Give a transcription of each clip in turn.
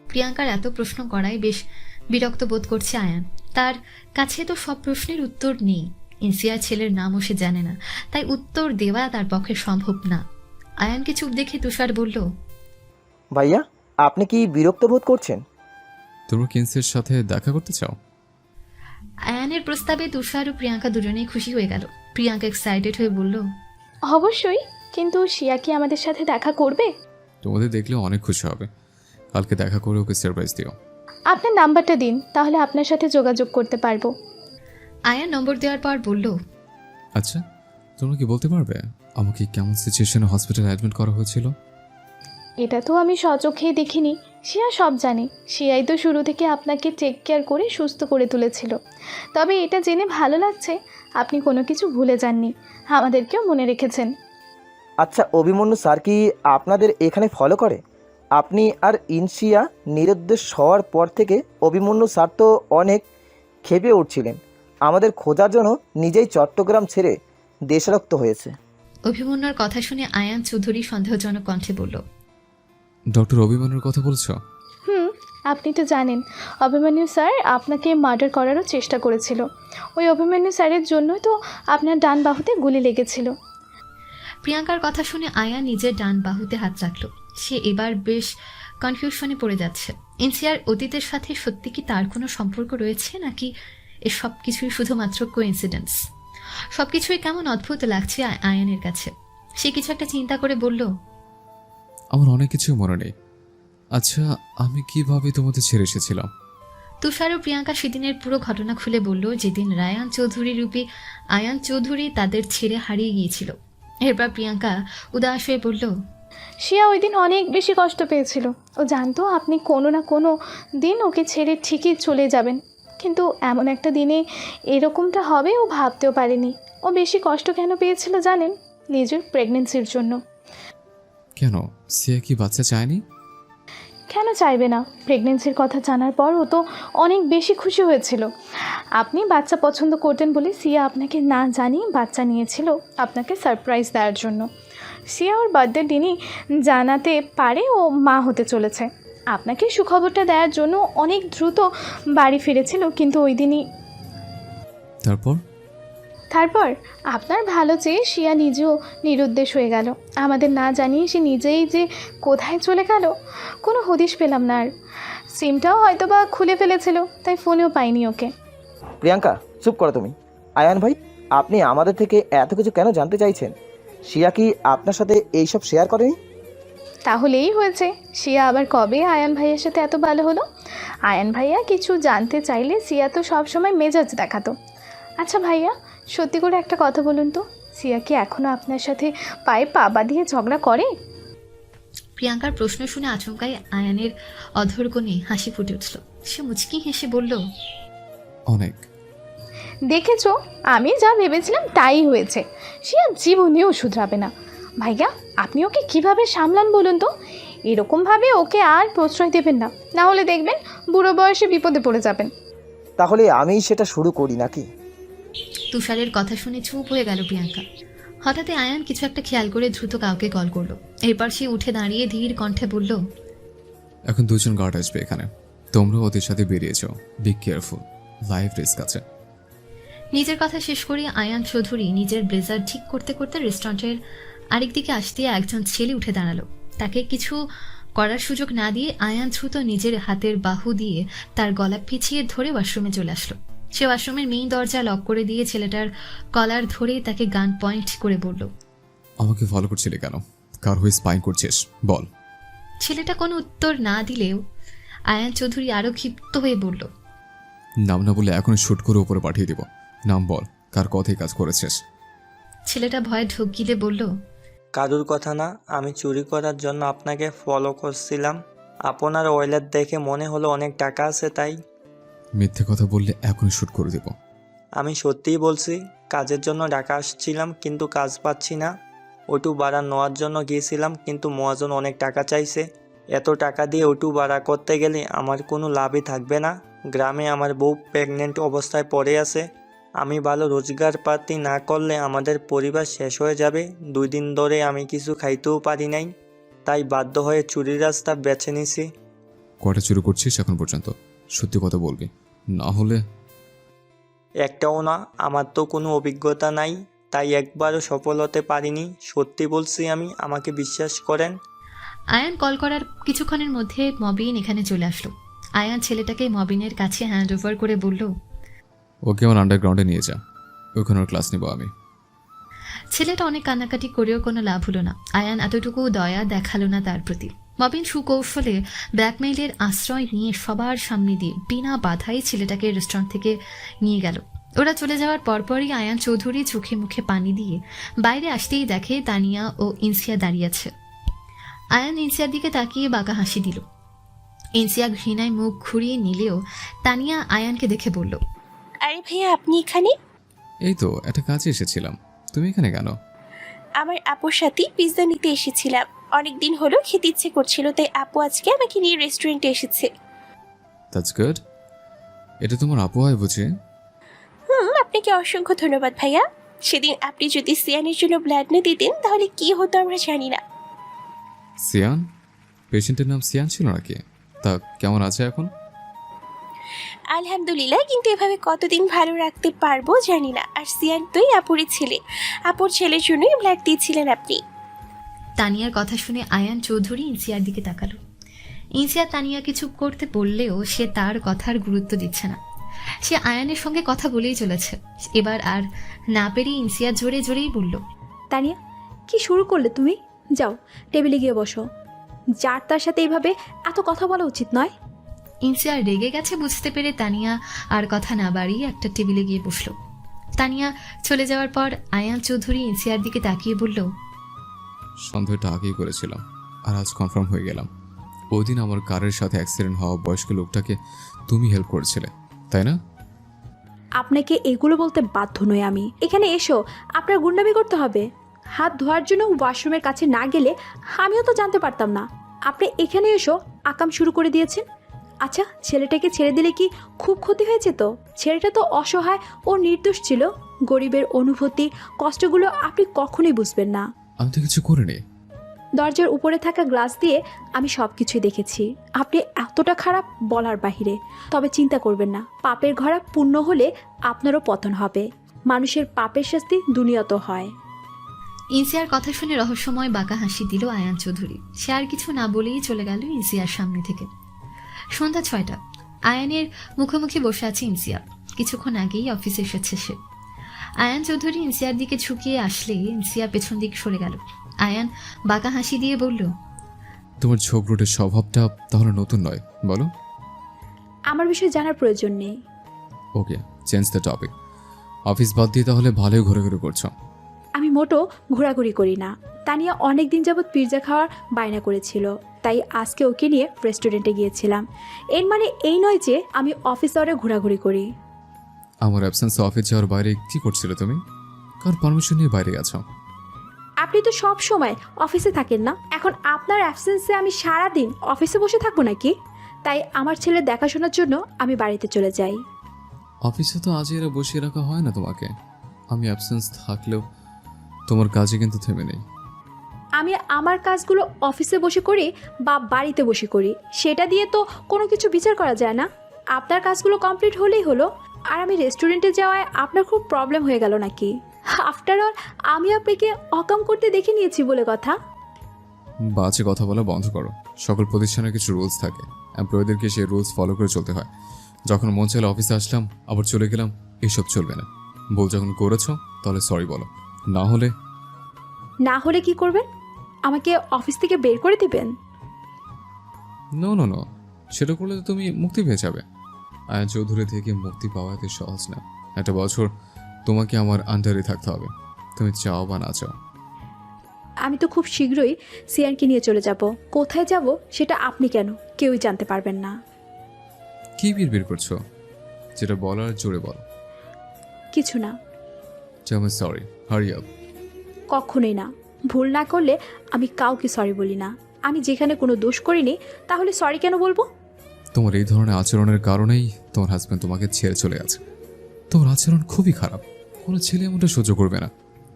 প্রিয়াঙ্কার এত প্রশ্ন করায় বেশ বিরক্ত বোধ করছে আয়ান। তার কাছে তো সব প্রশ্নের উত্তর নেই। ইনসিয়ার ছেলের নামও সে জানে না, তাই উত্তর দেওয়া তার পক্ষে সম্ভব না। আয়ানকে চুপ দেখে তুষার বলল, ভাইয়া, আপনি কি বিরক্ত বোধ করছেন? তোমরা কিন্সের সাথে দেখা করতে চাও? আয়ানের প্রস্তাবে তুষার ও প্রিয়াঙ্কা দুজনেই খুশি হয়ে গেল। প্রিয়াঙ্কা এক্সাইটেড হয়ে বলল, অবশ্যই, কিন্তু শিয়া কি আমাদের সাথে দেখা করবে? তোমাদের দেখলে অনেক খুশি হবে। কালকে দেখা করে ওকে সারপ্রাইজ দিও। আপনার নাম্বারটা দিন, তাহলে আপনার সাথে যোগাযোগ করতে পারবো। আয়ান নম্বর দেওয়ার পর বলল, আচ্ছা, তোমরা কি বলতে পারবে আমাকে কেমন সিচুয়েশনে হসপিটালে অ্যাডমিট করা হয়েছিল? এটা তো আমি স্বচক্ষেই দেখিনি। শিয়া সব জানে। শিয়াই তো শুরু থেকে আপনাকে টেক কেয়ার করে সুস্থ করে তুলেছিল। তবে এটা জেনে ভালো লাগছে আপনি কোনো কিছু ভুলে যাননি, আমাদেরকেও মনে রেখেছেন। আচ্ছা, অভিমন্যু স্যার কি আপনাদের এখানে ফলো করে? আপনি আর ইনসিয়া নিরুদ্দেশ হওয়ার পর থেকে অভিমন্যু স্যার তো অনেক ক্ষেপে উঠছিলেন। আমাদের খোঁজার জন্য নিজেই চট্টগ্রাম ছেড়ে দেশরক্ত হয়েছে। অভিমন্যুর কথা শুনে আয়ান চৌধুরী সন্দেহজনক কণ্ঠে বলল, ডক্টর অভিমানের কথা বলছো? আপনি তো জানেন অভিমন্যু স্যার আপনাকে মার্ডার করারও চেষ্টা করেছিল। ওই অভিমন্যু স্যারের জন্যই তো আপনার ডান বাহুতে গুলি লেগেছিল। প্রিয়াঙ্কার কথা শুনে আয়ান নিজের ডান বাহুতে হাত রাখল। সে এবার বেশ কনফিউশনে পড়ে যাচ্ছে। ইনসিয়ার অতীতের সাথে সত্যি কি তার কোনো সম্পর্ক রয়েছে, নাকি এ সব কিছুই শুধুমাত্র কোইন্সিডেন্স? সবকিছুই কেমন অদ্ভুত লাগছে আয়ানের কাছে। সে কিছু একটা চিন্তা করে বলল, আমার অনেক কিছু মনে নেই। আচ্ছা, আমি কিভাবে তোমাদের ছেড়ে এসেছিলাম? তুষার ও প্রিয়াঙ্কা সেদিনের পুরো ঘটনা খুলে বলল, যেদিন রায়ান চৌধুরী রূপী আয়ান চৌধুরী তাদের ছেড়ে হারিয়ে গিয়েছিল। এরপর প্রিয়াঙ্কা উদাস হয়ে বলল, শিয়া ওই দিন অনেক বেশি কষ্ট পেয়েছিল। ও জানতো আপনি কোনো না কোনো দিন ওকে ছেড়ে ঠিকই চলে যাবেন, কিন্তু এমন একটা দিনে এরকমটা হবে ও ভাবতেও পারেনি। ও বেশি কষ্ট কেন পেয়েছিল জানেন? নিজের প্রেগনেন্সির জন্য। কেন, সিয়া কি বাচ্চা চায়নি? কেন চাইবে না? প্রেগনেন্সির কথা জানার পর ও তো অনেক বেশি খুশি হয়েছিল। আপনি বাচ্চা পছন্দ করতেন বলে সিয়া আপনাকে না জানিয়ে বাচ্চা নিয়েছিল আপনাকে সারপ্রাইজ দেওয়ার জন্য। সিয়া ওর বার্থডের দিনই জানাতে পারে ও মা হতে চলেছে। আপনাকে সুখবরটা দেওয়ার জন্য অনেক দ্রুত বাড়ি ফিরেছিল, কিন্তু ওই দিনই তারপর? তারপর আপনার ভালো চেয়ে শিয়া নিজেও নিরুদ্দেশ হয়ে গেল। আমাদের না জানিয়ে সে নিজেই যে কোথায় চলে গেল কোনো হদিশ পেলাম না। আর সিমটাও হয়তো বা খুলে ফেলেছিল, তাই ফোনেও পাইনি ওকে। প্রিয়াঙ্কা, চুপ করো তুমি। আয়ান ভাই, আপনি আমাদের থেকে এত কিছু কেন জানতে চাইছেন? শিয়া কি আপনার সাথে এইসব শেয়ার করেনি? তাহলেই হয়েছে। শিয়া আবার কবে আয়ান ভাইয়ের সাথে এত ভালো হলো? আয়ান ভাইয়া কিছু জানতে চাইলে সিয়া তো সবসময় মেজাজ দেখাতো। আচ্ছা ভাইয়া, সত্যি করে একটা কথা বলুন তো, সিয়া কি এখনও আপনার সাথে পায়ে পা বাঁধিয়ে ঝগড়া করে? প্রিয়াঙ্কার প্রশ্ন শুনে আচমকাই আয়ানের অধর কোণে হাসি ফুটে উঠল। সে মুচকি হেসে বলল, অনেক। দেখেছো, আমি যা ভেবেছিলাম তাই হয়েছে। শিয়া জীবনেও শুধরাবে না। ভাইয়া, আপনি ওকে কিভাবে সামলান বলুন তো? এরকমভাবে ওকে আর প্রশ্রয় দেবেন না, না হলে দেখবেন বুড়ো বয়সে বিপদে পড়ে যাবেন। তাহলে আমিই সেটা শুরু করি নাকি? তুষারের কথা শুনে চুপ হয়ে গেল প্রিয়াঙ্কা। হঠাৎই আয়ান কিছু একটা খেয়াল করে দ্রুত কাউকে কল করলো। এরপর সে উঠে দাঁড়িয়ে ধীর কণ্ঠে বলল, এখন দুজন গার্ড আসবে এখানে। তোমরা ওদের সাথে বেরিয়েছ। বি কেয়ারফুল, লাইফ রিস্ক আছে। নিজের কথা শেষ করে আয়ান চৌধুরী নিজের ব্লেজার ঠিক করতে করতে রেস্টুরেন্টের আরেক দিকে আসতে একজন ছেলে উঠে দাঁড়ালো। তাকে কিছু করার সুযোগ না দিয়ে আয়ান দ্রুত নিজের হাতের বাহু দিয়ে তার গলা পিছিয়ে ধরে ওয়াশরুমে চলে আসলো। সে ওয়াশরুমের মেইন দরজা লক করে দিয়ে ছেলেটার কলার ধরে তাকে গান পয়েন্ট করে বলল, আমাকে ফলো করছিলি কেন? কার হয়ে স্পাইং করছিস বল। ছেলেটা কোনো উত্তর না দিলেও আয়ান চৌধুরী আরো ক্ষিপ্ত হয়ে বলল, নাম না বলে এখন শুট করে উপরে পাঠিয়ে দিব। নাম বল, কার কথাই কাজ করেছিস? ছেলেটা ভয়ে ঢোক গিলে বলল, কারুর কথা না, আমি চুরি করার জন্য আপনাকে ফলো করছিলাম। আপনার ওয়ালেট দেখে মনে হলো অনেক টাকা আছে তাই। মিথ্যে কথা বললে এখনই শুট করে দেব। আমি সত্যিই বলছি, কাজের জন্য ঢাকা আসছিলাম কিন্তু কাজ পাচ্ছি না। ওটু ভাড়া নেওয়ার জন্য গিয়েছিলাম কিন্তু মহাজন অনেক টাকা চাইছে। এত টাকা দিয়ে ওটু ভাড়া করতে গেলে আমার কোনো লাভই থাকবে না। গ্রামে আমার বউ প্রেগনেন্ট অবস্থায় পড়ে আছে। আমি ভালো রোজগার পাতি না করলে আমাদের পরিবার শেষ হয়ে যাবে। 2 দিন ধরে আমি কিছু খাইতেও পারি নাই, তাই বাধ্য হয়ে চুরির রাস্তা বেছে নিছি। কয়টা চুরি করছিস এখন পর্যন্ত? সত্যি কথা বলবি, না হলে। একটাও না, আমার তো কোনো অভিজ্ঞতা নাই, তাই একবারও সফল হতে পারিনি। সত্যি বলছি আমি, আমাকে বিশ্বাস করেন। আয়ান কল করার কিছুক্ষণের মধ্যে মবিন এখানে চলে আসলো। আয়ান ছেলেটাকে মবিনের কাছে হ্যান্ড ওভার করে বলল, ওকে আমার আন্ডারগ্রাউন্ডে নিয়ে যা, ওখানে ওর ক্লাস নেবো আমি। ছেলেটা অনেক কান্নাকাটি করেও কোনো লাভ হলো না। আয়ান এতটুকু দয়া দেখালো না তার প্রতি। মবিন সুকৌশলে ব্ল্যাকমেইলের আশ্রয় নিয়ে সবার সামনে দিয়ে বিনা বাধাই ছেলেটাকে রেস্টুরেন্ট থেকে নিয়ে গেল। ওরা চলে যাওয়ার পরপরই আয়ান চৌধুরী চোখে মুখে পানি দিয়ে বাইরে আসতেই দেখে তানিয়া ও ইনসিয়া দাঁড়িয়ে আছে। আয়ান ইনসিয়ার দিকে তাকিয়ে বাঁকা হাসি দিল। ইনসিয়া ঘৃণায় মুখ ঘুরিয়ে নিলেও তানিয়া আয়ানকে দেখে বলল, আরে ভাইয়া, আপনি এখানে? এই তো একটা কাজে এসেছিলাম, তুমি এখানে কেন? আমার আপুর সাথে পিৎজা নিতে এসেছিলাম। অনেকদিন হলো খেতে ইচ্ছে করছিল, তাই আপু আজকে আমাকে নিয়ে রেস্টুরেন্টে এসেছে। That's good. এটা তোমার আপু হয় বুঝি? আপনাকে অসংখ্য ধন্যবাদ ভাইয়া। সেদিন আপনি যদি সিয়ানের জন্য ব্লাড না দিতেন তাহলে কি হতো আমরা জানি না। সিয়ান? পেশেন্টের নাম সিয়ান ছিল নাকি? তা কেমন আছে এখন? আলহামদুলিল্লাহ, কিন্তু এভাবে কতদিন ভালো রাখতে পারবো জানি না। আর সিয়ান তুই আপুরই ছেলে, আপুর ছেলের জন্যই ব্লাড দিয়েছিলেন আপনি। তানিয়ার কথা শুনে আয়ান চৌধুরী ইনসিয়ার দিকে তাকালো। ইনসিয়া তানিয়াকে চুপ করতে বললেও সে তার কথার গুরুত্ব দিচ্ছে না। সে আয়ানের সঙ্গে কথা বলেই চলেছে। এবার আর না পেরিয়ে ইনসিয়া জোরে জোরেই বলল, তানিয়া, কি শুরু করলে তুমি? যাও, টেবিলে গিয়ে বসো। যার তার সাথে এইভাবে এত কথা বলা উচিত নয়। ইনসিয়া রেগে গেছে বুঝতে পেরে তানিয়া আর কথা না বাড়িয়ে একটা টেবিলে গিয়ে বসলো। তানিয়া চলে যাওয়ার পর আয়ান চৌধুরী ইনসিয়ার দিকে তাকিয়ে বলল, সন্দেহটা আগেই করেছিলাম, আর আজ কনফার্ম হয়ে গেলাম। ওই দিন আমার কারের সাথে অ্যাক্সিডেন্ট হওয়া বয়স্ক লোকটাকে তুমি হেল্প করেছিলে, তাই না? আপনাকে এগুলো বলতে বাধ্য নই আমি। এখানে এসো, আপনার গুন্ডামি করতে হবে? হাত ধোয়ার জন্য ওয়াশরুমের কাছে না গেলে আমিও তো জানতে পারতাম না। আপনি এখানে এসো আকাম শুরু করে দিয়েছেন। আচ্ছা, ছেলেটাকে ছেড়ে দিলে কি খুব ক্ষতি হয়েছে? তো ছেলেটা তো অসহায় ও নির্দোষ ছিল। গরিবের অনুভূতি, কষ্টগুলো আপনি কখনোই বুঝবেন না। আমি তো কিছু করিনি। দরজার উপরে থাকা গ্লাস দিয়ে আমি সব কিছুই দেখেছি। আপনি এতটা খারাপ বলার বাহিরে। তবে চিন্তা করবেন না, পাপের ঘোড়া পূর্ণ হলে আপনারও পতন হবে। মানুষের পাপের শাস্তি দুনিয়াতে হয়। ইনসিয়ার কথা শুনে রহস্যময় বাঁকা হাসি দিল আয়ান চৌধুরী। সে আর কিছু না বলেই চলে গেল ইনসিয়ার সামনে থেকে। সন্ধ্যা 6টা। আয়ানের মুখোমুখি বসে আছে ইনসিয়া। কিছুক্ষণ আগেই অফিসে এসেছে সে। আয়ান চৌধুরী ইনসিয়ার দিকে ঝুঁকিয়ে আসলে ইনসিয়া পেছন দিক সরে গেল। আয়ান বাঁকা হাসি দিয়ে বলল, তোমার ঝগড়ুটের স্বভাবটা তাহলে নতুন নয়, বলো। আমার বিষয়ে জানার প্রয়োজন নেই। ওকে, চেঞ্জ দ্য টপিক। অফিস বাদ দিয়ে তাহলে ভালোই ঘোরাঘুরি করছো। আমি মোটো ঘোরাঘুরি করি না। তানিয়া অনেক দিন যাবৎ পিৎজা খাওয়ার বায়না করেছিল, তাই আজকে ওকে নিয়ে রেস্টুরেন্টে গিয়েছিলাম। এর মানে এই নয় যে আমি অফিস আওয়ারে ঘোরাঘুরি করি। আমার অ্যাবসেন্সে অফিস যাওয়ার বাইরে কি করছিলে তুমি? কার পারমিশন নিয়ে বাইরে গেছো? আপনি তো সব সময় অফিসে থাকেন না? এখন আপনার অ্যাবসেন্সে আমি সারা দিন অফিসে বসে থাকবো নাকি? তাই আমার ছেলে দেখাশোনার জন্য আমি বাড়িতে চলে যাই। অফিসে তো আজই এরা বসিয়ে রাখা হয় না তোমাকে। আমি অ্যাবসেন্স থাকলেও তোমার কাজে কিন্তু থেমে নেই। আমি আমার কাজগুলো অফিসে বসে করি বা বাড়িতে বসে করি, সেটা দিয়ে তো কোনো কিছু বিচার করা যায় না। আপনার কাজগুলো কমপ্লিট হলেই হলো। আর আমি রেস্টুরেন্টে যাওয়ায় আপনার খুব প্রবলেম হয়ে গেল নাকি? আফটার অল আমি আপনাকে অকাম করতে দেখে নিয়েছি বলে কথা। বাজে কথা বলা বন্ধ করো। সকল প্রতিষ্ঠানের কিছু রুলস থাকে, এমপ্লয়ীদেরকে সেই রুলস ফলো করে চলতে হয়। যখন মন চাইলে অফিসে আসলাম, আবার চলে গেলাম, এইসব চলবে না। ভুল যখন করেছো তাহলে সরি বলো, না হলে কি করবেন? আমাকে অফিস থেকে বের করে দিবেন? নো নো নো, সেটা করলে তো তুমি মুক্তি পেয়ে যাবে। আয়ান চৌধুরী থেকে মুক্তি পাওয়া এত সহজ না। একটা বছর তোমাকে আমার আন্ডারে থাকতে হবে, তুমি চাও বা না চাও। আমি তো খুব শীঘ্রই সিয়ানকে নিয়ে চলে যাব। কোথায় যাব সেটা আপনি কেন কেউই জানতে পারবেন না। কি বিড়বিড় করছো? যেটা বলার জোরে বলো। কিছু না। Tell me sorry, hurry up. কখনোই না। ভুল না করলে আমি কাউকে সরি বলি না। আমি যেখানে কোনো দোষ করিনি তাহলে সরি কেন বলবো? তোমার এই ধরনের আচরণের কারণেই তোমার হাজব্যান্ড তোমাকে ছেড়ে চলে গেছে। তোর আচরণ খুবই খারাপ, কোনো ছেলে এমনটা সহ্য করবে না।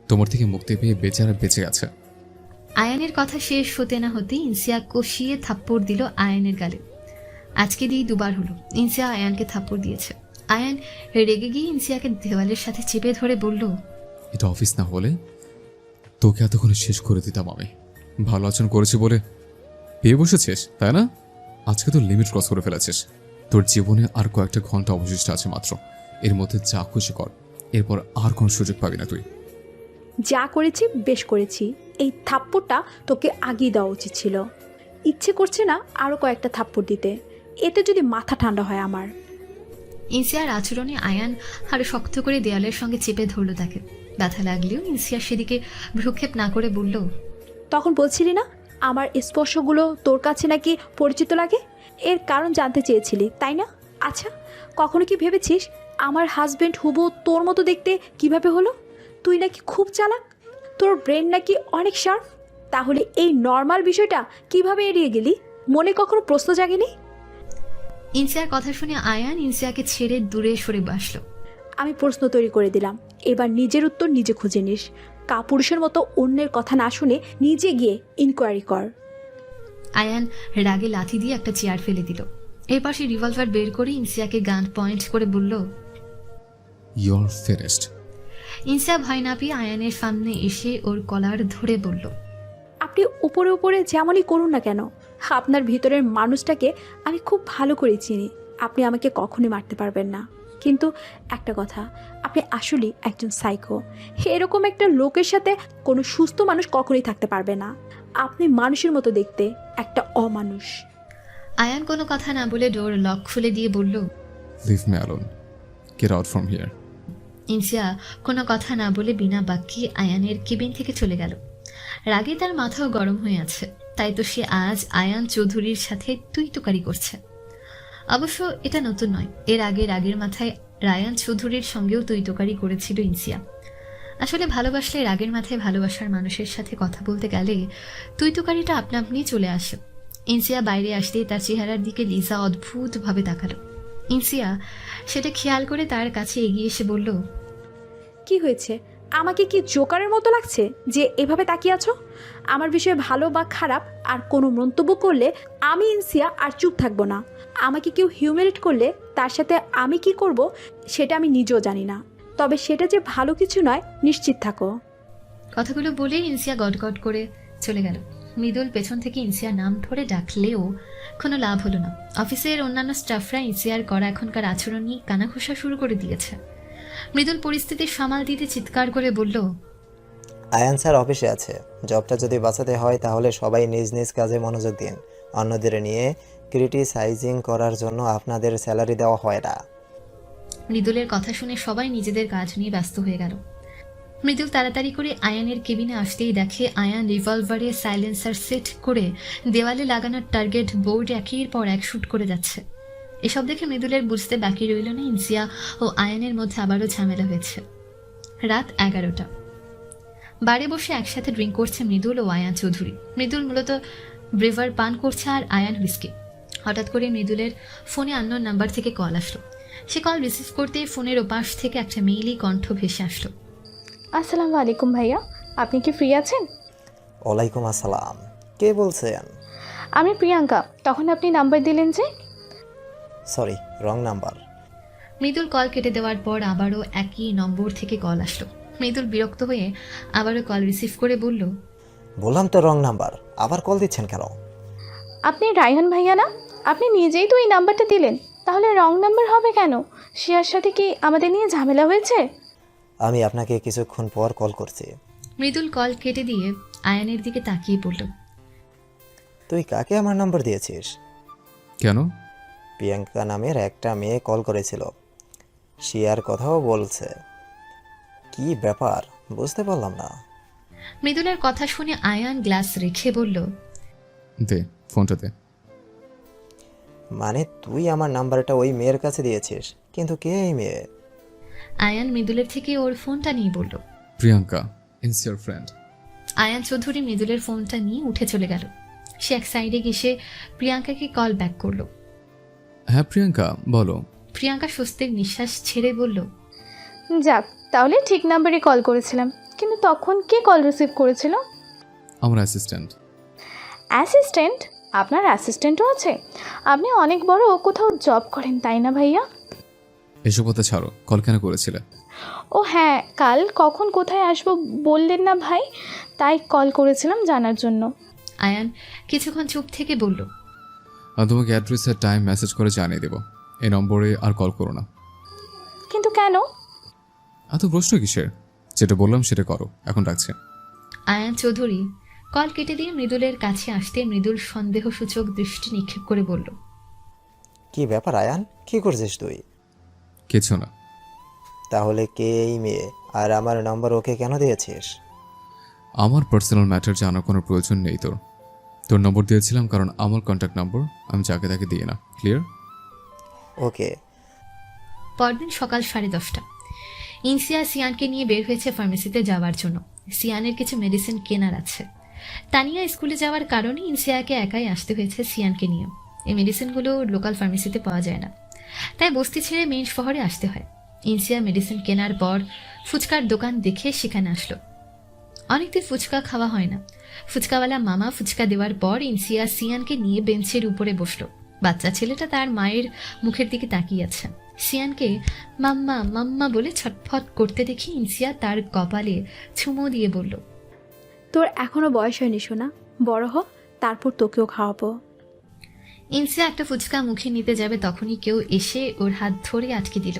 তোমার থেকে মুক্তি পেয়ে বেচারা বেঁচে আছে। আয়ানের কথা শেষ হতে না হতেই ইনসিয়া কষিয়ে থাপ্পড় দিল আয়ানের গালে। আজকে দিয়ে দুবার হলো ইনসিয়া আয়ানকে থাপ্পড় দিয়েছে। আয়ান রেগে গিয়ে ইনসিয়াকে দেওয়ালের সাথে চেপে ধরে বলল, এটা অফিস না হলে তোকে এতক্ষণে শেষ করে দিতাম আমি। ভালো আচরণ করেছি বলে পেয়ে বসেছিস, তাই না? আজকে তোর লিমিট ক্রস করে ফেলেছিস। তোর জীবনে আর কয়েকটা ঘন্টা অবশিষ্ট আছে মাত্র। এর মধ্যে যা খুশি কর, এরপর আর কোনো সুযোগ পাবি না তুই। যা করেছি বেশ করেছি। এই থাপ্পড়টা তোকে আগেই দেওয়া উচিত ছিল। ইচ্ছে করছে না আরও কয়েকটা থাপ্পড় দিতে, এতে যদি মাথা ঠান্ডা হয় আমার। ইনসিয়ার আচরণে আয়ান আরো শক্ত করে দেয়ালের সঙ্গে চেপে ধরল তাকে। ব্যথা লাগলেও ইনসিয়া সেদিকে ভ্রুক্ষেপ না করে বলল, তখন বলছিলি না আমার স্পর্শগুলো তোর কাছে নাকি পরিচিত লাগে? এর কারণ জানতে চেয়েছিলি তাই না? আচ্ছা, কখনো কি ভেবেছিস আমার হাজবেন্ড হুবহু তোর মতো দেখতে কিভাবে হলো? তুই নাকি খুব চালাক, তোর ব্রেন নাকি অনেক শার্প। তাহলে এই নর্মাল বিষয়টা কিভাবে এড়িয়ে গেলি? মনে কখনো প্রশ্ন জাগেনি? ইনসিয়ার কথা শুনে আয়ান ইনসিয়াকে ছেড়ে দূরে সরে বসল। আমি প্রশ্ন তৈরি করে দিলাম, এবার নিজের উত্তর নিজে খুঁজে নিস। কাপুরুষের মতো অন্যের কথা না শুনে নিজে গিয়ে ইনকোয়ারি কর। আয়ান রাগে লাথি দিয়ে একটা চেয়ার ফেলে দিল। এর পাশে রিভলভার বের করে ইনসিয়াকে গান পয়েন্ট করে বলল, ইউর ফিনিশড। ইনসিয়া ভয় না পেয়ে আয়ানের সামনে এসে ওর কলার ধরে বলল, আপনি উপরে উপরে যেমনই করুন না কেন, আপনার ভিতরের মানুষটাকে আমি খুব ভালো করে চিনি। আপনি আমাকে কখনোই মারতে পারবেন না। কিন্তু একটা কথা, আপনি আসলেই একজন সাইকো। এরকম একটা লোকের সাথে কোনো সুস্থ মানুষ কখনোই থাকতে পারবে না। আপনি মানুষের মতো দেখতে, একটা অমানুষ। আয়ান কোনো কথা না বলে ডোর লক খুলে দিয়ে বলল, leave me alone, get out from here. Insiya কোনো কথা না বলে বিনা বাক্যে আয়ানের কেবিন থেকে চলে গেল। রাগে তার মাথাও গরম হয়ে আছে, তাই তো সে আজ আয়ান চৌধুরীর সাথে তুই তুকারি করছে। অবশ্য এটা নতুন নয়, এর আগে রাগের মাথায় রায়ান চৌধুরীর সঙ্গেও তুই তুকারি করেছিল ইনসিয়া। আসলে ভালোবাসলে রাগের মাথায় ভালোবাসার মানুষের সাথে কথা বলতে গেলে তুই তুকারিটা আপনা আপনি চলে আসে। ইনসিয়া বাইরে আসতেই তার চেহারার দিকে লিজা অদ্ভুতভাবে তাকালো। ইনসিয়া সেটা খেয়াল করে তার কাছে এগিয়ে এসে বলল, কি হয়েছে? আমাকে কি জোকারের মতো লাগছে যে এভাবে তাকিয়ে আছো? আমার বিষয়ে ভালো বা খারাপ আর কোনো মন্তব্য করলে আমি ইনসিয়া আর চুপ থাকবো না। আমাকে কেউ হিউমিলেট করলে তার সাথে আমি কি করব সেটা আমি নিজেও জানি না। তবে সেটা যে ভালো কিছু নয় নিশ্চিত থাকো। কথাগুলো বলে ইনসিয়া গটগট করে চলে গেল। মৃদুল পেছন থেকে ইনসিয়ার নাম ধরে ডাকলেও কোনো লাভ হলো না। অফিসের অন্যান্য স্টাফরা ইনসিয়ার করা এখনকার আচরণ নিয়ে কানাঘুষা শুরু করে দিয়েছে। মৃদুল পরিস্থিতি সামাল দিতে চিৎকার করে বলল, আয়ান স্যার অফিসে আছে। জবটা যদি বাঁচাতে হয় তাহলে সবাই নিজ নিজ কাজে মনোযোগ দিন। অন্যদের নিয়ে ক্রিটিসাইজিং করার জন্য আপনাদের স্যালারি দেওয়া হয় না। মৃদুলের কথা শুনে সবাই নিজেদের কাজ নিয়ে ব্যস্ত হয়ে গেল। মৃদুল তাড়াতাড়ি করে আয়ানের কেবিনে আসতেই দেখে আয়ান রিভলভারে সাইলেন্সার সেট করে দেওয়ালে লাগানো টার্গেট বোর্ড একের পর এক শুট করে যাচ্ছে। এসব দেখে মৃদুলের বুঝতে বাকি রইল না ইনসিয়া ও আয়ানের মধ্যে আবারও ঝামেলা হয়েছে। রাত 11টা। বারে বসে একসাথে ড্রিঙ্ক করছে মৃদুল ও আয়ান চৌধুরী। মৃদুল মূলত ব্রেভার পান করছে আর আয়ান হুইস্কি। হঠাৎ করে মৃদুলের ফোনে আননোন নাম্বার থেকে কল আসলো। সে কল রিসিভ করতে ফোনের ওপাশ থেকে একটা মেইলি কণ্ঠ ভেসে আসলো। আসসালামু আলাইকুম ভাইয়া, আপনি কি ফ্রি আছেন? ওয়ালাইকুম আসসালাম, কে বলছেন? আমি প্রিয়াঙ্কা। তখন আপনি নাম্বার দিলেন যে? Sorry, wrong number. Mridul call কেটে দেওয়ার পর আবারও একই নম্বর থেকে কল আসলো। মৃদুল বিরক্ত হয়ে আবারও কল রিসিভ করে বলল, বললাম তো রং নাম্বার, আবার কল দিচ্ছেন কেন? আপনি রায়হান ভাইয়া না? আপনি নিজেই তো এই নাম্বারটা দিলেন, তাহলে রং নাম্বার হবে কেন? শিয়ার সাথে কি আমাদের নিয়ে ঝামেলা হয়েছে? আমি আপনাকে কিছুক্ষণ পর কল করছি। মৃদুল কল কেটে দিয়ে আয়ানের দিকে তাকিয়ে বলল, তুই কাকে আমার নাম্বার দিয়েছিস? কেন? প্রিয়াঙ্কা নামের একটা মেয়ে কল করেছিল, শিয়ার কথাও বলছে। কি ব্যাপার বুঝতে পারলাম না। মৃদুলের কথা শুনে আয়ান গ্লাস রেখে বলল, দে ফোনটা দে। মানে তুই আমার নাম্বারটা ওই মেয়ের কাছে দিয়েছিস, কিন্তু কে এই মেয়ে? আয়ান মৃদুলের থেকে ওর ফোনটা নিয়ে বলল, প্রিয়াঙ্কা, ইনস ফ্রেন্ড। আয়ান চৌধুরী মৃদুলের ফোনটা নিয়ে উঠে চলে গেল। সে এক সাইডে গেছে প্রিয়াঙ্কাকে কল ব্যাক করলো। হ্যাঁ প্রিয়াঙ্কা, বলো। প্রিয়াঙ্কা স্বস্তির নিঃশ্বাস ছেড়ে বলল, যাক, তাহলে ঠিক নাম্বারে কল করেছিলাম। কিন্তু তখন কে কল রিসিভ করেছিল? আমার অ্যাসিস্ট্যান্ট। অ্যাসিস্ট্যান্ট? আপনার অ্যাসিস্ট্যান্টও আছে? আপনি অনেক বড় কোথাও জব করেন, তাই না ভাইয়া? এসব কথা ছাড়ো, কল কেন করেছিলে? ও হ্যাঁ, কাল কখন কোথায় আসবো বললেন না ভাই, তাই কল করেছিলাম জানার জন্য। আয়ান কিছুক্ষণ চুপ থেকে বলল, আমি তোমাকে অ্যাড্রেস আর টাইম মেসেজ করে জানিয়ে দেবো। এই নম্বরে আর কল করো না। কিন্তু কেন? এত প্রশ্ন কিসের? যেটা বললাম সেটা করো, এখন রাখছি। আয়ান চৌধুরী কল কেটে দিয়ে মৃদুলের কাছে আসতে মৃদুল সন্দেহসূচক দৃষ্টি নিক্ষেপ করে বলল, কি ব্যাপার আয়ান, কি করছিস তুই? কিছু না। তাহলে কে এই মেয়ে, আর আমার নাম্বার ওকে কেন দিয়েছিস? আমার পার্সোনাল ম্যাটার জানার কোনো প্রয়োজন নেই তোর। তোর নম্বর দিয়েছিলাম কারণ আমার কন্ট্যাক্ট নম্বর আমি যাকে তাকে দিই না। ক্লিয়ার? ওকে। পরদিন সকাল 10:30। ইনসিয়া সিয়ানকে নিয়ে বের হয়েছে ফার্মেসিতে যাওয়ার জন্য। সিয়ানের কিছু মেডিসিন কেনার আছে। তানিয়া স্কুলে যাওয়ার কারণে ইনসিয়াকে একাই আসতে হয়েছে সিয়ানকে নিয়ে। এই মেডিসিনগুলো লোকাল ফার্মেসিতে পাওয়া যায় না, তাই বস্তি ছেড়ে মেইন শহরে আসতে হয়। ইনসিয়া মেডিসিন কেনার পর ফুচকার দোকান দেখে সেখানে আসলো। অনেকদিন ফুচকা খাওয়া হয় না। ফুচকাওয়ালা মামা ফুচকা দেওয়ার পর ইনসিয়া সিয়ানকে নিয়ে বেঞ্চের উপরে বসলো। বাচ্চা ছেলেটা তার মায়ের মুখের দিকে তাকিয়ে আছে। সিয়ানকে মাম্মা মাম্মা বলে ছটফট করতে দেখে ইনসিয়া তার কপালে চুমো দিয়ে বলল, তোর এখনো বয়স হয়নি সোনা, বড় হ, তারপর তোকেও খাওয়াবো। ইনসিয়া একটা ফুচকা মুখে নিতে যাবে তখনই কেউ এসে ওর হাত ধরে আটকে দিল।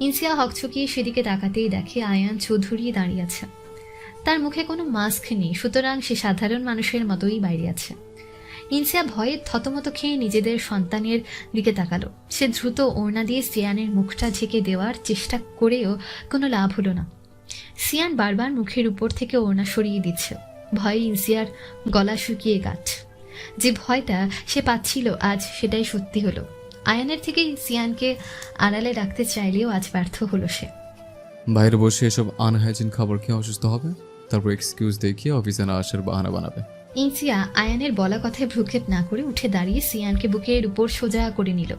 ইনসিয়া হকচকিয়ে সেদিকে তাকাতেই দেখে আয়ান চৌধুরী দাঁড়িয়ে আছে। তার মুখে কোনো মাস্ক নেই, সুতরাং সে সাধারণ মানুষের মতোই বাইরে আছে। ইনসিয়া ভয়ে থতমত খেয়ে নিজেদের সন্তানের দিকে তাকালো। সে দ্রুত ওড়না দিয়ে সিয়ানের মুখটা ঢেকে দেওয়ার চেষ্টা করেও কোনো লাভ হলো না। সিয়ান বারবার মুখের উপর থেকে ওড়না সরিয়ে দিচ্ছে। ভয়ে ইনসিয়ার গলা শুকিয়ে গাছ। যে ভয়টা সে পাচ্ছিল আজ সেটাই সত্যি হলো। আয়ানের থেকে সিয়ানকে আড়ালে রাখতে চাইলেও আজ ব্যর্থ হলো সে। বাইরে বসে এসব আনহাইজিন খাবার খেয়ে অসুস্থ হবে, তারপর এক্সকিউজ দেখিয়ে অফিসে না আসার বাহানা বানাবে। ইনসিয়া আয়ানের বলা কথায় ভ্রুক্ষেপ না করে উঠে দাঁড়িয়ে সিয়ানকে বুকের উপর সোজা করে নিল।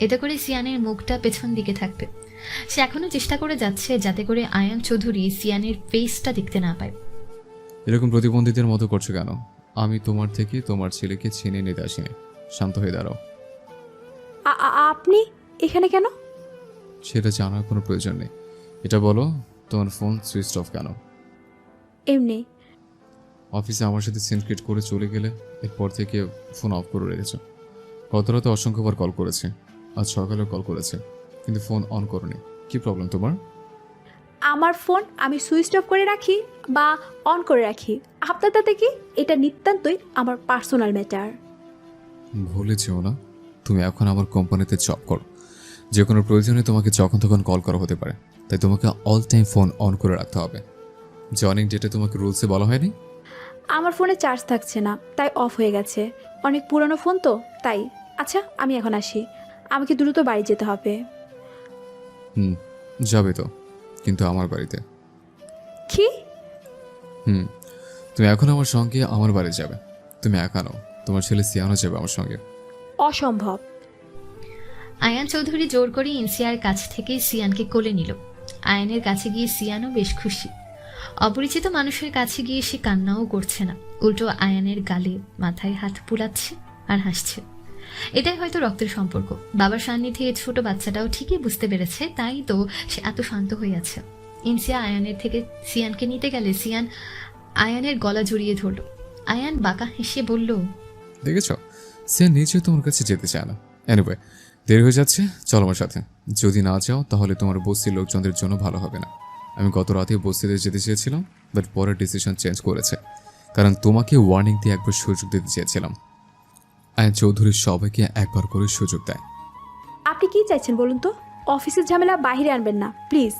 এতে করে সিয়ানের মুখটা পেছন দিকে থাকবে। সে এখনো চেষ্টা করে যাচ্ছে যাতে করে আয়ান চৌধুরী সিয়ানের ফেসটা দেখতে না পায়। এরকম প্রতিবন্ধীদের মতো করছো কেন? আমি তোমার থেকে তোমার ছেলেকে ছিনে নিতে আসিনি। শান্ত হয়ে দাঁড়াও। আপনি এখানে কেন? সেটা জানার কোনো প্রয়োজন নেই। এটা বলো, তোমার ফোন সুইচ অফ কেন? এমনি। অফিসে আমার সাথে সিনক্রেট করে চলে গেলে এরপর থেকে ফোন অফ করে রেখেছো। গত রাতে অসংখ্যবার কল করেছে, আজ সকালেও কল করেছে, কিন্তু ফোন অন করোনি। কি প্রবলেম তোমার? আমার ফোন আমি সুইচ অফ করে রাখি বা অন করে রাখি, আপনার তাতে কি? এটা নিতান্তই আমার পার্সোনাল ম্যাটার। ভুলে যেও না, তুমি এখন আমার কোম্পানিতে জব করো। যে কোনো প্রয়োজনে তোমাকে যখন তখন কল করা হতে পারে, তাই তোমাকে অল টাইম ফোন অন করে রাখতে হবে। জয়নিং ডেটে তোমাকে রুলসে বলা হয়নি? আমার ফোনে চার্জ থাকছে না, তাই অফ হয়ে গেছে। অনেক পুরনো ফোন তো তাই। আচ্ছা, আমি এখন আসি, আমাকে দ্রুত বাড়ি যেতে হবে। যাবে তো, কিন্তু আমার বাড়িতে। কি? তুমি এখন আমার সঙ্গে আমার বাড়ি যাবে। তুমি একা নও, তোমার ছেলে সিয়ানও যাবে আমার সঙ্গে। অসম্ভব। আয়ান চৌধুরী জোর করে ইনসিয়ার কাছ থেকে সিয়ানকে কোলে নিল। আয়ানের কাছে গিয়ে সিয়ানও বেশ খুশি। অপরিচিত মানুষের কাছে গিয়ে সে কান্নাও করছে না, উল্টো আয়ানের গালে মাথায় হাত বুলাচ্ছে আর হাসছে। এটাই হয়তো রক্তের সম্পর্ক। বাবার সান্নিধ্যে ছোট বাচ্চাটাও ঠিকই বুঝতে পেরেছে, তাই তো সে এত শান্ত হয়ে আছে। ইনসিয়া আয়ানের থেকে সিয়ানকে নিতে গেলে সিয়ান আয়ানের গলা জড়িয়ে ধরল। আয়ান বাঁকা হেসে বলল, দেখেছ, সিয়ান নিজেও তোমার কাছে যেতে চায় না। এনিওয়ে, দেরি হয়ে যাচ্ছে, চলো আমার সাথে। যদি না যাও তাহলে তোমার বস্তির লোকজনদের জন্য ভালো হবে না। আমি গত রাতে বস্তিতে যেতে চেয়েছিলাম, বাট পরে ডিসিশন চেঞ্জ করেছে, কারণ তোমাকে ওয়ার্নিং দিয়ে একবার সুযোগ দিতে চেয়েছিলাম। আয়ান চৌধুরী সবাইকে একবার করে সুযোগ দেয়। আপনি কি চাইছেন বলুন তো? অফিসের ঝামেলা বাইরে আনবেন না প্লিজ।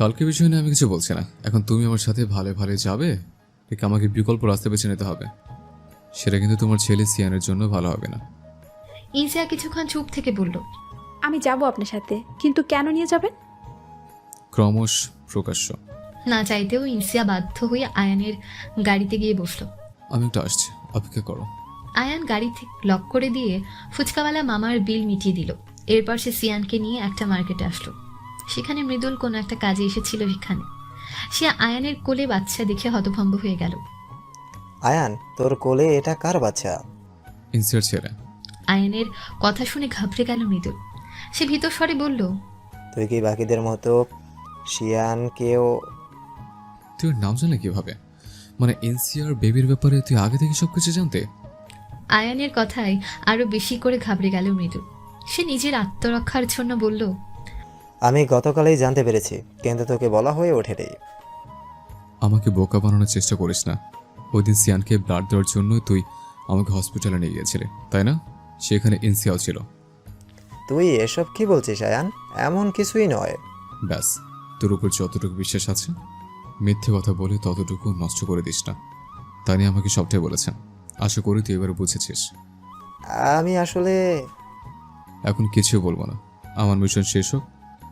কালকে বিষয় নিয়ে আমি কিছু বলছি না। এখন তুমি আমার সাথে ভালো ভালো যাবে, ঠিক আমাকে বিকল্প রাস্তা বেছে নিতে হবে। সেটা কিন্তু তোমার ছেলে সিয়ানের জন্য ভালো হবে না। ইনসিয়া কিছুক্ষণ চুপ থেকে বলল, আমি যাব আপনার সাথে, কিন্তু কেন নিয়ে যাবেন? ক্রমশ প্রকাশ্য। না চাইতেও ইনসিয়া বাধ্য হয়ে আয়ানের গাড়িতে গিয়ে বসলো। আমি একটু আসছি, অপেক্ষা করো। আয়ান গাড়ি থেকে লক করে দিয়ে ফুচকাওয়ালা মামার বিল মিটিয়ে দিল। এরপর সে সিয়ানকে নিয়ে একটা মার্কেটে আসলো। সেখানে মৃদুল কোনো একটা কাজে এসেছিল সেখানে। সে আয়ানের কোলে বাচ্চা দেখে হতভম্ব হয়ে গেল। আয়ান, তোর কোলে এটা কার বাচ্চা? ইনসিয়ার ছেলে। আয়ানের কথা শুনে ঘাবড়ে গেল মৃদুল। সে ভীতর স্বরে বলল, তুই কি বাকিদের মতো শিয়ানকেও? তুই ওর নাম জানলে কিভাবে? মানে ইনসিয়ার বেবির ব্যাপারে তুই আগে থেকে সবকিছু জানতে? আয়ানের কথায় আরো বেশি করে ঘাবড়ে গেল মৃদুল। সে নিজের আত্মরক্ষার জন্য বলল, আমি গতকালই জানতে পেরেছি, কিন্তু তোকে বলা হয়ে ওঠেনি। আমাকে বোকা বানানোর চেষ্টা করিস না। ওই দিন সিয়ানকে ব্লাড দেওয়ার জন্যই তুই আমাকে হসপিটালে নিয়ে গিয়েছিলি, তাই না? সেখানে ইনসিয়াও ছিল। তুই এসব কি বলছিস আয়ান? এমন কিছুই নয়। ব্যাস, তোর উপর যতটুকু বিশ্বাস আছে, মিথ্যে কথা বলে ততটুকু নষ্ট করে দিস না। তাই নিয়ে আমাকে সবটাই বলেছেন। আশা করি তুই এবার বুঝেছিস। আমি আসলে এখন কিছু বলবো না, আমার মিশন শেষ হোক,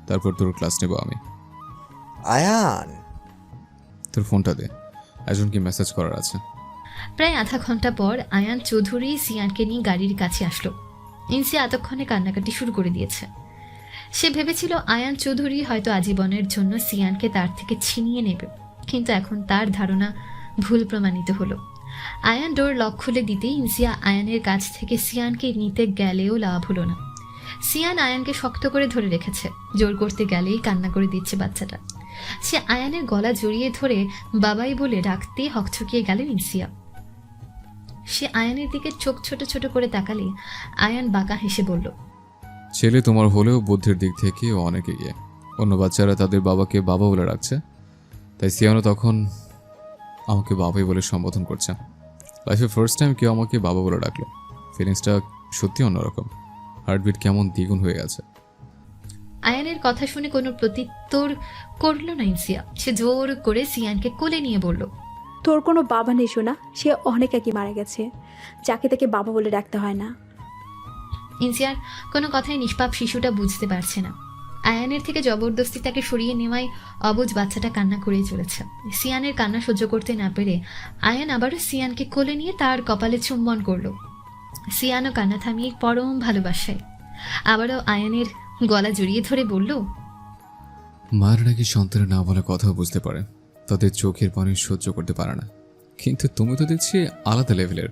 তারপর তোর ক্লাস নেব আমি। আয়ান, তোর ফোনটা দে, একজনকে মেসেজ করার আছে। প্রায় আধা ঘন্টা পর আয়ান চৌধুরী সিয়ানকে নিয়ে গাড়ির কাছে আসলো। ইনসিয়া এতক্ষণে কান্নাকাটি শুরু করে দিয়েছে। সে ভেবেছিল আয়ান চৌধুরী হয়তো আজীবনের জন্য সিয়ানকে তার থেকে ছিনিয়ে নেবে, কিন্তু এখন তার ধারণা ভুল প্রমাণিত হলো। আয়ান ডোর লক খুলে দিতেই ইনসিয়া আয়ানের কাছ থেকে সিয়ানকে নিতে গেলেও লাভ হলো না। সিয়ান আয়ানকে শক্ত করে ধরে রেখেছে। জোর করতে গেলেই কান্না করে দিচ্ছে বাচ্চাটা। সে আয়ানের গলা জড়িয়ে ধরে বাবাই বলে ডাকতেই হকচকিয়ে গেলেন ইনসিয়া। সে আয়ানের দিকে চোখ ছোট ছোট করে তাকালে আয়ান বাঁকা হেসে বলল, ছেলে তোমার হলেও বুদ্ধির দিক থেকে ও অনেক এগিয়ে। অন্য বাচ্চারা তাদের বাবাকে বাবা বলে রাখছে, তাই সিয়ানও তখন আমাকে বাবাই বলে সম্বোধন করছে। লাইফে ফার্স্ট টাইম কেউ আমাকে বাবা বলে ডাকলো। ফিলিংসটা সত্যি অন্যরকম। হার্টবিট কেমন দ্বিগুণ হয়ে গেছে। আয়ানের কথা শুনে কোনো প্রত্যুত্তর করল না ইনসিয়া। সে জোর করে সিয়ানকে কোলে নিয়ে বলল, তোর কোনো বাবা নেই শোনা, সে অনেক আগে মারা গেছে, যাকে তাকে বাবা বলে ডাকতে হয় না। ইনসিয়ার কোনো কথাই নিষ্পাপ শিশুটা বুঝতে পারছে না। আয়ানের থেকে জবরদস্তি তাকে সরিয়ে নেওয়ায় অবুঝ বাচ্চাটা কান্না করেই চলেছে। সিয়ানের কান্না সহ্য করতে না পেরে আয়ান আবারও সিয়ানকে কোলে নিয়ে তার কপালে চুম্বন করলো। সিয়ানও কান্না থামিয়ে পরম ভালোবাসায় আবারও আয়ানের গলা জড়িয়ে ধরে বলল, মায়ের নাকি সন্তানের না বলে কথাও বুঝতে পারে, তাদের চোখের পানি সহ্য করতে পারে না। কিন্তু তুমি তো দেখছি আলাদা লেভেলের।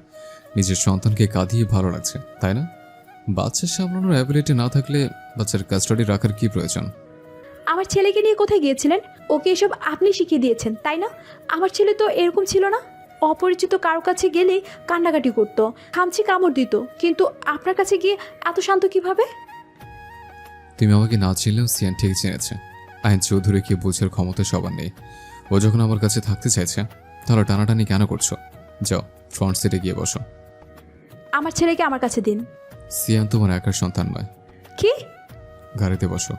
নিজের সন্তানকে কাঁদিয়ে ভালো লাগছে, তাই না? বাচ্চা সামলানোর অ্যাবিলিটি না থাকলে বাচ্চার কাস্টাডি রাখার কি প্রয়োজন? আমার ছেলেকে নিয়ে কোথায় গিয়েছিলেন? ওকে এসব আপনি শিখিয়ে দিয়েছেন, তাই না? আমার ছেলে তো এরকম ছিল না। অপরিচিত কারো কাছে গেলে কান্নাকাটি করতো, খামচি কামড় দিত, কিন্তু আপনার কাছে গিয়ে এত শান্ত কিভাবে? তুমি আমাকে না চিনলেও সিয়ান ঠিক চিনেছে। আইন চৌধুরীকে বোঝার ক্ষমতা সবার নেই। ও যখন আমার কাছে থাকতে চাইছে, তাহলে টানাটানি কেন করছো? যাও, ফ্রন্ট সিটে গিয়ে বসো। আমার ছেলেকে আমার কাছে দিন। সিয়ান তোমার একার সন্তান নয়। কি? গাড়িতে বসো।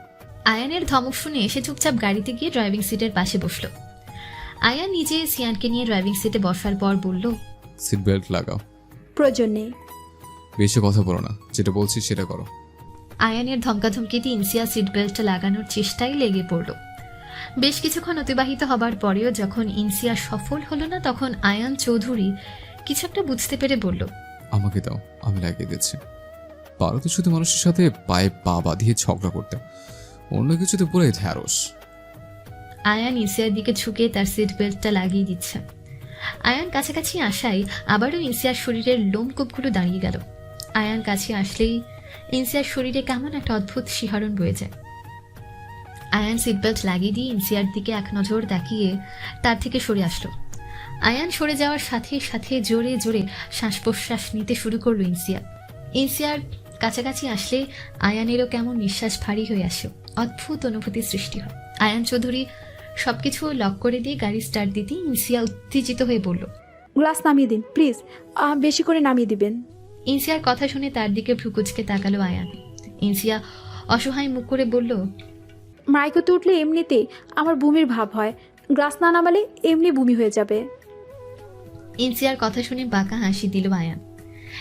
আয়ানের ধমক শুনে এসে চুপচাপ গাড়িতে গিয়ে ড্রাইভিং সিটের পাশে বসলো। আয়ান নিজে সিয়ানকে নিয়ে ড্রাইভিং সিটে বসার পর বলল, সিট বেল্ট লাগাও। প্রয়োজন নেই। বেশি কথা বলো না, যেটা বলছি সেটা করো। আয়ানের ধমকাধমকিতে ইনসিয়া সিট বেল্টটা লাগানোর চেষ্টায় লেগে পড়ল। বেশ কিছুক্ষণ অতিবাহিত হবার পরেও যখন ইনসিয়া সফল হলো না, তখন আয়ান চৌধুরী কিছু একটা বুঝতে পেরে বলল, আমাকে দাও, আমি লাগিয়ে দিচ্ছি। পারো তো শুধু মানুষের সাথে পায়ে পা বাঁধিয়ে ঝগড়া করতে, অন্য কিছুতে পুরো ঢ্যাঁড়স। আয়ান ইনসিয়ার দিকে ঝুঁকে তার সিট বেল্টটা লাগিয়ে দিচ্ছে। আয়ান কাছাকাছি আসায় আবারও ইনসিয়ার শরীরের লোমকূপগুলো দাঁড়িয়ে গেল। আয়ান কাছে আসলেই ইনসিয়ার শরীরে কেমন একটা অদ্ভুত শিহরণ বয়ে যায়। আয়ান সিট বেল্ট লাগিয়ে দিয়ে ইনসিয়ার দিকে এক নজর তাকিয়ে তার থেকে সরে আসলো। আয়ান সরে যাওয়ার সাথে সাথে জোরে জোরে শ্বাস প্রশ্বাস নিতে শুরু করলো ইনসিয়া। ইনসিয়ার কাছাকাছি আসলে আয়ানেরও কেমন নিঃশ্বাস ভারী হয়ে আসে, অদ্ভুত অনুভূতি সৃষ্টি হয়। আয়ান চৌধুরী সবকিছু লক করে দিয়ে গাড়ি স্টার্ট দিতেই ইনসিয়া উত্তেজিত হয়ে বলল, গ্লাস নামিয়ে দিন প্লিজ, বেশি করে নামিয়ে দিবেন। ইনসিয়ার কথা শুনে তার দিকে ভ্রুকুচকে তাকালো আয়ান। ইনসিয়া অসহায় মুখ করে বলল, মাইকোতে উঠলে এমনিতেই আমার বমির ভাব হয়, গ্লাস না নামালে এমনি বমি হয়ে যাবে। ইনসিয়ার কথা শুনে বাঁকা হাসি দিল আয়ান।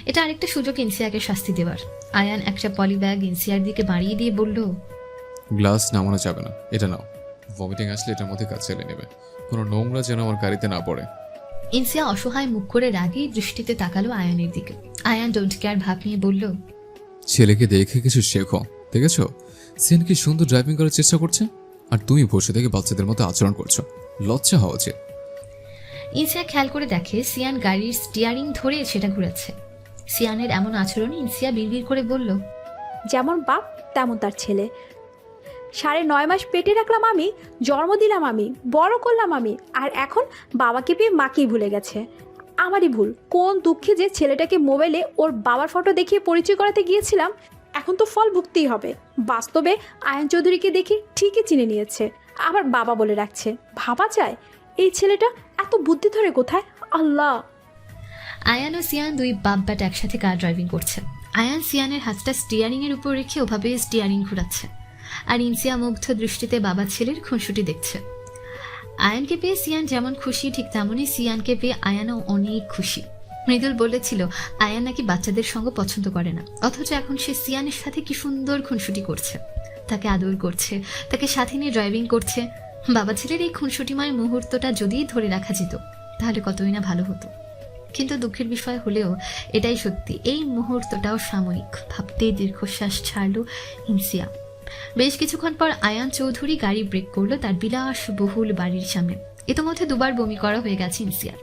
এটা আরেকটা সুযোগ ইনসিয়াকে শাস্তি দেওয়ার। আয়ান একটা পলি ব্যাগ ইনসিয়ার দিকে বাড়িয়ে দিয়ে বলল, গ্লাস নামানো যাবে না, এটা নাও। ভমিটিং আসলে এটার মধ্যে কাজ চালিয়ে নেবে, কোনো নোংরা যেন আমার গাড়িতে না পড়ে। ইনসিয়া অসহায় মুখ করে রাগী দৃষ্টিতে তাকালো আয়ানের দিকে। আয়ান ডোন্ট কেয়ার ভাব নিয়ে বলল, ছেলেকে দেখে কিছু শেখো, দেখেছো? সিয়ান কি সুন্দর ড্রাইভিং করার চেষ্টা করছে, আর তুমি বসে থেকে বাচ্চাদের মতো আচরণ করছো। লজ্জা হওয়া উচিত। ইনসিয়া খেয়াল করে দেখে সিয়ান গাড়ির স্টিয়ারিং ধরে সেটা ঘুরাচ্ছে। সিয়ানের এমন আচরণে ইনসিয়া বিড়বিড় করে বলল, যেমন বাপ তেমন তার ছেলে। 9.5 মাস পেটে রাখলাম আমি, জন্ম দিলাম আমি, বড় করলাম আমি, আর এখন বাবাকে পেয়ে মাকেই ভুলে গেছে। আমারই ভুল। কোন দুঃখে যে ছেলেটাকে মোবাইলে ওর বাবার ফটো দেখিয়ে পরিচয় করাতে গিয়েছিলাম, এখন তো ফল ভুগতেই হবে। বাস্তবে আয়ান চৌধুরীকে দেখে ঠিকই চিনে নিয়েছে, আবার বাবা বলে রাখছে। ভাবা যায় এই ছেলেটা এত বুদ্ধি ধরে কোথায়? আল্লাহ। আয়ান ও সিয়ান দুই বাপ ব্যাট একসাথে কার ড্রাইভিং করছে। আয়ান সিয়ানের হাতটা স্টিয়ারিং এর উপর রেখে ওভাবে স্টিয়ারিং ঘুরাচ্ছে, আর ইনসিয়া মুগ্ধ দৃষ্টিতে বাবা ছেলের খুনসুটি দেখছে। আয়ানকে পেয়ে সিয়ান যেমন খুশি, ঠিক তেমনই সিয়ানকে পেয়ে আয়ানও অনেক খুশি। মৃদুল বলেছিল আয়ান নাকি বাচ্চাদের সঙ্গ পছন্দ করে না, অথচ এখন সে সিয়ানের সাথে কি সুন্দর খুনসুটি করছে, তাকে আদর করছে, তাকে সাথে নিয়ে ড্রাইভিং করছে। বাবা ছেলের এই খুনসুটিময় মুহূর্তটা যদি ধরে রাখা যেত তাহলে কতই না ভালো হতো। কিন্তু দুঃখের বিষয় হলেও এটাই সত্যি, এই মুহূর্তটাও সাময়িক। ভাবতেই দীর্ঘশ্বাস ছাড়ল ইনসিয়া। বেশ কিছুক্ষণ পর আয়ান চৌধুরী গাড়ি ব্রেক করলো তার বিলাসবহুল বাড়ির সামনে। ইতোমধ্যে দুবার বমি করা হয়ে গেছে ইনসিয়ার।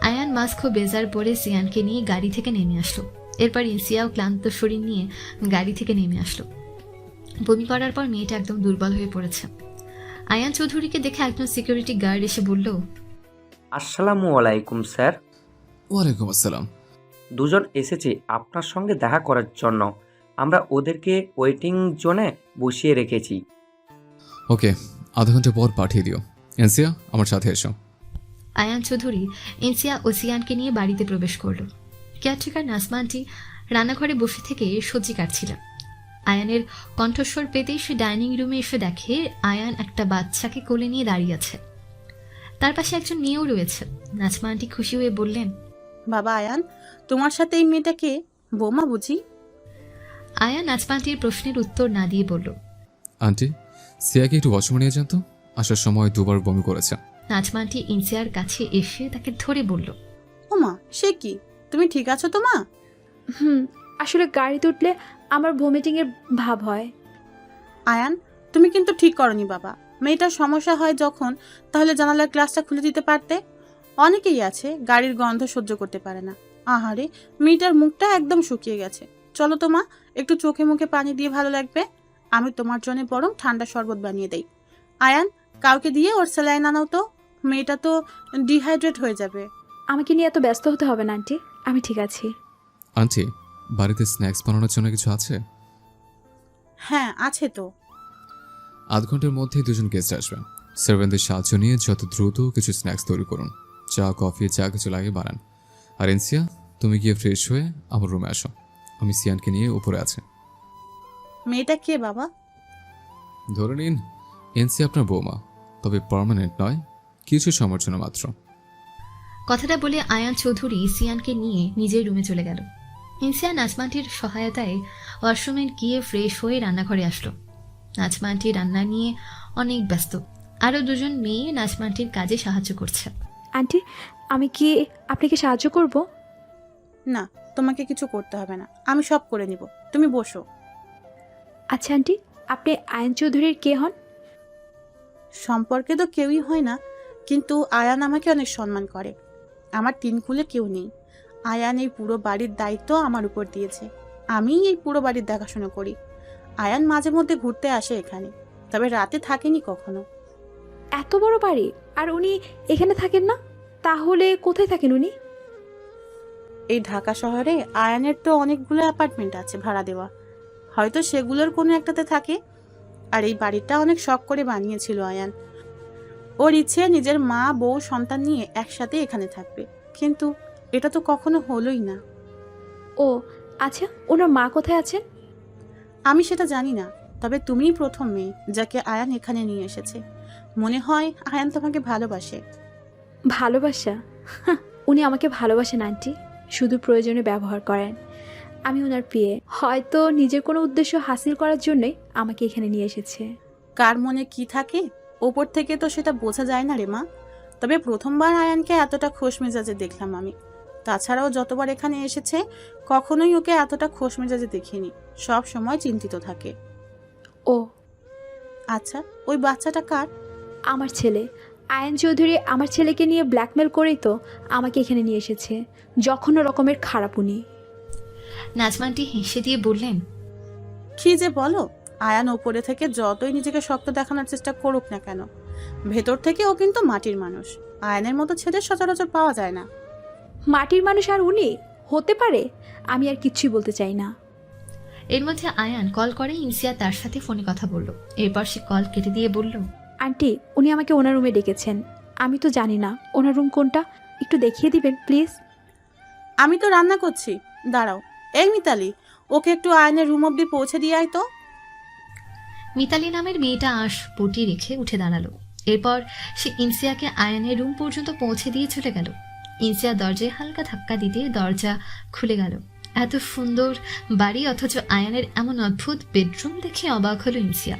আয়ান মাস্ক ও বেজার পরে সিয়ানকে নিয়ে গাড়ি থেকে নেমে আসলো। এরপর ইনসিয়াও ক্লান্ত শরীর নিয়ে গাড়ি থেকে নেমে আসলো। বমি করার পর মেয়েটা একদম দুর্বল হয়ে পড়েছে। আয়ান চৌধুরীকে দেখে একজন সিকিউরিটি গার্ড এসে বলল, আসসালামু আলাইকুম স্যার। ওয়ালাইকুম আসসালাম। দুজন এসেছে আপনার সঙ্গে দেখা করার জন্য। আমরা ওদেরকে ওয়েটিং জোনে বসিয়ে রেখেছি। ওকে, আধা ঘন্টা পর পাঠিয়ে দিও। এনসিয়া, আমার সাথে এসো। আয়ান চৌধুরী ইনসিয়া ও সিয়ানকে নিয়ে বাড়িতে প্রবেশ করলো। কেয়ারটেকার নাসমানটি রান্নাঘরে বসে থেকে সবজি কাটছিলেন। আয়ানের কণ্ঠস্বর পেতেই সে ডাইনিং রুমে এসে দেখে আয়ান একটা বাচ্চাকে কোলে নিয়ে দাঁড়িয়ে আছে। তার পাশে একজন মেয়েও রয়েছে। নাজমা আন্টি খুশি হয়ে বললেন, বাবা আয়ান, তোমার সাথে এই মেয়েটাকে বৌমা বুঝি? আয়ান নাজমা আন্টির প্রশ্নের উত্তর না দিয়ে বলল, আন্টি, সিয়াকে একটু ওয়াশরুমে নিয়ে যান তো, আসার সময় দুবার বমি করেছে। নাজমা আন্টি ইনসিয়ার কাছে এসে তাকে ধরে বলল, ওমা, সে কি? তুমি ঠিক আছো তো মা? আসলে গাড়িতে উঠলে আমার ভমিটিংয়ের ভাব হয়। আয়ান, তুমি কিন্তু ঠিক করনি বাবা। মেয়েটার সমস্যা হয় যখন, তাহলে জানালার গ্লাসটা খুলে দিতে পারতে। অনেকেই আছে গাড়ির গন্ধ সহ্য করতে পারে না। আহারে, মেয়েটার মুখটা একদম শুকিয়ে গেছে। চলো তো মা, একটু চোখে মুখে পানি দিয়ে ভালো লাগবে। আমি তোমার জন্য বরং ঠান্ডা শরবত বানিয়ে দেই। আয়ান, কাউকে দিয়ে ওর স্যালাইন আনাও তো, মেয়েটা তো ডিহাইড্রেট হয়ে যাবে। আমাকে নিয়ে এত ব্যস্ত হতে হবে না আন্টি, আমি ঠিক আছি। আন্টি, বাড়িতে স্ন্যাক্স বানানোর জন্য কিছু আছে? হ্যাঁ আছে তো। আধ ঘন্টার মধ্যেই দুজন গেস্ট আসবে। সার্ভেন্টদের সাহায্য নিয়ে যত দ্রুত কিছু স্ন্যাক্স তৈরি করুন। চা, কফি, যা কিছু লাগে বানান। আর এনসিয়া, তুমি গিয়ে ফ্রেশ হয়ে আমার রুমে আসো। আমি সিয়ানকে নিয়ে উপরে আছি। মেয়েটা কে বাবা? ধরে নিন এনসিয়া আপনার বৌমা, তবে পার্মানেন্ট নয়, কিছু সময়ের জন্য মাত্র। কথাটা বলে আয়ান চৌধুরী সিয়ানকে নিয়ে নিজের রুমে চলে গেল। ইনসিয়া নাজমা আন্টির সহায়তায় ওয়াশরুমে গিয়ে ফ্রেশ হয়ে রান্নাঘরে আসলো। নাজমা আন্টি রান্না নিয়ে অনেক ব্যস্ত। আরও দুজন মেয়ে নাজমা আন্টির কাজে সাহায্য করছে। আন্টি, আমি কি আপনাকে সাহায্য করব? না, তোমাকে কিছু করতে হবে না, আমি সব করে নিব। তুমি বসো। আচ্ছা আন্টি, আপনি আয়ন চৌধুরীর কে হন? সম্পর্কে তো কেউই হয় না, কিন্তু আয়ান আমাকে অনেক সম্মান করে। আমার তিন কুলে কেউ নেই। আয়ান এই পুরো বাড়ির দায়িত্ব আমার উপর দিয়েছে। আমি এই পুরো বাড়ির দেখাশোনা করি। আয়ান মাঝে মধ্যে ঘুরতে আসে এখানে, তবে রাতে থাকেনি কখনো। এত বড় বাড়ি, আর উনি এখানে থাকেন না? তাহলে কোথায় থাকেন উনি? এই ঢাকা শহরে আয়ানের তো অনেকগুলো অ্যাপার্টমেন্ট আছে ভাড়া দেওয়া, হয়তো সেগুলোর কোনো একটাতে থাকে। আর এই বাড়িটা অনেক শখ করে বানিয়েছিল আয়ান। ওর ইচ্ছে নিজের মা, বউ, সন্তান নিয়ে একসাথে এখানে থাকবে, কিন্তু এটা তো কখনো হলোই না। ও আচ্ছা, ওনার মা কোথায় আছেন? আমি সেটা জানি না, তবে তুমিই প্রথম মেয়ে যাকে আয়ান এখানে নিয়ে এসেছে। মনে হয় আয়ান তোমাকে ভালোবাসে। ভালোবাসা? উনি আমাকে ভালোবাসেন আন্টি, শুধু প্রয়োজনে ব্যবহার করেন। আমি ওনার প্রিয়ে, হয়তো নিজের কোনো উদ্দেশ্য হাসিল করার জন্যই আমাকে এখানে নিয়ে এসেছে। কার মনে কি থাকে ওপর থেকে তো সেটা বোঝা যায় না রে মা। তবে প্রথমবার আয়ানকে এতটা খোশ মেজাজে দেখলাম আমি। তাছাড়াও যতবার এখানে এসেছে কখনোই ওকে এতটা খোশ মেজাজে দেখিনি। সব সময় চিন্তিত থাকে। ও আচ্ছা, ওই বাচ্চাটা কার? আমার ছেলে আয়ান চৌধুরী আমার ছেলেকে নিয়ে ব্ল্যাকমেল করেই তো আমাকে এখানে নিয়ে এসেছে। যখন রকমের খারাপ উনি। নাজমানটি হেসে দিয়ে বললেন, কি যে বলো! আয়ান ওপরে থেকে যতই নিজেকে শক্ত দেখানোর চেষ্টা করুক না কেন, ভেতর থেকে ও কিন্তু মাটির মানুষ। আয়ানের মতো ছেলে সচরাচর পাওয়া যায় না। মাটির মানুষ আর উনি হতে পারে? আমি আর কিচ্ছুই বলতে চাই না। এর মধ্যে আয়ান কল করে ইনসিয়া তার সাথে ফোনে কথা বলল। এরপর সে কল কেটে দিয়ে বলল, আন্টি, উনি আমাকে ওনার রুমে ডেকেছেন। আমি তো জানি না ওনার রুম কোনটা, একটু দেখিয়ে দিবেন প্লিজ। আমি তো রান্না করছি, দাঁড়াও। এই মিতালি, ওকে একটু আয়নের রুম অব্দি পৌঁছে দিয়ে আয় তো। মিতালি নামের মেয়েটা আঁশ পটি রেখে উঠে দাঁড়ালো। এরপর সে ইনসিয়াকে আয়ানের রুম পর্যন্ত পৌঁছে দিয়ে চলে গেল। ইনসিয়া দরজায় হালকা ধাক্কা দিতে দরজা খুলে গেল। এত সুন্দর বাড়ি অথচ আয়ানের এমন অদ্ভুত বেডরুম দেখে অবাক হলো ইনসিয়া।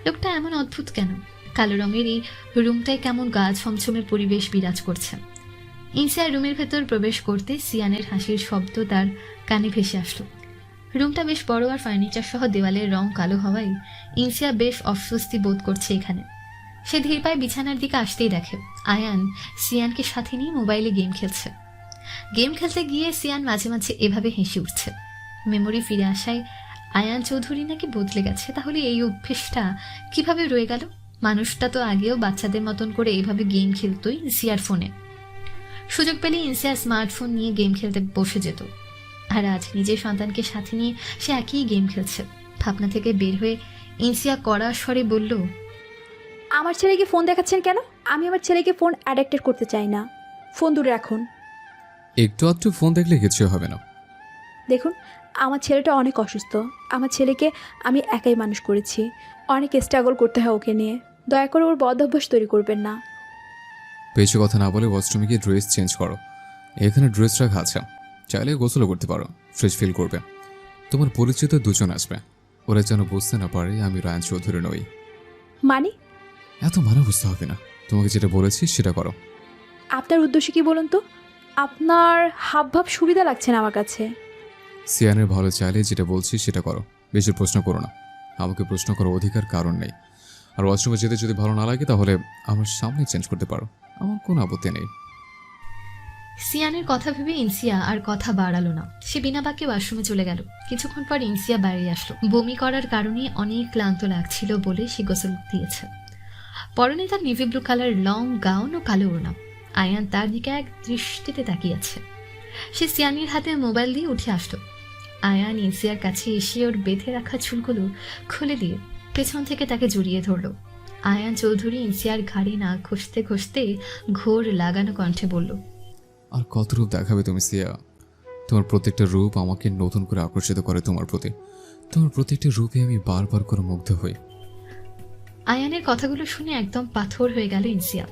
লোকটা এমন অদ্ভুত কেন? কালো রঙের এই রুমটায় কেমন গা ছমছমে পরিবেশ বিরাজ করছে। ইনসিয়া রুমের ভেতর প্রবেশ করতে সিয়ানের হাসির শব্দ তার কানে ভেসে আসলো। রুমটা বেশ বড় আর ফার্নিচার সহ দেওয়ালের রং কালো হওয়ায় ইনসিয়া বেশ অস্বস্তি বোধ করছে এখানে। সে ধীর পায়ে বিছানার দিকে আসতেই দেখে আয়ান সিয়ানকে সাথে নিয়ে মোবাইলে গেম খেলছে। গেম খেলতে গিয়ে সিয়ান মাঝে মাঝে এভাবে হেসে উঠছে। মেমোরি ফিরে আসায় আয়ান চৌধুরী নাকি বদলে গেছে। তাহলে এই অভ্যেসটা কিভাবে রয়ে গেল? মানুষটা তো আগেও বাচ্চাদের মতন করে এইভাবে গেম খেলতোই ইনসিয়ার ফোনে। সুযোগ পেলে ইনসিয়া স্মার্টফোন নিয়ে গেম খেলতে বসে যেত, আর আজ নিজের সন্তানকে সাথে নিয়ে সে একই গেম খেলছে। ভাবনা থেকে বের হয়ে ইনসিয়া কড়া স্বরে বলল, আমার ছেলেকে ফোন দেখাচ্ছেন কেন? আমি আমার ছেলেকে ফোন অ্যাডাক্টেড করতে চাই না। ফোন দূরে রাখুন। একটু আধটু ফোন দেখলে কিছু হবে না। দেখুন, আমার ছেলেটা অনেক অসুস্থ। আমার ছেলেকে আমি একাই মানুষ করেছি। অনেক স্ট্রাগল করতে হয় ওকে নিয়ে। দয়া করে ওর বদ অভ্যাস তৈরি করবেন না। বেশি কথা না বলে ওয়াশরুমে গিয়ে ড্রেস চেঞ্জ করো। এখানে ড্রেস রাখা আছে, চাইলে গোসলও করতে পারো, ফ্রেশ ফিল করবে। তোমার পরিচিত দুজন আসবে, ওরা যেন বুঝতে না পারে আমি রায়ান চৌধুরী নই। মানে? এত মানে বুঝতে হবে না, তোমাকে যেটা বলেছি সেটা করো। আপনার উদ্দেশ্য কি বলুন তো? আপনার হাবভাব সুবিধা লাগছে না আমার কাছে। সিয়ানের ভালো চাইলে যেটা বলছি সেটা করো, বেশি প্রশ্ন করো না। আমাকে প্রশ্ন করার অধিকার কারণ নেই। আর ওয়াশরুমে যেতে যদি ভালো না লাগে তাহলে আমার সামনে চেঞ্জ করতে পারো, আমার কোনো আপত্তি নেই। সিয়ানের কথা ভেবে ইনসিয়া আর কথা বাড়ালো না। সে বিনা বাক্যে ওয়াশরুমে চলে গেল। কিছুক্ষণ পর ইনসিয়া বাইরে আসলো। বমি করার কারণে অনেক ক্লান্ত লাগছিল বলে সে গোসল দিয়েছে। পরনে তার navy blue colour long gown ও কালো ওড়না। আয়ান তার দিকে এক দৃষ্টিতে তাকিয়ে আছে। সে সিয়ানের হাতে মোবাইল দিয়ে উঠে আসলো। আয়ান ইনসিয়ার কাছে এসে ওর বেঁধে রাখা চুলগুলো খুলে দিয়ে পেছন থেকে তাকে জড়িয়ে ধরল। আয়ান চৌধুরী ইনসিয়ার ঘাড়ে না ঘষতে ঘষতে ঘোর লাগানো কণ্ঠে বলল, আর কত রূপ দেখাবে তুমি সিয়া? তোমার প্রত্যেকটা রূপ আমাকে নতুন করে আকর্ষিত করে তোমার প্রতি। তোমার প্রত্যেকটা রূপে আমি বারবার করে মুগ্ধ হই। আয়ানের কথাগুলো শুনে একদম পাথর হয়ে গেল ইনসিয়া।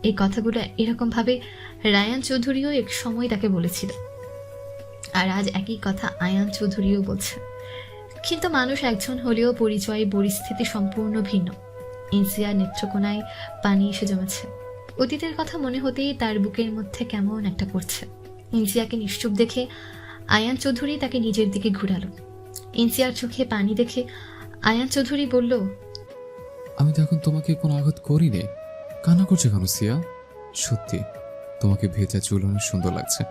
এই কথাগুলো এরকম ভাবে রায়ান চৌধুরীও এক সময় তাকে বলেছিল, আর আজ একই কথা আয়ান চৌধুরীও বলছে। কিন্তু মানুষ একজন হলেও পরিচয় পরিস্থিতি সম্পূর্ণ ভিন্ন। ইনসিয়ার নেত্রকোনায় পানি এসে জমেছে। অতীতের কথা মনে হতেই তার বুকের মধ্যে কেমন একটা করছে। ইনসিয়াকে নিশ্চুপ দেখে আয়ান চৌধুরী তাকে নিজের দিকে ঘুরালো। ইনসিয়ার চোখে পানি দেখে আয়ান চৌধুরী বলল, আমি তো এখন তোমাকে কোনো আঘাত করিনি। কান্না করছে কেন সিয়া? সত্যি তোমাকে ভেজা চুল অনেক সুন্দর লাগছে,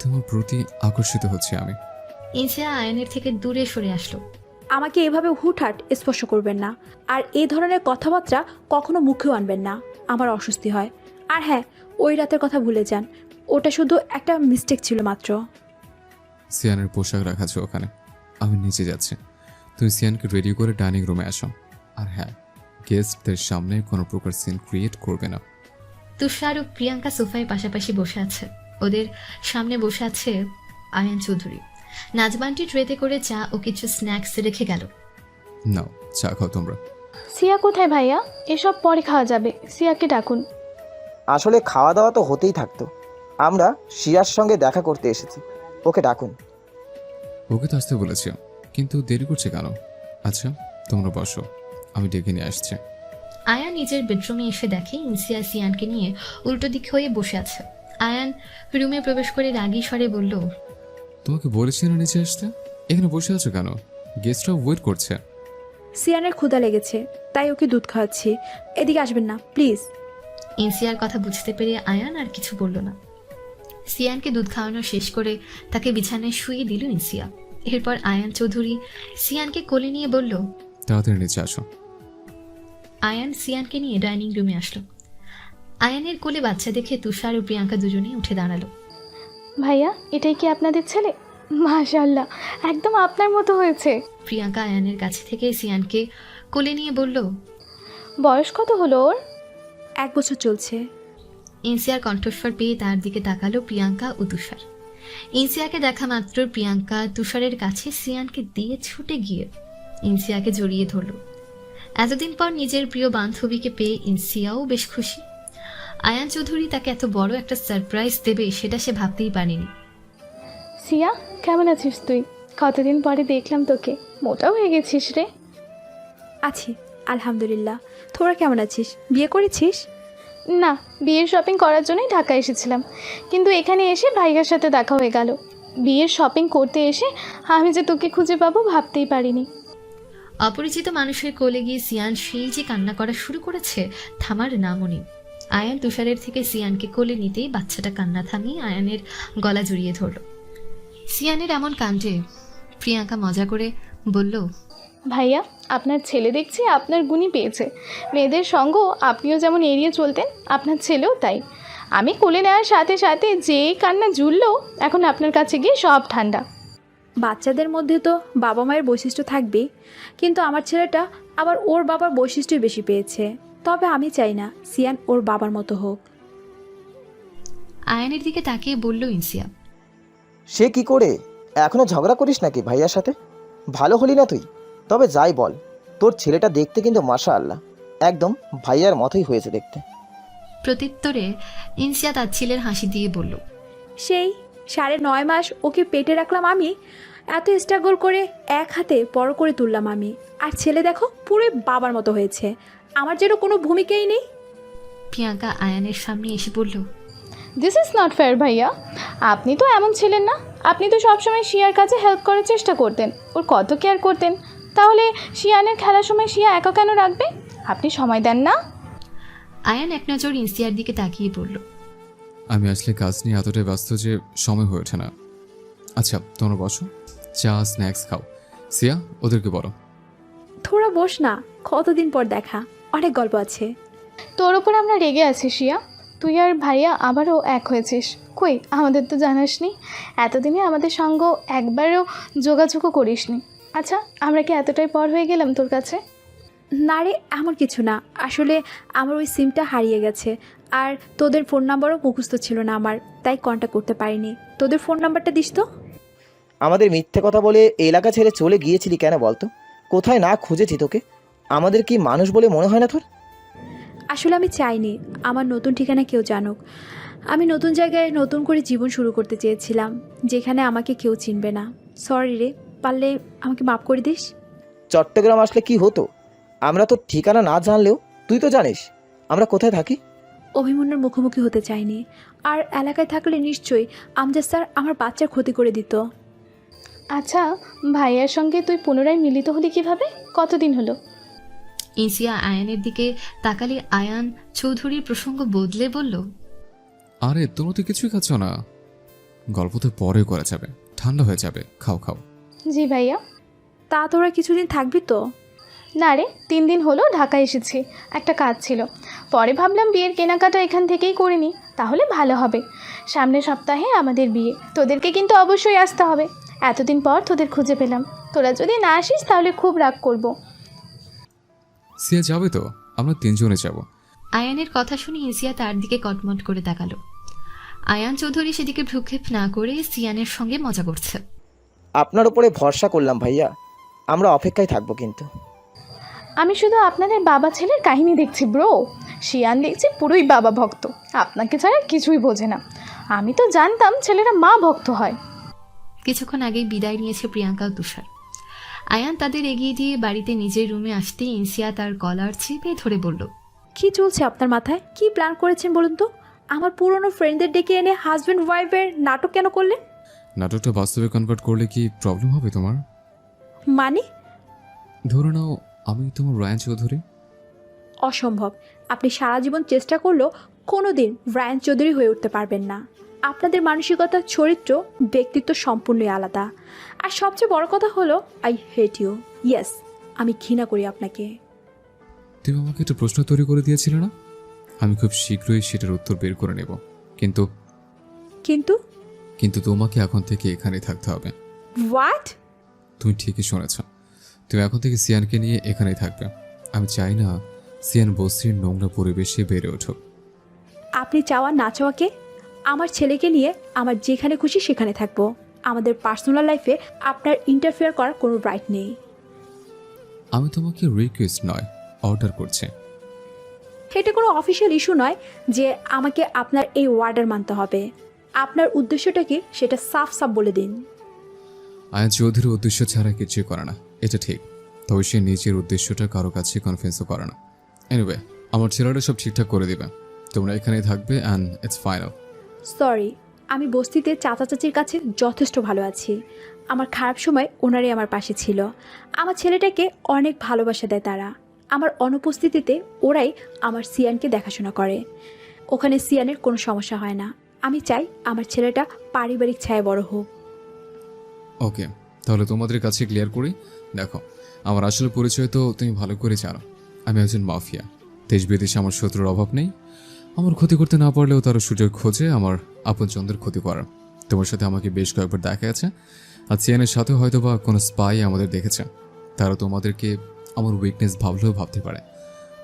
তোমার প্রতি আকর্ষিত হচ্ছে আমি। ইনসিয়া আয়ানের থেকে দূরে সরে আসলো। আমাকে এভাবে হুটহাট স্পর্শ করবেন না, আর এই ধরনের কথাবার্তা কখনো মুখেও আনবেন না। আমার অস্বস্তি হয়। আর হ্যাঁ, ওই রাতের কথা ভুলে যান, ওটা শুধু একটা মিস্টেক ছিল মাত্র। সিয়ানের পোশাক রাখা আছে ওখানে, আমি নিচে যাচ্ছি। তুমি সিয়ানকে রেডি করে ডাইনিং রুমে আসো। আর হ্যাঁ, গেস্টদের সামনে কোনো প্রকার সিন ক্রিয়েট করবে না। তুষার ও প্রিয়াঙ্কা সোফায় পাশাপাশি বসে আছে। ওদের সামনে বসে আছে আয়ান চৌধুরী। নাজবানটি ট্রেতে করে চা ও কিছু স্ন্যাক্স রেখে গেল। নাও চা খাও তোমরা। সিয়া কোথায় ভাইয়া? এসব পরে খাওয়া যাবে, সিয়াকে ডাকুন। আসলে খাওয়া দাওয়া তো হতেই থাকতো, আমরা শিয়ার সঙ্গে দেখা করতে এসেছি, ওকে ডাকুন। ওকে তো আসতে বলেছি, কিন্তু দেরি করছে কেন? আচ্ছা তোমরা বসো, আমি ডেকে নিয়ে আসছি। আয়ান নিজের বেডরুমে এসে দেখে ইনসিয়া সিয়ানকে নিয়ে উল্টো দিক হয়ে বসে আছে। আয়ান রুমে প্রবেশ করে রাগী স্বরে বলল, তোমাকে বলেছি না নিচে আসতে, এখানে বসে আছো কেন? গেস্টরা ওয়েট করছে। সিয়ানের ক্ষুধা লেগেছে, তাই ওকে দুধ খাওয়াচ্ছি। এদিকে আসবেন না প্লিজ। ইনসিয়ার কথা বুঝতে পেরে আয়ান আর কিছু বলল না। সিয়ানকে দুধ খাওয়ানো শেষ করে তাকে বিছানায় শুইয়ে দিল ইনসিয়া। এরপর আয়ান চৌধুরী সিয়ানকে কোলে নিয়ে বলল, তাড়াতাড়ি নিচে আসো। আয়ান সিয়ানকে নিয়ে ডাইনিং রুমে আসলো। আয়ানের কোলে বাচ্চা দেখে তুষার ও প্রিয়াঙ্কা দুজনেই উঠে দাঁড়ালো। ভাইয়া, এটাই কি আপনাদের ছেলে? মাশাআল্লাহ, একদম আপনার মতো হয়েছে। প্রিয়াঙ্কা আয়ানের কাছে থেকে সিয়ানকে কোলে নিয়ে বলল, বয়স কত হলো ওর? 1 বছর চলছে। ইনসিয়ার কণ্ঠস্বর পেয়ে তার দিকে তাকালো প্রিয়াঙ্কা ও তুষার। ইনসিয়াকে দেখা মাত্র প্রিয়াঙ্কা তুষারের কাছে সিয়ানকে দিয়ে ছুটে গিয়ে ইনসিয়াকে জড়িয়ে ধরল। এতদিন পর নিজের প্রিয় বান্ধবীকে পেয়ে ইনসিয়াও বেশ খুশি। আয়ান চৌধুরী তাকে এত বড় একটা সারপ্রাইজ দেবে সেটা সে ভাবতেই পারেনি। সিয়া, কেমন আছিস তুই? কতদিন পরে দেখলাম তোকে, মোটাও হয়ে গেছিস রে। আছি আলহামদুলিল্লাহ। তোরা কেমন আছিস? বিয়ে করেছিস? না, বিয়ের শপিং করার জন্যই ঢাকা এসেছিলাম, কিন্তু এখানে এসে ভাইয়ার সাথে দেখা হয়ে গেল। বিয়ের শপিং করতে এসে আমি যে তোকে খুঁজে পাবো ভাবতেই পারিনি। অপরিচিত মানুষের কোলে গিয়ে সিয়ান সেই যে কান্না করা শুরু করেছে, থামার নামও নেই। আয়ান তুষারের থেকে সিয়ানকে কোলে নিতেই বাচ্চাটা কান্না থামিয়ে আয়ানের গলা জড়িয়ে ধরল। সিয়ানের এমন কাণ্ডে প্রিয়াঙ্কা মজা করে বলল, ভাইয়া, আপনার ছেলে দেখছি আপনার গুণই পেয়েছে। মেয়েদের সঙ্গ আপনিও যেমন এড়িয়ে চলতেন, আপনার ছেলেও তাই। আমি কোলে নেওয়ার সাথে সাথে যেই কান্না জুড়লো, এখন আপনার কাছে গিয়ে সব ঠান্ডা। বাচ্চাদের মধ্যে তো বাবা মায়ের বৈশিষ্ট্য থাকবেই, কিন্তু আমার ছেলেটা আবার ওর বাবার বৈশিষ্ট্যই বেশি পেয়েছে। তবে আমি চাই না সিয়ান ওর বাবার মতো হোক। আয়ানের দিকে তাকিয়ে বলল ইনসিয়া, সে কি করে? এখনো ঝগড়া করিস নাকি ভাইয়ার সাথে? ভালো হলি না তুই? তবে যাই বল, তোর ছেলেটা দেখতে কিন্তু মাশাআল্লাহ একদম ভাইয়ার মতোই হয়েছে দেখতে। প্রত্যুত্তরে ইনসিয়া তার ছেলের হাসি দিয়ে বলল, সেই 9.5 মাস ওকে পেটে রাখলাম আমি, এত স্ট্রাগল করে এক হাতে বড় করে তুললাম আমি, আর ছেলে দেখো পুরো বাবার মতো হয়েছে। আমার যেন কোনো ভূমিকাই নেই। প্রিয়াঙ্কা আয়ানের সামনে এসে বলল, দিস ইজ নট ফেয়ার ভাইয়া। আপনি তো এমন ছিলেন না। আপনি তো সবসময় শিয়ার কাছে হেল্প করার চেষ্টা করতেন, ওর কত কেয়ার করতেন। তাহলে শিয়ানের খেলার সময় শিয়া একা কেন রাখবে? আপনি সময় দেন না। আয়ান এক নজর ইনসিয়ার দিকে তাকিয়ে বলল, আমি আসলে কাজ নিয়ে এতটাই ব্যস্ত যে সময় হয়ে ওঠে না। আচ্ছা তোমরা বসো, চা স্ন্যাক্স খাও। সিয়া, ওদেরকে বলো। তোরা বস না, কতদিন পর দেখা, অনেক গল্প আছে। তোর ওপর আমরা রেগে আছি শিয়া। তুই আর ভাইয়া আবারও এক হয়েছিস। কই, আমাদের তো জানাসনি। এতদিনে আমাদের সঙ্গ একবারও যোগাযোগও করিসনি। আচ্ছা, আমরা কি এতটাই পর হয়ে গেলাম তোর কাছে? না রে, এমন কিছু না। আসলে আমার ওই সিমটা হারিয়ে গেছে, আর তোদের ফোন নাম্বারও মুখস্থ ছিল না আমার, তাই কন্ট্যাক্ট করতে পারিনি। তোদের ফোন নাম্বারটা দিস তো। আমাদের মিথ্যে কথা বলে এলাকা ছেড়ে চলে গিয়েছিলি কেন বলতো? কোথায় না খুঁজেছি তোকে? আমাদের কি মানুষ বলে মনে হয় না তোর? আসলে আমি চাইনি আমার নতুন ঠিকানা কেউ জানুক। আমি নতুন জায়গায় নতুন করে জীবন শুরু করতে চেয়েছিলাম, যেখানে আমাকে কেউ চিনবে না। সরি রে, পারলে আমাকে মাফ করে দিস। চট্টগ্রাম আসলে কি হতো? আমরা তো ঠিকানা না জানলেও তুই তো জানিস আমরা কোথায় থাকি। অভিমন্যুর মুখোমুখি হতে চাইনি, আর এলাকায় থাকলে নিশ্চয়ই আমজাদ স্যার আমার বাচ্চার ক্ষতি করে দিত। আচ্ছা, ভাইয়ার সঙ্গে তুই পুনরায় মিলিত হলি কিভাবে? কতদিন হলো? ইনসিয়া আয়ানের দিকে তাকালে আয়ান চৌধুরীর প্রসঙ্গ বদলে বলল, আরে তোমরা তো কিছুই খাচ্ছ না। গল্প তো পরে করা যাবে, ঠান্ডা হয়ে যাবে, খাও খাও। জি ভাইয়া। তা তোরা কিছুদিন থাকবি তো? না রে, 3 দিন হলো ঢাকা এসেছি, একটা কাজ ছিল। পরে ভাবলাম বিয়ের কেনাকাটা এখান থেকেই করে নিই, তাহলে ভালো হবে। সামনের সপ্তাহে আমাদের বিয়ে, তোদেরকে কিন্তু অবশ্যই আসতে হবে। এতদিন পর তোদের খুঁজে পেলাম। তোরা যদি না আসিস তাহলে খুব রাগ করব। সিয়া যাবে তো? আমরা 3 জনে যাব। আয়ানের কথা শুনে ইনসিয়া তার দিকে কটমট করে তাকালো। আয়ান চৌধুরী সেদিকে ভ্রুক্ষেপ না করে সিয়ানের সঙ্গে মজা করছে। আপনার উপরে ভরসা করলাম ভাইয়া, আমরা অপেক্ষায় থাকবো কিন্তু। আমি শুধু আপনাদের বাবা ছেলের কাহিনী দেখছি ব্রো। শিয়ান দেখছি পুরোই বাবা ভক্ত, আপনাকে ছাড়া কিছুই বোঝে না। আমি তো জানতাম ছেলেরা মা ভক্ত হয়। কিছুক্ষণ আগেই বিদায় নিয়েছে প্রিয়াঙ্কা ও তুষার। আয়ান তাদের এগিয়ে দিয়ে বাড়িতে নিজের রুমে আসতে ইনসিয়া তার কলার চেপে ধরে বলল, কি চলছে আপনার মাথায়? কি প্ল্যান করেছেন বলুন তো? আমার পুরনো ফ্রেন্ডদের ডেকে এনে হাজব্যান্ড ওয়াইফের নাটক কেন করলেন? নাটকটা বাস্তবে কনভার্ট করলে কি প্রবলেম হবে তোমার? মানে? ধরে নাও আমি তোমার রায়ান চৌধুরী। অসম্ভব। আপনি সারা জীবন চেষ্টা করলেও কোনো দিন রায়ান চৌধুরী হয়ে উঠতে পারবেন না। আপনাদের মানসিকতা, চরিত্র, ব্যক্তিত্ব সম্পূর্ণই আলাদা। আর সবচেয়ে বড় কথা হলো আই হেট ইউ। ইয়েস, আমি ঘৃণা করি আপনাকে। তুমি আমাকে একটা প্রশ্ন তৈরি করে দিয়েছিলে না? আমি খুব শীঘ্রই সেটার উত্তর বের করে নেব। কিন্তু কিন্তু কিন্তু তোমাকে এখন থেকে এখানেই থাকতে হবে। হোয়াট? তুমি ঠিকই শুনেছ। তুমি এখন থেকে সিয়ানকে নিয়ে এখানেই থাকবে। আমি চাই না সিয়ান বস্তির নোংরা পরিবেশে বেড়ে উঠুক। আপনি চাওয়া না চাওয়াকে, আমার ছেলেকে নিয়ে আমার যেখানে খুশি সেখানে থাকবো। আমাদের পার্সোনাল লাইফে আপনার ইন্টারফেয়ার করার কোনো রাইট নেই। আমি তোমাকে রিকোয়েস্ট নয়, অর্ডার করছি। এটা কোনো অফিসিয়াল ইস্যু নয় যে আমাকে আপনার এই ওয়ার্ডার মানতে হবে। আপনার উদ্দেশ্যটা কি সেটা সাফ সাফ বলে দিন। আয়ান চৌধুরীর উদ্দেশ্য ছাড়া কিছুই করে না, এটা ঠিক। তবে সে নিজের উদ্দেশ্যটা কারো কাছে কনফিডেন্সও করে না। এনিওয়ে, আমার ছেলেটা সব ঠিকঠাক করে দিবে। তোমরা এখানেই থাকবে অ্যান্ড ইটস ফাইনাল। সরি, আমি বস্তিতে চাচা চাচির কাছে যথেষ্ট ভালো আছি। আমার খারাপ সময় ওনারাই আমার পাশে ছিল। আমার ছেলেটাকে অনেক ভালোবাসা দেয় তারা। আমার অনুপস্থিতিতে ওরাই আমার সিয়ানকে দেখাশোনা করে। ওখানে সিয়ানের কোনো সমস্যা হয় না। আমি চাই আমার ছেলেটা পারিবারিক ছায়া বড় হোক। ওকে, তাহলে তোমাদের কাছে ক্লিয়ার করি। দেখো, আমার আসলে পরিচয় তো তুমি ভালো করে জানো। আমি একজন মাফিয়া। দেশ বিদেশে আমার শত্রুর অভাব নেই। আমার ক্ষতি করতে না পারলেও তারা সুযোগ খোঁজে আমার আপনজনদের ক্ষতি করার। তোমার সাথে আমাকে বেশ কয়েকবার দেখা গেছে। আর সিয়ানের সাথে হয়তো বা কোনো স্পাই আমাদের দেখেছে। তারা তোমাদেরকে আমার উইকনেস ভাবলেও ভাবতে পারে।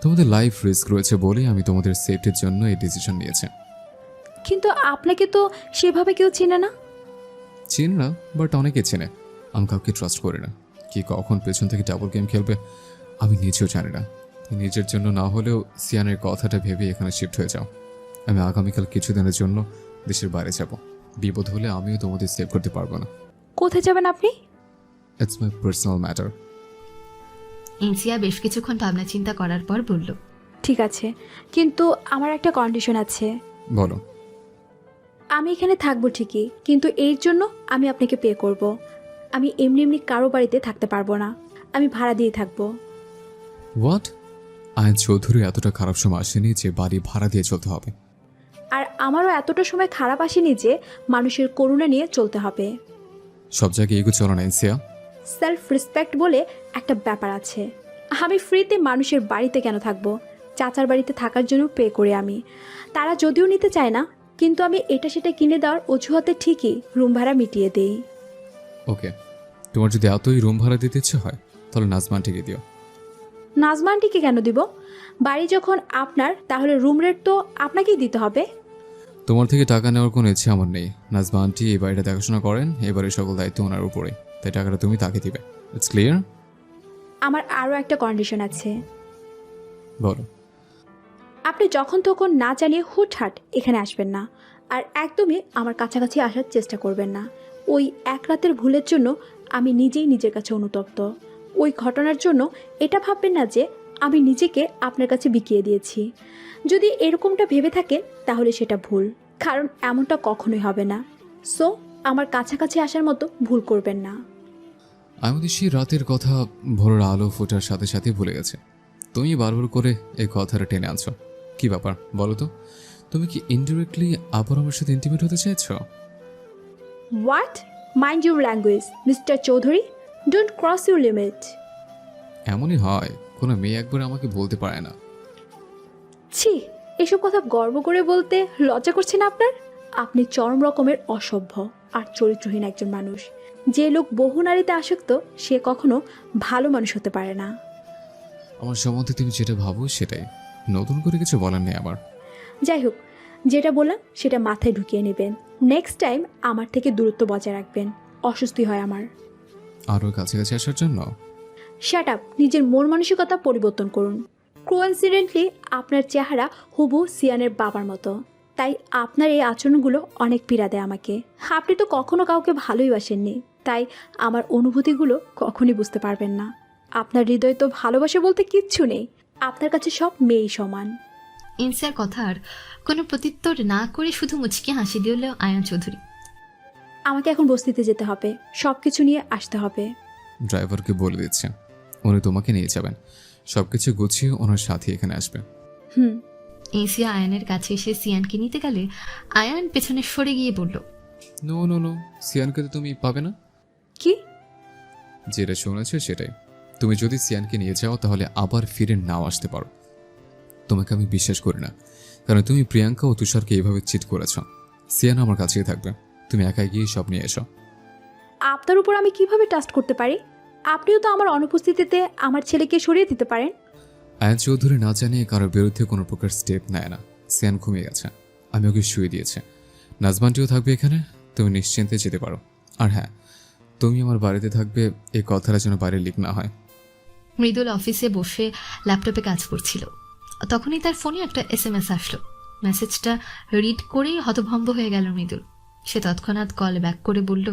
তোমাদের লাইফ রিস্ক রয়েছে বলেই আমি তোমাদের সেফটির জন্য এই ডিসিশন নিয়েছি। কিন্তু আপনাকে তো সেভাবে কেউ চেনে না। চিনি না, বাট অনেকে চেনে। আমি কাউকে ট্রাস্ট করি না। কি কখন পেছন থেকে ডাবল গেম খেলবে আমি নিজেও জানি না। তাই নিজের জন্য না হলেও সিয়ানের কথাটা ভেবে এখানে শিফট হয়ে যাও। আমি আগামীকাল কিছুদিনের জন্য দেশের বাইরে যাব। বিপদ হলে আমিও তোমাদের সেভ করতে পারবো না। কোথায় যাবেন আপনি? It's my personal matter. Insiya বেশ কিছুক্ষণ ভাবনা চিন্তা করার পর বলল, ঠিক আছে, কিন্তু আমার একটা কন্ডিশন আছে। বলো। আমি এখানে থাকবো ঠিকই, কিন্তু এর জন্য আমি আপনাকে পে করব। আমি এমনি এমনি কারো বাড়িতে থাকতে পারবো না। আমি ভাড়া দিয়ে থাকবো। হোয়াট? আয়ন চৌধুরী এতটা খারাপ সময় আসেনি যে বাড়ি ভাড়া দিয়ে চলতে হবে। আর আমারও এতটা সময় খারাপ আসেনি যে মানুষের করুণা নিয়ে চলতে হবে। সব জায়গায় এগো চলো না ইনসিয়া। সেলফ রেসপেক্ট বলে একটা ব্যাপার আছে। আমি ফ্রিতে মানুষের বাড়িতে কেন থাকবো? চাচার বাড়িতে থাকার জন্য পে করি আমি। তারা যদিও নিতে চায় না, কিন্তু আমি এটা সেটা কিনে দেওয়ার অজুহাতে ঠিকই রুম ভাড়া মিটিয়ে দিই। ওকে, তোমার যদি এতই রুম ভাড়া দিতে ইচ্ছে হয় তাহলে নাজমানটিকে দিও। নাজমানটিকে কেন দিব? বাড়ি যখন আপনার, তাহলে রুম রেট তো আপনাকেই দিতে হবে। তোমার থেকে টাকা নেওয়ার কোনো ইচ্ছে আমার নেই। নাজমা আন্টি এই বাড়িটা দেখাশোনা করেন, এবারে সকল দায়িত্ব ওনার উপরে, তাই টাকাটা তুমি তাকে দিবে। It's clear? আমার আরও একটা কন্ডিশন আছে। বলো। আপনি যখন তখন না জানিয়ে হুটহাট এখানে আসবেন না। আর একদমই আমার কাছাকাছি আসার চেষ্টা করবেন না। ওই এক রাতের ভুলের জন্য আমি নিজেই নিজের কাছে অনুতপ্ত। ওই ঘটনার জন্য এটা ভাববেন না যে আমি নিজেকে আপনার কাছে বিকিয়ে দিয়েছি। যদি এরকমটা ভেবে থাকেন তাহলে সেটা ভুল, কারণ এমনটা কখনোই হবে না। সো আমার কাছাকাছি আসার মতো ভুল করবেন না। আমাদের সেই রাতের কথা ভোরের আলো ফোটার সাথে সাথে ভুলে গেছে। তুমি বারবার করে এই কথাটা টেনে আনছো। কি ব্যাপার বলো তো? তুমি কি ইনডিরেক্টলি আবার আমার সাথে ইন্টিমেট হতে চাইছো? What? Mind your language mister Chowdhury. Don't cross your limit. এমনই হয়, কোনো মেয়ে একবার আমাকে বলতে পারে না। ছি, এসব কথা গর্ব করে বলতে লজ্জা করছে না আপনার? আপনি চরম রকমের অসভ্য আর চরিত্রহীন একজন মানুষ। যে লোক বহু নারীতে আসক্ত সে কখনো ভালো মানুষ হতে পারে না। আমার সম্বন্ধে তুমি যেটা ভাবো সেটাই, নতুন করে কিছু বলার নেই আমার। যাই হোক, যেটা বললাম সেটা মাথায় ঢুকিয়ে নেবেন। নেক্সট টাইম আমার থেকে দূরত্ব বজায় রাখবেন। অস্বস্তি হয় আমার। আরও কাছাকাছি আসার জন্য? শাট আপ, নিজের মন মানসিকতা পরিবর্তন করুন। কোইন্সিডেন্টলি আপনার চেহারা হুবহু সিয়ানের বাবার মতো, তাই আপনার এই আচরণগুলো অনেক পীড়া দেয় আমাকে। আপনি তো কখনো কাউকে ভালোই বাসেননি, তাই আমার অনুভূতিগুলো কখনই বুঝতে পারবেন না। আপনার হৃদয় তো ভালোবাসা বলতে কিচ্ছু নেই। আপনার কাছে সব মেয়েই সমান। ইনসিয়ার কথার কোনো প্রত্যুত্তর না করে শুধু মুচকি হাসি দিল আয়ান চৌধুরী। আমাকে এখন বস্তিতে যেতে হবে, সব কিছু নিয়ে আসতে হবে। ড্রাইভারকে বলে দিচ্ছে উনি তোমাকে নিয়ে যাবেন, সব কিছু গুছিয়ে ওনার সাথে এখানে আসবে। হুম। ইনসিয়া আয়ানের কাছে এসে সিয়ানকে নিতে গেলে আয়ান পেছনে সরে গিয়ে বলল, নো নো নো, সিয়ানকে তো তুমি পাবে না। কি? যেটা শুনেছো সেটাই। তুমি যদি সিয়ানকে নিয়ে যাও তাহলে আবার ফিরে নাও আসতে পারো। তোমাকে আমি বিশ্বাস করি না, কারণ তুমি প্রিয়াঙ্কা ও তুষারকে এইভাবে চিট করেছ। সিয়ান আমার কাছেই থাকবে, তুমি একাই গিয়ে সব নিয়ে এসো। আপনার উপর আমি কিভাবে ট্রাস্ট করতে পারি? আপনিও তো আমার অনুপস্থিতিতে আমার ছেলেকে সরিয়ে দিতে পারেন। আয়ান চৌধুরী না জানিয়ে কারোর বিরুদ্ধে কোনো প্রকার স্টেপ নেয় না। সিয়ান ঘুমিয়ে গেছে, আমি ওকে শুয়ে দিয়েছি। নাজমানটিও থাকবে এখানে, তুমি নিশ্চিন্তে যেতে পারো। আর হ্যাঁ, তুমি আমার বাড়িতে থাকবে, এই কথাটা যেন বাইরে লিক না হয়। মৃদুল অফিসে বসে ল্যাপটপে কাজ করছিল। তখনই তার ফোনে একটা SMS আসলো। মেসেজটা রিড করেই হতভম্ব হয়ে গেল মৃদুল। সে তৎক্ষণাৎ কল ব্যাক করে বলল,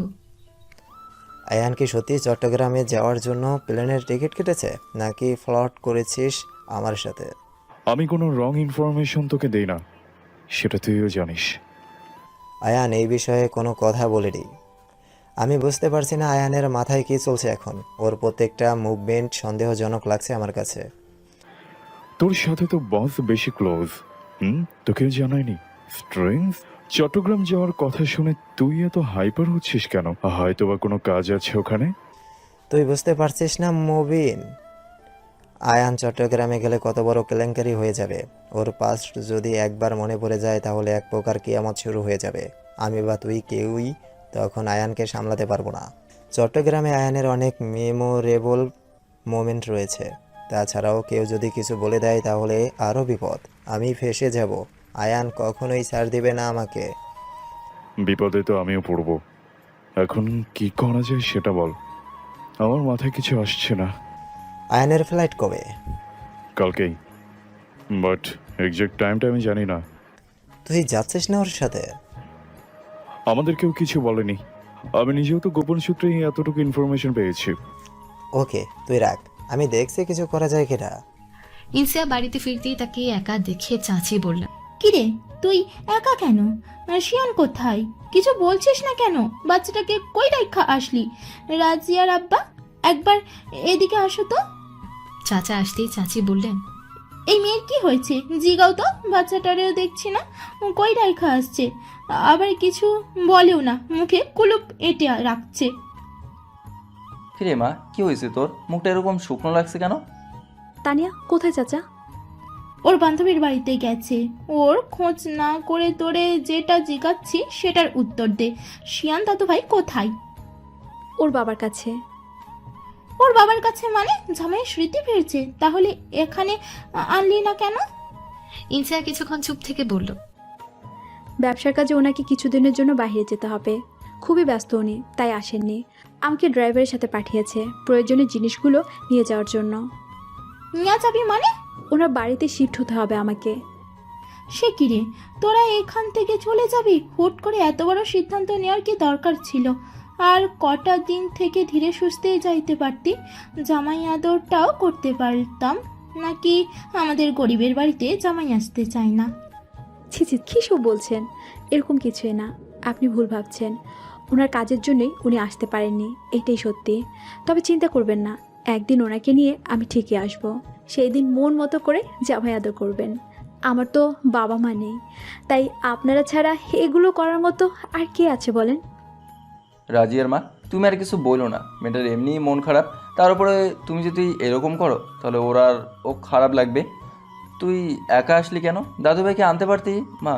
আয়ান কি সত্যি চট্টগ্রামে যাওয়ার জন্য প্লেনের টিকিট কেটেছে, নাকি ফ্লট করেছিস আমার সাথে? আমি কোনো রং ইনফরমেশন তোকে দেই না, সেটা তুইও জানিস। আয়ান এই বিষয়ে কোনো কথা বলেনি। আমি বুঝতে পারছি না আয়ানের মাথায় কি চলছে এখন। ওর প্রত্যেকটা মুভমেন্ট সন্দেহজনক লাগছে আমার কাছে। তোর সাথে তো বস বেশি ক্লোজ। তোকেও জানায়নি? স্ট্রেঞ্জ। চট্টগ্রাম যাওয়ার কথা শুনে তুই এত হাইপার হচ্ছিস কেন? হয়তো বা কোনো কাজ আছে ওখানে। তুই বুঝতে পারছিস না মুবিন, আয়ান চট্টগ্রামে গেলে কত বড় কেলেঙ্কারি হয়ে যাবে। ওর পাস্ট যদি একবার মনে পড়ে যায় তাহলে এক প্রকার কিয়ামত শুরু হয়ে যাবে। আমি বা তুই কেউই তখন আয়ানকে সামলাতে পারবো না। চট্টগ্রামে আয়ানের অনেক মেমোরেবল মোমেন্ট রয়েছে। তাছাড়াও কেউ যদি কিছু বলে দেয় তাহলে আরও বিপদ। আমি ফেঁসে যাব। আয়ান কখনোই ছাড় দিবে না আমাকে। বিপদে তো আমিও পড়ব। এখন কি করা যায় সেটা বল, আমার মাথায় কিছু আসছে না। আয়ানের ফ্লাইট কবে? কালকেই, বাট এক্সাক্ট টাইমটা আমি জানি না। তুই যাচ্ছিস না ওর সাথে? আমাদের কেউ কিছু বলেনি, আমি নিজেও তো গোপন সূত্রেই এতটুকু ইনফরমেশন পেয়েছি। ওকে, তুই রাখ, আমি দেখছি কিছু করা যায় কিনা। ইনসিয়া বাড়িতে ফিরতেই তাকে একা দেখে চাচি বললেন, কিরে তুই একা কেন? আর শিয়ান কোথায়? কিছু বলছিস না কেন? বাচ্চাটাকে কই রাখা আসলি? রাজিয়ার আব্বা, একবার এদিকে আসো তো। চাচা আসতেই চাচি বললেন, এই মেয়ের কি হয়েছে? জিগাও তো, বাচ্চাটারেও দেখছি না, কই রাখা আসছে। আবার কিছু বলেও না, মুখে কুলুপ এঁটে রাখছে। কিরে মা, কি হয়েছে তোর? মুখটা এরকম শুকনো লাগছে কেন? তানিয়া কোথায় চাচা? ওর বান্ধবীর বাড়িতে গেছে। ওর খোঁজ না করে তোরে যেটা জিগাচ্ছি সেটার উত্তর দে। শিয়ান দাদু ভাই কোথায়? ওর বাবার কাছে। ওর বাবার কাছে মানে? জামাইয়ের স্মৃতি ফিরছে, তাহলে এখানে আনলি না কেন? ইনসিয়া কিছুক্ষণ চুপ থেকে বলল, ব্যবসার কাজে ওনাকে কিছুদিনের জন্য বাইরে যেতে হবে, খুবই ব্যস্ত উনি, তাই আসেননি। আমাকে ড্রাইভারের সাথে পাঠিয়েছে প্রয়োজনীয় জিনিসগুলো নিয়ে যাওয়ার জন্য। নিয়ে যাবি মানে? ওনার বাড়িতে শিফট হতে হবে আমাকে। সে কি রে, তোরা এখান থেকে চলে যাবি? হুট করে এত বড় সিদ্ধান্ত নেওয়ার কি দরকার ছিল? আর কটা দিন থেকে ধীরে সুস্থে যাইতে পারতি, জামাই আদরটাও করতে পারতাম। নাকি আমাদের গরিবের বাড়িতে জামাই আসতে চায় না? ছি ছি, কী সব বলছেন? এরকম কিছুই না, আপনি ভুল ভাবছেন। ওনার কাজের জন্যই উনি আসতে পারেননি, এটাই সত্যি। তবে চিন্তা করবেন না, একদিন ওনাকে নিয়ে আমি ঠিকই আসব। সেই দিন মন মতো করে জামাই আদর করবেন। আমার তো বাবা মা নেই, তাই আপনারা ছাড়া এগুলো করার মতো আর কে আছে বলেন? রাজিয়ার মা, তুমি আর কিছু বলো না, মেয়েটার এমনিই মন খারাপ, তার উপরে তুমি যদি এরকম করো তাহলে ও খারাপ লাগবে। তুই একা আসলি কেন? দাদু ভাইকে আনতে পারতি মা।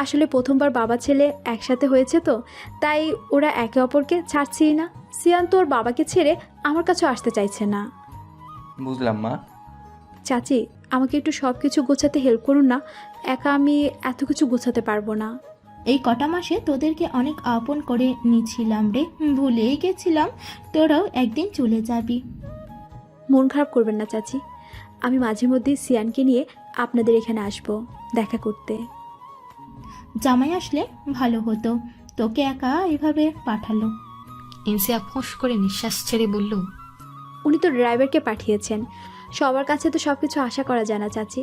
আসলে প্রথমবার বাবা ছেলে একসাথে হয়েছে তো, তাই ওরা একে অপরকে ছাড়ছেই না। সিয়ান তো ওর বাবাকে ছেড়ে আমার কাছেও আসতে চাইছে না। বুঝলাম মা। চাচি, আমাকে একটু সব কিছু গোছাতে হেল্প করুন না, একা আমি এত কিছু গোছাতে পারবো না। এই কটা মাসে তোদেরকে অনেক আপন করে নিয়েছিলাম রে, ভুলেই গেছিলাম তোরাও একদিন চলে যাবি। মন খারাপ করবেন না চাচি, আমি মাঝে মধ্যে সিয়ানকে নিয়ে আপনাদের এখানে আসব দেখা করতে। জামাই আসলে ভালো হতো, তোকে একা এভাবে পাঠালো। ইনসিয়া ফোঁস করে নিঃশ্বাস ছেড়ে বলল, উনি তো ড্রাইভারকে পাঠিয়েছেন, সবার কাছে তো সব কিছু আশা করা যায় না চাচি।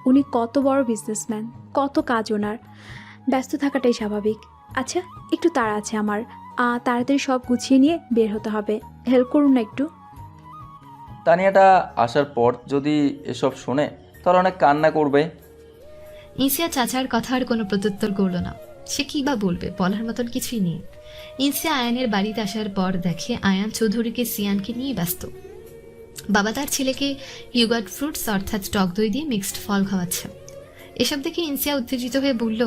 উনি কত বড় বিজনেসম্যান, কত কাজ ওনার, ব্যস্ত থাকাটাই স্বাভাবিক। আচ্ছা, একটু তাড়া আছে আমার, তাড়াতাড়ি সব গুছিয়ে নিয়ে বের হতে হবে, হেল্প করুন না একটু। তানিয়াটা আসার পর যদি এসব শোনে তাহলে অনেক কান্না করবে। ইনসিয়া চাচার কথা আর কোনো প্রত্যুত্তর করল না। সে কি বা বলবে, বলার মতন কিছুই নেই। ইনসিয়া আয়ানের বাড়িতে আসার পর দেখে আয়ান চৌধুরীকে সিয়ানকে নিয়ে ব্যস্ত। বাবা তার ছেলেকে ইউগার্ট ফ্রুটস অর্থাৎ টক দই দিয়ে মিক্সড ফল খাওয়াচ্ছে। এসব দেখে ইনসিয়া উত্তেজিত হয়ে বলল,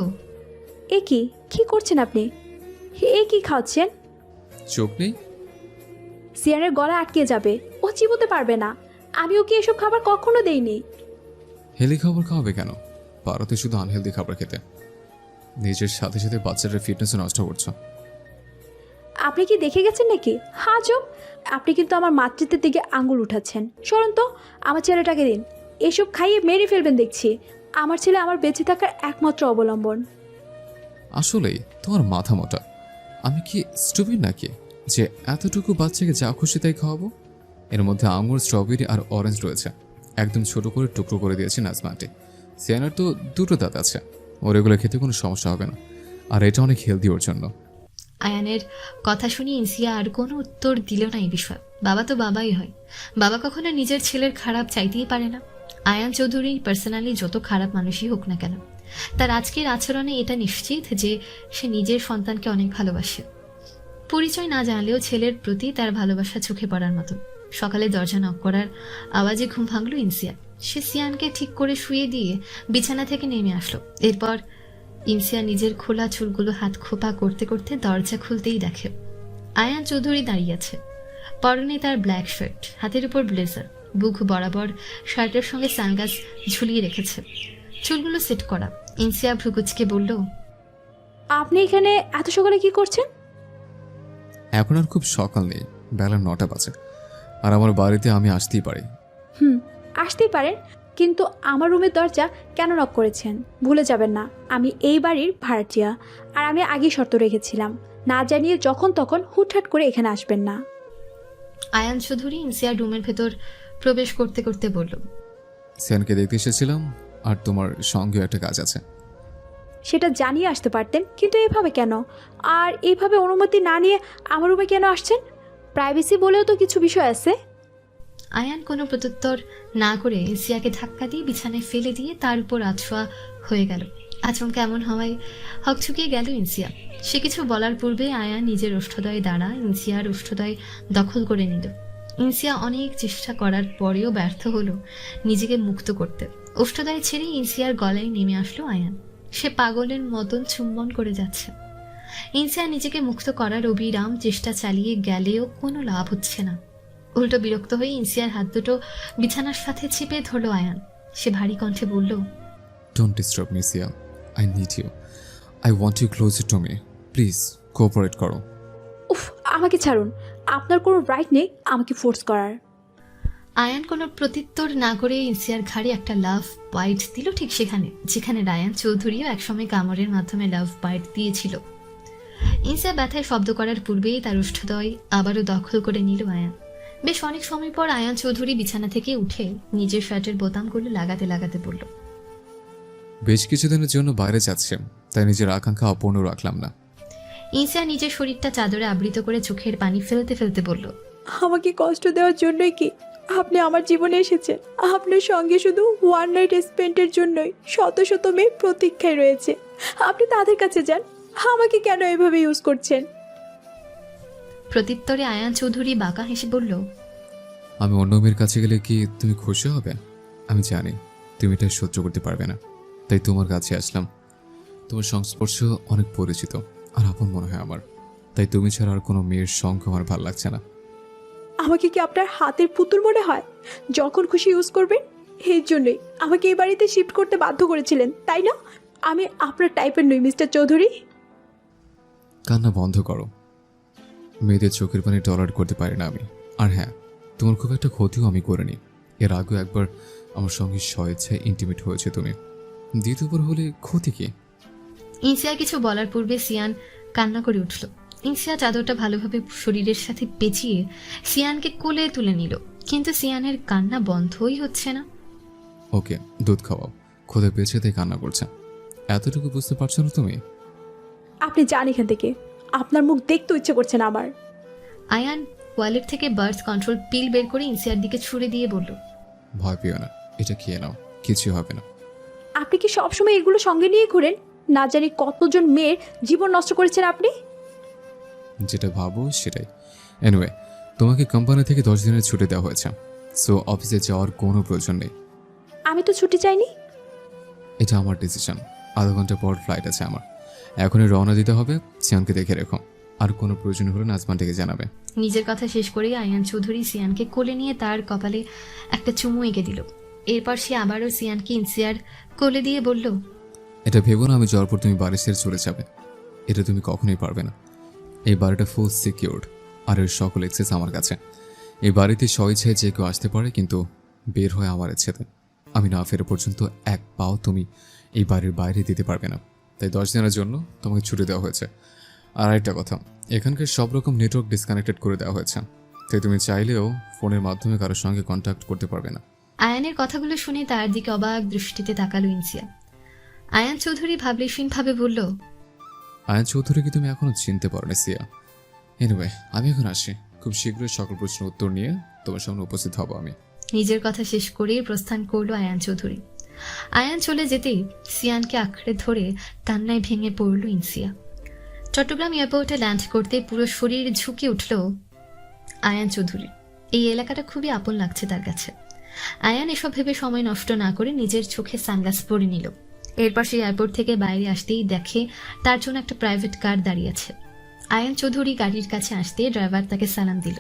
এ কি কি করছেন আপনি? এ কি খাওয়াচ্ছেন? চোখ নেই? সিয়ানের গলা আটকে যাবে, ও চিবোতে পারবে না। আমি ওকে এসব খাবার কখনো দেইনি। হেলদি খাবার খাওয়াবে কেন? পারতে শুধু আনহেলদি খাবার খেতে। নিজের সাথে সাথে বাচ্চাদের ফিটনেসও নষ্ট করছো। আপনি কি দেখে গেছেন নাকি? হাজব, আপনি কিন্তু আমার মাতৃত্বের দিকে আঙুল উঠাচ্ছেন। সরুন তো, আমার ছেলেটাকে দিন। এসব খাইয়ে মেরে ফেলবেন দেখছি। আমার ছেলে আমার বেঁচে থাকার একমাত্র অবলম্বন। আসলেই তোমার মাথা মোটা। আমি কি স্টুপিড নাকি যে এতটুকু বাচ্চাকে যা খুশি তাই খাওয়াবো? এর মধ্যে আঙুর, স্ট্রবেরি আর অরেঞ্জ রয়েছে। একদম ছোট করে টুকরো করে দিয়েছি নাজমা আন্টি। সিয়ানার তো দুটো দাঁত আছে, ওর এগুলো খেতে কোনো সমস্যা হবে না। আর এটা অনেক হেলদি ওর জন্য। আয়ানের কথা শুনে ইনসিয়া আর কোনো উত্তর দিল না এই বিষয়ে। বাবা তো বাবাই হয়, বাবা কখনো নিজের ছেলের খারাপ চাইতেই পারে না। আয়ান চৌধুরী পার্সোনালি যত খারাপ মানুষই হোক না কেন, তার আজকের আচরণে এটা নিশ্চিত যে সে নিজের সন্তানকে অনেক ভালোবাসে। পরিচয় না জানলেও ছেলের প্রতি তার ভালোবাসা চোখে পড়ার মতো। সকালে দরজা নক করার আওয়াজে ঘুম ভাঙল ইনসিয়া। সে সিয়ানকে ঠিক করে শুয়ে দিয়ে বিছানা থেকে নেমে আসলো। এরপর ইনসিয়া নিজের খোলা চুলগুলো হাত খোপা করতে করতে দরজা খুলতেই দেখে আয়ান চৌধুরী দাঁড়িয়ে আছে। পরনে তার ব্ল্যাক শার্ট, হাতের উপর ব্লেজার, বুক বরাবর শার্টের সঙ্গে সানগ্লাস ঝুলিয়ে রেখেছে, চুলগুলো সেট করা। ইনসিয়া ভ্রুকুচকে বলল, আপনি এখানে এত সকালে কি করছেন? এখন আর খুব সকাল নেই, বেলা 9টা বাজে। আর আমার বাড়িতে আমি আসতেই পারি। আসতেই পারেন, কিন্তু আমার রুমের দরজা কেন নক করেছেন? ভুলে যাবেন না আমি এই বাড়ির ভাড়াটিয়া। আর আমি আগেই শর্ত রেখেছিলাম, না জানিয়ে যখন তখন হুটহাট করে এখানে আসবেন না। আয়ান চৌধুরী ইনসিয়ার রুমের ভেতর প্রবেশ করতে করতে বলল, সিয়ানকে দেখতে এসেছিলাম, আর তোমার সঙ্গে একটা কাজ আছে। সেটা জানিয়ে আসতে পারতেন, কিন্তু এভাবে কেন? আর এইভাবে অনুমতি না নিয়ে আমার রুমে কেন আসছেন? প্রাইভেসি বলেও তো কিছু বিষয় আছে। আয়ান কোনো প্রত্যুত্তর না করে ইনসিয়াকে ধাক্কা দিয়ে বিছানায় ফেলে দিয়ে তার উপর আছোয়া হয়ে গেল। আচমকা এমন হওয়ায় হকচকিয়ে গেল ইনসিয়া। সে কিছু বলার পূর্বে আয়ান নিজের ওষ্ঠদয় দ্বারা ইনসিয়ার ওষ্ঠদয় দখল করে নিল। ইনসিয়া অনেক চেষ্টা করার পরেও ব্যর্থ হলো নিজেকে মুক্ত করতে। ওষ্ঠদয় ছেড়ে ইনসিয়ার গলায় নেমে আসলো আয়ান। সে পাগলের মতন চুম্বন করে যাচ্ছে। ইনসিয়া নিজেকে মুক্ত করার অবিরাম চেষ্টা চালিয়ে গেলেও কোনো লাভ হচ্ছে না। উল্টো বিরক্ত হয়ে ইনসিয়ার হাত দুটো বিছানার সাথে চেপে ধরল আয়ান। সে ভারী কণ্ঠে বলল, don't disturb me Siya, I need you, I want you closer to me, please cooperate করো। উফ, আমাকে ছাড়ুন, আপনার কোনো রাইট নেই আমাকে ফোর্স করার। আয়ান কোনো প্রত্যুত্তর না করে ইনসিয়ার ঘাড়ে একটা লাভ বাইট দিল, ঠিক সেখানে যেখানে রায়ান চৌধুরীও একসময় কামড়ের মাধ্যমে লাভ বাইট দিয়েছিল। ইনসিয়া ব্যথায় শব্দ করার পূর্বেই তার ওষ্ঠদয় আবারও দখল করে নিল আয়ান। বেশ অনেক সময় পর আয়ান চৌধুরী বিছানা থেকে উঠে নিজের শার্টের বোতামগুলো লাগাতে লাগাতে বলল, বেশ কিছুদিনের জন্য বাইরে যাচ্ছে, তাই নিজের আকাঙ্ক্ষা অপূর্ণ রাখলাম না। ইনসিয়া নিজের শরীরটা চাদরে আবৃত করে চোখের পানি ফেলতে ফেলতে বলল, আমাকে কষ্ট দেওয়ার জন্যই কি আপনি আমার জীবনে এসেছেন? আপনার সঙ্গে শুধু ওয়ান নাইট স্পেন্ডের জন্যই শত শত মেয়ে প্রতীক্ষায় রয়েছে। আপনি তাদের কাছে যান, আমাকে কেন এভাবে ইউজ করছেন? প্রত্যুত্তরে আয়ান চৌধুরী বাঁকা হেসে বলল, আমি অন্য মেয়ের কাছে গেলে কি তুমি খুশি হবে? আমি জানি তুমি এটা সহ্য করতে পারবে না, তাই তোমার কাছে আসলাম। তোমার সংস্পর্শ অনেক পরিচিত আর আপন মনে হয় আমার, তাই তুমি ছাড়া আর কোনো মেয়ের সঙ্গ আমার ভালো লাগছে না। আমাকে কি আপনার হাতের পুতুল মনে হয়? যখন খুশি ইউজ করবেন। এই জন্যই আমাকে এই বাড়িতে শিফট করতে বাধ্য করেছিলেন, তাই না? আমি আপনার টাইপের নই মিস্টার চৌধুরী। কান্না বন্ধ করো। মেয়েদের চোখের পানি টলারেট করতে পারি না আমি। আর হ্যাঁ, তোমার খুব একটা ক্ষতিও আমি করিনি। এর আগেও একবার আমার সঙ্গে স্বেচ্ছায় ইন্টিমেট হয়েছে তুমি, দ্বিতীয়বার হলে ক্ষতি কি? ইনসিয়া কিছু বলার পূর্বে সিয়ান কান্না করে উঠল। ইনসিয়া চাদরটা ভালোভাবে শরীরের সাথে পেঁচিয়ে সিয়ানকে কোলে তুলে নিল, কিন্তু সিয়ানের কান্না বন্ধই হচ্ছে না। ওকে, দুধ খাওয়াও, খোদা পেয়েছে তাই কান্না করছে। এতটুকু বুঝতে পারছো না তুমি? আপনি যান এখান থেকে, আপনার মুখ দেখতে ইচ্ছে করছে না আমার। আয়ান ওয়ালেট থেকে বার্থ কন্ট্রোল পিল বের করে ইনসিয়ার দিকে ছুড়ে দিয়ে বলল, ভয় পেও না, এটা খেয়ে নাও, কিছু হবে না। আপনি কি সবসময় এগুলো সঙ্গে নিয়ে ঘুরেন? না জানি কতজন মেয়ের জীবন নষ্ট করেছেন আপনি। যেটা ভাবো সেটাই। এনিওয়ে, তোমাকে কোম্পানি থেকে 10 দিনের ছুটি দেওয়া হয়েছে, সো অফিসে যাওয়ার কোনো প্রয়োজন নেই। আমি তো ছুটি চাইনি। এটা আমার ডিসিশন। আধা ঘন্টা পর ফ্লাইট আছে আমার, এখনই রওনা দিতে হবে। সিয়ানকে দেখে রেখো, আর কোনো প্রয়োজন হলে নাজমানটিকে জানাবে। নিজের কথা শেষ করেই আয়ান চৌধুরী সিয়ানকে কোলে নিয়ে তার কপালে একটা চুমু এঁকে দিল। এরপর সে আবারও সিয়ানকে ইনসিয়ার কোলে দিয়ে বলল, এটা ভেবো না আমি যাওয়ার পর তুমি বাড়ি ছেড়ে চলে যাবে, এটা তুমি কখনোই পারবে না। এই বাড়িটা ফুল সিকিউরড, আর এর সকল এক্সেস আমার কাছে। এই বাড়িতে স্বইচ্ছায় যে কেউ আসতে পারে, কিন্তু বের হয় আমার ইচ্ছেতে। আমি না ফেরা পর্যন্ত এক পাও তুমি এই বাড়ির বাইরে দিতে পারবে না। তাই 10 দিনের জন্য তোমাকে ছুটি দেওয়া হয়েছে। আর একটা কথা, এখানকার সব রকম নেটওয়ার্ক ডিসকানেক্টেড করে দেওয়া হয়েছে, তাই তুমি চাইলেও ফোনের মাধ্যমে কারোর সঙ্গে কন্ট্যাক্ট করতে পারবে না। আয়ানের কথাগুলো শুনে তার দিকে অবাক দৃষ্টিতে তাকালো ইনসিয়া। আয়ান চৌধুরী ভাবলেশীনভাবে বলল, আয়ান চৌধুরীকে তুমি এখনো চিনতে পারো না সিয়া। এনিওয়ে, আমি এখন আসি, খুব শীঘ্রই সকল প্রশ্নের উত্তর নিয়ে তোমার সামনে উপস্থিত হব আমি। নিজের কথা শেষ করেই প্রস্থান করলো আয়ান চৌধুরী। আয়ান চলে যেতেই সিয়ানকে আঁকড়ে ধরে কান্নায় ভেঙে পড়ল ইনসিয়া। চট্টগ্রাম এয়ারপোর্টে ল্যান্ড করতে পুরো শরীর ঝুঁকে উঠল আয়ান চৌধুরী। এই এলাকাটা খুবই আপন লাগছে তার কাছে। আয়ান এসব ভেবে সময় নষ্ট না করে নিজের চোখে সানগ্লাস পরে নিল। এরপর সে এয়ারপোর্ট থেকে বাইরে আসতেই দেখে তার জন্য একটা প্রাইভেট কার দাঁড়িয়ে আছে। আয়ান চৌধুরী গাড়ির কাছে আসতে ড্রাইভার তাকে সালাম দিল।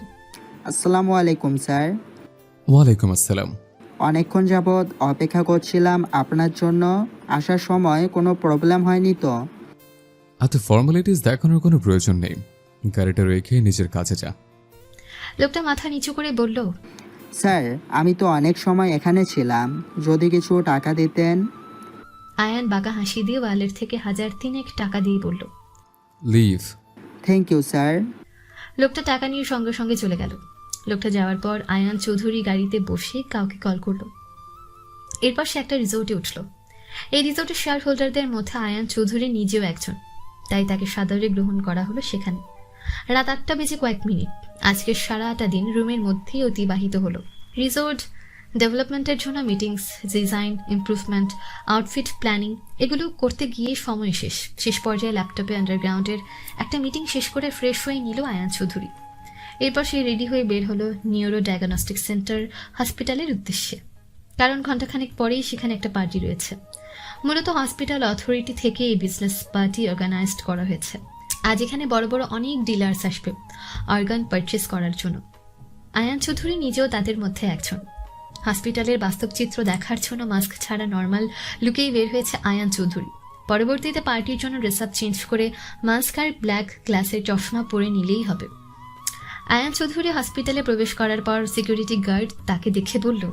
আসসালামু আলাইকুম স্যার। ওয়ালাইকুম আসসালাম। অনেকক্ষণ যাবৎ অপেক্ষা করছিলাম আপনার জন্য, আসার সময় কোনো প্রবলেম হয়নি তো? এত ফর্মালিটিস দেখানোর কোনো প্রয়োজন নেই, গাড়িটা রেখে নিজের কাছে যা। লোকটা মাথা নিচু করে বলল, স্যার আমি তো অনেক সময় এখানে ছিলাম, যদি কিছু টাকা দিতেন। আয়ান বাঁকা হাসি দিয়ে ওয়ালেট থেকে 1003 টাকা দিয়ে বলল, লিভ। Thank you sir. লোকটা টাকা নিয়ে সঙ্গে সঙ্গে চলে গেল। লোকটা যাওয়ার পর আয়ান চৌধুরী গাড়িতে বসে কাউকে কল করলো। এরপর সে একটা রিসোর্টে উঠল। এই রিসোর্টের শেয়ার হোল্ডারদের মধ্যে আয়ান চৌধুরী নিজেও একজন, তাই তাকে সাদরে গ্রহণ করা হলো সেখানে। রাত 8টা বেজে কয়েক মিনিট। আজকের সারাটা দিন রুমের মধ্যেই অতিবাহিত হলো। রিসোর্ট ডেভেলপমেন্টের জন্য meetings, design, improvement, outfit planning এগুলো করতে গিয়ে সময় শেষ পর্যায়ে ল্যাপটপে আন্ডারগ্রাউন্ডের একটা মিটিং শেষ করে ফ্রেশ হয়ে নিল আয়ান চৌধুরী। এরপর সে রেডি হয়ে বের হলো নিউরো ডায়াগনস্টিক সেন্টার হসপিটালের উদ্দেশ্যে, কারণ ঘণ্টাখানেক পরেই সেখানে একটা পার্টি রয়েছে। মূলত হসপিটাল অথরিটি থেকে এই বিজনেস পার্টি অর্গানাইজড করা হয়েছে। আজ এখানে বড় বড় অনেক ডিলার্স আসবে অর্গান পারচেস করার জন্য। আয়ান চৌধুরী নিজেও তাদের মধ্যে একজন। হসপিটালের বাস্তব চিত্র দেখার জন্য মাস্ক ছাড়া নর্মাল লুকেই বের হয়েছে আয়ান চৌধুরী। পরবর্তীতে পার্টির জন্য ড্রেস আপ চেঞ্জ করে মাস্ক আর ব্ল্যাক গ্লাসের চশমা পরে নিলেই হবে। আয়ান চৌধুরী হসপিটালে প্রবেশ করার পর সিকিউরিটি গার্ড তাকে দেখে বলল,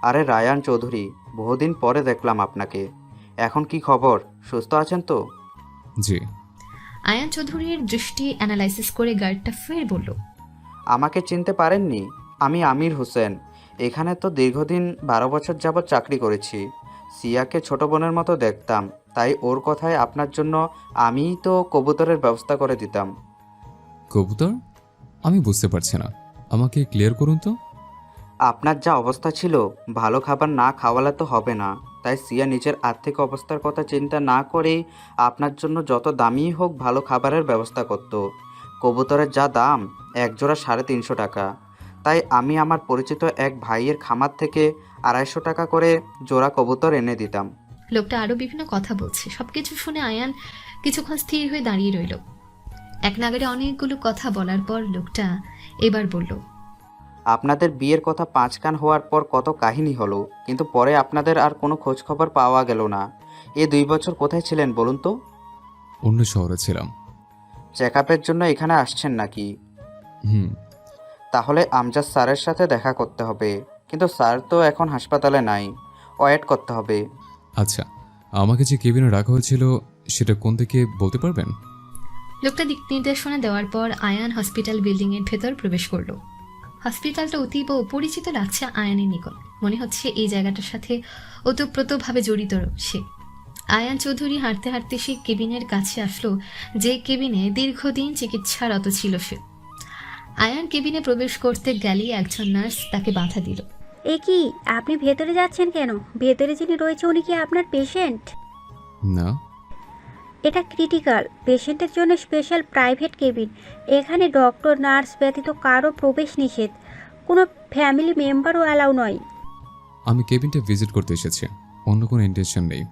আরে রায়ান চৌধুরী, বহুদিন পরে দেখলাম আপনাকে। এখন কি খবর, সুস্থ আছেন তো? জি। আয়ান চৌধুরীর দৃষ্টি অ্যানালাইসিস করে গার্ডটা ফের বলল, আমাকে চিনতে পারেননি? আমি আমির হোসেন। এখানে তো দীর্ঘদিন 12 বছর যাবৎ চাকরি করেছি। সিয়াকে ছোট বোনের মতো দেখতাম, তাই ওর কথায় আপনার জন্য আমিই তো কবুতরের ব্যবস্থা করে দিতাম। কবুতর? আমি বুঝতে পারছি না, আমাকে ক্লিয়ার করুন তো। আপনার যা অবস্থা ছিল, ভালো খাবার না খাওয়ালে তো হবে না, তাই সিয়া নিজের আর্থিক অবস্থার কথা চিন্তা না করেই আপনার জন্য যত দামিই হোক ভালো খাবারের ব্যবস্থা করত। কবুতরের যা দাম, এক জোড়া 350 টাকা। তাই আমি আমার পরিচিত এক ভাইয়ের খামার থেকে 250 টাকা করে জোড়া কবুতর এনে দিতাম। লোকটা আরো বিভিন্ন কথা বলছে। সবকিছু শুনে আয়ান কিছুক্ষণ স্থির হয়ে দাঁড়িয়ে রইল। এক নাগারে অনেকগুলো কথা বলার পর লোকটা এবার বলল, আপনাদের বিয়ের কথা 5 কান হওয়ার পর কত কাহিনী হলো, কিন্তু পরে আপনাদের আর কোনো খোঁজ খবর পাওয়া গেল না। 2 বছর কোথায় ছিলেন বলুন তো? অন্য শহরে ছিলাম। চেক আপের জন্য এখানে আসছেন নাকি? হুম। তাহলে আমজাদ স্যারের সাথে দেখা করতে হবে, কিন্তু স্যার তো এখন হাসপাতালে নাই, ওয়েট করতে হবে। আচ্ছা, আমাকে যে কেবিনে রাখা হয়েছিল সেটা কোন দিকে বলতে পারবেন? লোকটা দিক নির্দেশনা দেওয়ার পর আয়ান হসপিটাল বিল্ডিং এর ভেতর প্রবেশ করলো। হসপিটালটা অতীব পরিচিত লাগছে আয়ানের নিকট। মনে হচ্ছে এই জায়গাটার সাথে ওতপ্রোতভাবে জড়িত সে। আয়ান চৌধুরী হাঁটতে হাঁটতে সেই কেবিনের কাছে আসলো, যে কেবিনে দীর্ঘদিন চিকিৎসারত ছিল সে। আয়ান কেবিনে প্রবেশ করতে গেলেই একজন নার্স তাকে বাধা দিল। এ কি, আপনি ভেতরে যাচ্ছেন কেন? ভেতরে যিনি রয়েছে উনি কি আপনার পেশেন্ট? না, এটা ক্রিটিক্যাল পেশেন্টের জন্য স্পেশাল প্রাইভেট কেবিন। এখানে ডক্টর নার্স ব্যতীত কারো প্রবেশ নিষেধ। কোনো ফ্যামিলি মেম্বারও অ্যালাউ নয়। আমি কেবিনটা ভিজিট করতে এসেছি, অন্য কোনো ইন্টেনশন নেই।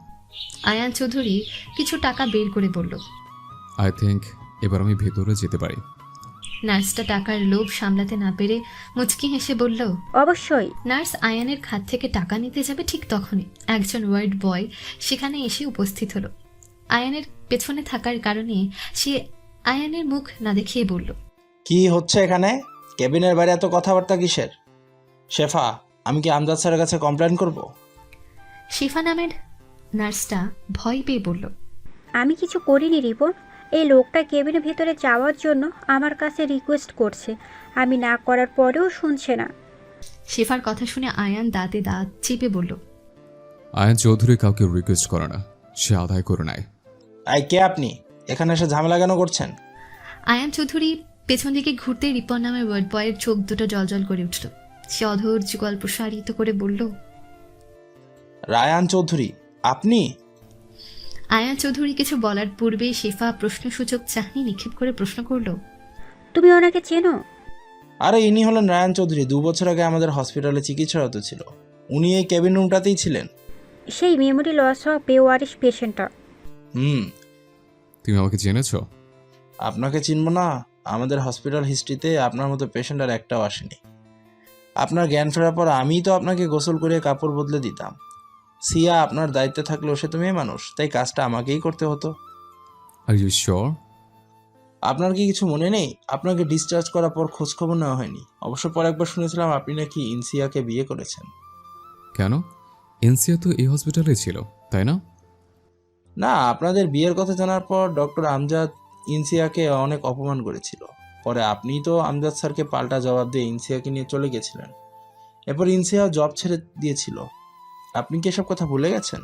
আয়ান চৌধুরী কিছু টাকা বের করে বলল। আই থিঙ্ক এবার আমি ভেতরে যেতে পারি। নার্সটা টাকার লোভ সামলাতে না পেরে মুচকি হেসে বলল, অবশ্যই। নার্স আয়ানের খাত থেকে টাকা নিতে যাবে ঠিক তখনই একজন ওয়ার্ড বয় সেখানে এসে উপস্থিত হলো। আয়ানের পেছনে থাকার কারণে সে আয়ানের মুখ না দেখিয়ে বলল, কি হচ্ছে এখানে? কেবিনের বাইরে এত কথাবার্তা কিসের? শেফা, আমি কি আমজাদ স্যারের কাছে কমপ্লেন করব? শিফা নামের নার্সটা ভয় পেয়ে বলল, আমি কিছু করিনি রিপন। এই লোকটা কেবিনের ভেতরে যাওয়ার জন্য আমার কাছে রিকোয়েস্ট করছে, আমি না করার পরেও শুনছে না। শিফার কথা শুনে আয়ান দাঁতে দাঁত চেপে বলল, আয়ান চৌধুরী কাউকে রিকোয়েস্ট করে না, সে আদায় করে নেয়। কে আপনি? এখানে এসে ঝামেলা কেন করছেন? আয়ান চৌধুরী পেছন দিকে ঘুরতে রিপন নামের ওয়ার্ড বয়ের চোখ দুটো জলজল করে উঠল। সে অধৈর্য গল্প সারিত করে বলল, রায়ান চৌধুরী আপনি? আয়ান চৌধুরী কিছু বলার পূর্বেই শিফা প্রশ্নসূচক চাহনি নিক্ষেপ করে প্রশ্ন করল, তুমি ওনাকে চেনো? আরে ইনি হলেন রায়ান চৌধুরী, 2 বছর আগে আমাদের হসপিটালে চিকিৎসারত ছিল। উনি এই কেবিন রুমটাতেই ছিলেন। সেই মেমোরি লস হওয়া বেওয়ারিশ পেশেন্টটা। তুমি আমাকে জেনেছো? আপনাকে চিনব না? আমাদের হসপিটাল হিস্ট্রিতে আপনার মতো পেশেন্ট আর একটাও আসেনি। আপনার জ্ঞান ফেরার পর আমিই তো আপনাকে গোসল করে কাপড় বদলে দিতাম। সিয়া আপনার দায়িত্বে থাকলেও সে তো মেয়ে মানুষ, তাই কাজটা আমাকেই করতে হতো। Are you sure? আপনার কি কিছু মনে নেই? আপনাকে ডিসচার্জ করার পর খোঁজখবর নেওয়া হয়নি। অবশ্য পর একবার শুনেছিলাম আপনি নাকি ইনসিয়াকে বিয়ে করেছেন। কেন? এনসিয়া তো এই হসপিটালে ছিল, তাই না? না, আপনাদের বিয়ের কথা জানার পর ডক্টর আমজাদ ইনসিয়াকে অনেক অপমান করেছিল। পরে আপনি তো আমজাদ স্যারকে পাল্টা জবাব দিয়ে ইনসিয়াকে নিয়ে চলে গেছিলেন। এরপর ইনসিয়া জব ছেড়ে দিয়েছিল। আপনি কি এসব কথা ভুলে গেছেন?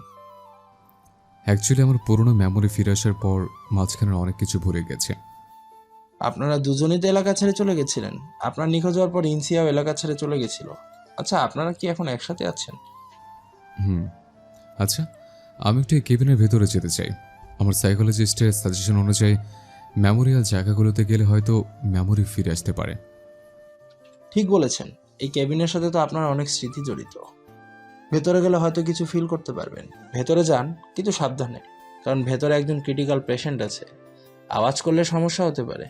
অ্যাকচুয়ালি আমার পুরনো মেমোরি ফিরে আসার পর মাঝখানে অনেক কিছু ভুলে গেছে। আপনারা দুজনেই তো এলাকা ছেড়ে চলে গেছিলেন। আপনার নিখোঁজ হওয়ার পর ইনসিয়াও এলাকা ছেড়ে চলে গেছিল। আচ্ছা, আপনারা কি এখন একসাথে আছেন? আচ্ছা, আমি একটু এই কেবিনের ভেতরে যেতে চাই। আমার সাইকোলজিস্টের সাজেশন অনুযায়ী মেমোরিয়াল জায়গাগুলোতে গেলে হয়তো মেমোরি ফিরে আসতে পারে। ঠিক বলেছেন, এই কেবিনের সাথে তো আপনার অনেক স্মৃতি জড়িত। ভেতরে গেলে হয়তো কিছু ফিল করতে পারবেন। ভেতরে যান, কিন্তু সাবধানে, কারণ ভেতরে একজন ক্রিটিক্যাল পেশেন্ট আছে। আওয়াজ করলে সমস্যা হতে পারে।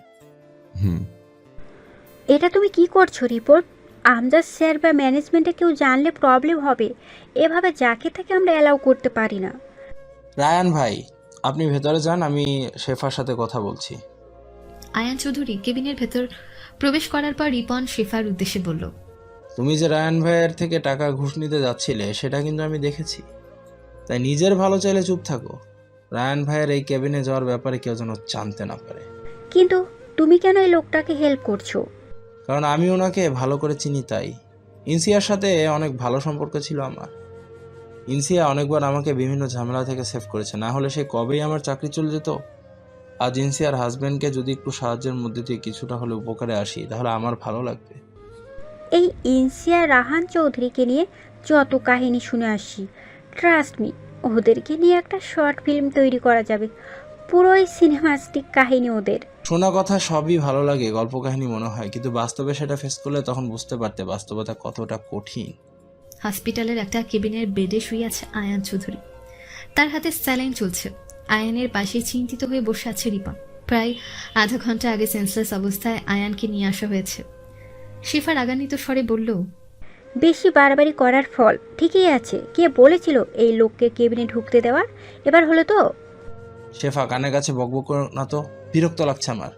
এটা তুমি কি করছো রিপোর্ট? আমজাদ স্যার বা ম্যানেজমেন্টে কেউ জানলে প্রবলেম হবে। এভাবে যাকে তাকে আমরা অ্যালাউ করতে পারি না। রায়ান ভাই, আপনি ভেতরে যান, আমি শেফার সাথে কথা বলছি। আয়ান চৌধুরী কেবিনের ভেতর প্রবেশ করার পর রিপন শেফার উদ্দেশ্যে বলল, তুমি যে রায়ান ভাইয়ের থেকে টাকা ঘুষ নিতে যাচ্ছিলে সেটা কিন্তু আমি দেখেছি। তাই নিজের ভালো চাইলে চুপ থাকো। রায়ান ভাইয়ের এই কেবিনে যাওয়ার ব্যাপারে কেউ যেন জানতে না পারে। কিন্তু তুমি কেন এই লোকটাকে হেল্প করছো? কারণ আমি ওনাকে ভালো করে চিনি, তাই। ইনসিয়ার সাথে অনেক ভালো সম্পর্ক ছিল আমার। ইনসিয়া অনেকবার আমাকে বিভিন্ন ঝামেলা থেকে সেভ করেছে, না হলে সে কবেই আমার চাকরি চলে যেত। আজ ইনসিয়ার হাজব্যান্ডকে যদি একটু সাহায্যের মধ্যে দিয়ে কিছুটা হলে উপকারে আসি, তাহলে আমার ভালো লাগবে। এই ইনসিয়া রাহান চৌধুরীকে নিয়ে যত কাহিনী শুনে আসছি, ট্রাস্ট মি, ওদেরকে নিয়ে একটা শর্ট ফিল্ম তৈরি করা যাবে। পুরোই সিনেমাস্টিক কাহিনী ওদের। শোনা কথা সবই ভালো লাগে, গল্প কাহিনী মনে হয়, কিন্তু বাস্তবে সেটা ফেস করলে তখন বুঝতে পারতে বাস্তবতা কতটা কঠিন। হসপিটালের একটা কেবিনের বেডে শুয়ে আছে আয়ান চৌধুরী। তার হাতে স্যালাইন চলছে। আয়ানের পাশে চিন্তিত হয়ে বসে আছে রিপন। প্রায় আধা ঘন্টা আগে সেন্সলেস অবস্থায় আয়ানকে নিয়ে আসা হয়েছে। শিফা রাগান্বিত স্বরে বলল, বেশি বাড়াবাড়ি করার ফল ঠিকই আছে। কে বলেছিল এই লোককে কেবিনে ঢুকতে দেওয়ার? এবার হলো তো। শেফা, কানের কাছে বকবক করো না তো, বিরক্ত লাগছে আমার।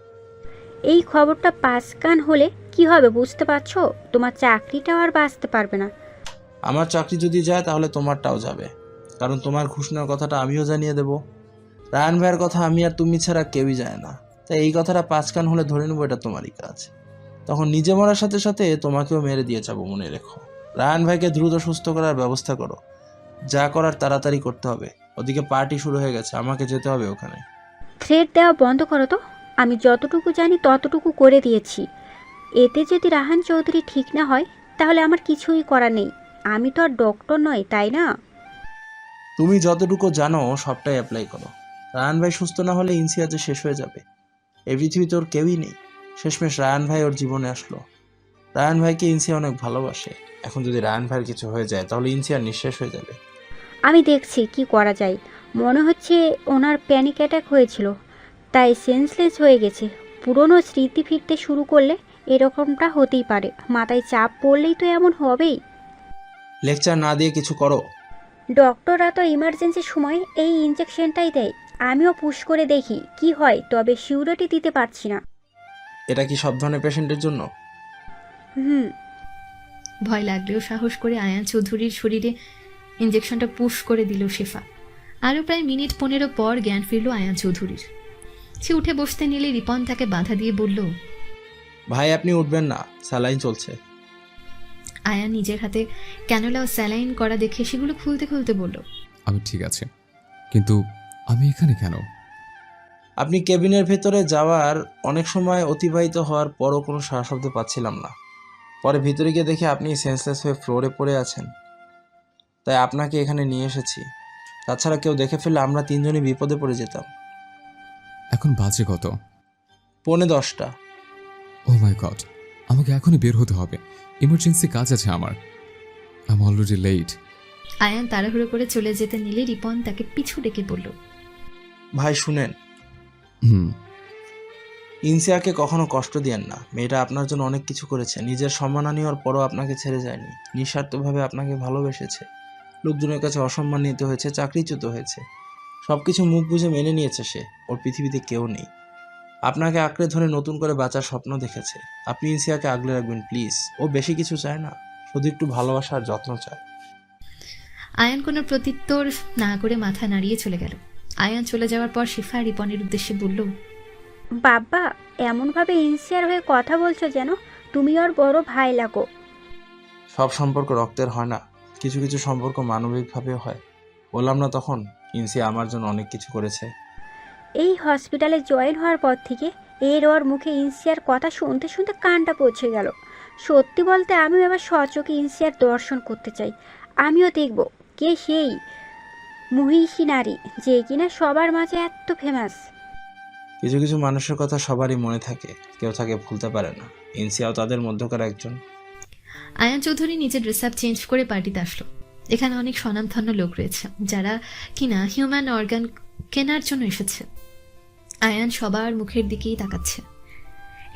এই খবরটা পাঁচ কান হলে কি হবে বুঝতে পারছো? তোমার চাকরিটাও আর বাঁচতে পারবে না। আমার চাকরি যদি যায় তাহলে তোমারটাও যাবে, কারণ তোমার ঘোষণার কথাটা আমিও জানিয়ে দেব। রায়ান ভাইয়ের কথা আমি আর তুমি ছাড়া কেউই যায় না, তাই এই কথাটা পাঁচ কান হলে ধরে নেবো এটা তোমারই কাজ। তখন নিজে মরার সাথে সাথে তোমাকেও মেরে দিয়ে যাবো, মনে রেখো। রায়ান ভাইকে দ্রুত সুস্থ করার ব্যবস্থা করো। যা করার তাড়াতাড়ি করতে হবে। ওদিকে পার্টি শুরু হয়ে গেছে, আমাকে যেতে হবে ওখানে। থ্রেট দেওয়া বন্ধ করো তো। আমি যতটুকু জানি ততটুকু করে দিয়েছি। এতে যদি রাহান চৌধুরী ঠিক না হয় তাহলে আমার কিছুই করার নেই। আমি তো আর ডক্টর নই, তাই না? তুমি যতটুকু জানো সবটাই অ্যাপ্লাই করো। রায়ান ভাই সুস্থ না হলে ইনসিয়া যে শেষ হয়ে যাবে। এই পৃথিবীতে ওর কেউই নেই। শেষমেশ রায়ান ভাই ওর জীবনে আসলো। রায়ান ভাইকে ইনসিয়া অনেক ভালোবাসে। এখন যদি রায়ান ভাইয়ের কিছু হয়ে যায় তাহলে ইনসিয়া নিঃশেষ হয়ে যাবে। আমি দেখছি কি করা যায়। মনে হচ্ছে ওনার প্যানিক অ্যাটাক হয়েছিল, তাই সেন্সলেস হয়ে গেছে। পুরনো স্মৃতি ফিরতে শুরু করলে এরকমটা হতেই পারে। মাথায় চাপ পড়লেই তো এমন হবেই। লেকচার না দিয়ে কিছু করো। ডক্টররা তো ইমার্জেন্সির সময় এই ইঞ্জেকশনটাই দেয়। আমিও পুশ করে দেখি কি হয়, তবে সিউরিটি দিতে পারছি না। এটা কি সব ধরনের পেশেন্টের জন্য? হুম। ভয় লাগলেও সাহস করে আয়ান চৌধুরীর শরীরে ইঞ্জেকশনটা পুশ করে দিল শেফা। আরও প্রায় মিনিট 15 পর জ্ঞান ফিরল আয়ান চৌধুরীর। সে উঠে বসতে নিলে রিপন তাকে বাধা দিয়ে বলল, ভাই আপনি উঠবেন না, স্যালাইন চলছে। আয়ান নিজের হাতে ক্যানোলা ও স্যালাইন করা দেখে সেগুলো খুলতে খুলতে বলল, আমি ঠিক আছে, কিন্তু আমি এখানে কেন? আপনি কেবিনের ভেতরে যাওয়ার অনেক সময় অতিবাহিত হওয়ার পরও কোনো সাড়া শব্দ পাচ্ছিলাম না। পরে ভিতরে গিয়ে দেখে আপনি সেন্সলেস হয়ে ফ্লোরে পড়ে আছেন, তাই আপনাকে এখানে নিয়ে এসেছি। তাছাড়া কেউ দেখে ফেললে আমরা তিনজনই বিপদে পড়ে যেতাম। এখন বাজে কত? 9:45। ও মাই গড, আমাকে এখনই বের হতে হবে। ইমার্জেন্সি কাজ আছে আমার। I am already late. Ayaan তাড়াহুড়ো করে চলে যেতে নিলে রিপন তাকে পিছু ডেকে বলল, ভাই শুনেন, ইনসিয়াকে কখনো কষ্ট দিয়েন না। মেয়েটা আপনার জন্য অনেক কিছু করেছে। নিজের সম্মানহানি হওয়ার পরও আপনাকে ছেড়ে যায়নি। নিঃস্বার্থভাবে আপনাকে ভালোবেসেছে। লোকজনের কাছে অসম্মানিত হয়েছে, চাকরিচ্যুত হয়েছে, সবকিছু মুখ বুঝে মেনে নিয়েছে সে। ওর পৃথিবীতে কেউ নেই। আপনাকে আঁকড়ে ধরে নতুন করে বাঁচার স্বপ্ন দেখেছে। আপনি ইনসিয়াকে আগলে রাখবেন প্লিজ। ও বেশি কিছু চায় না, শুধু একটু ভালোবাসা আর যত্ন চায়। আয়ান কোনো প্রত্যুত্তর না করে মাথা নাড়িয়ে চলে গেল। আয়ান চলে যাওয়ার পর শিফা রিপনের উদ্দেশ্যে বলল, বাবা, এমনভাবে ইনসিয়ার হয়ে কথা বলছো যেন তুমি ওর বড় ভাই লাগো। সব সম্পর্ক রক্তের হয় না, কিছু কিছু সম্পর্ক মানবিকভাবেও হয়। বললাম না তখন, ইনসিয়া আমার জন্য অনেক কিছু করেছে। এই হসপিটালে জয়েন হওয়ার পর থেকে ওর মুখে ইনসিয়ার কথা শুনতে শুনতে কানটা পৌঁছে গেল। সত্যি বলতে আমিও এবার সচোখে ইনসিয়ার দর্শন করতে চাই। আমিও দেখব কে সেই মহিষী নারী যে কিনা সবার মাঝে এত ফেমাস। কিছু কিছু মানুষের কথা সবারই মনে থাকে, কেউ তাকে ভুলতে পারে না। ইনসিয়াও তাদের মধ্যকার একজন। আয়ান চৌধুরী নিজের ড্রেস আপ চেঞ্জ করে পার্টিতে আসলো। এখানে অনেক স্বনামধন্য লোক রয়েছে যারা কিনা হিউম্যান অর্গান কেনার জন্য এসেছে। আয়ান সবার মুখের দিকেই তাকাচ্ছে।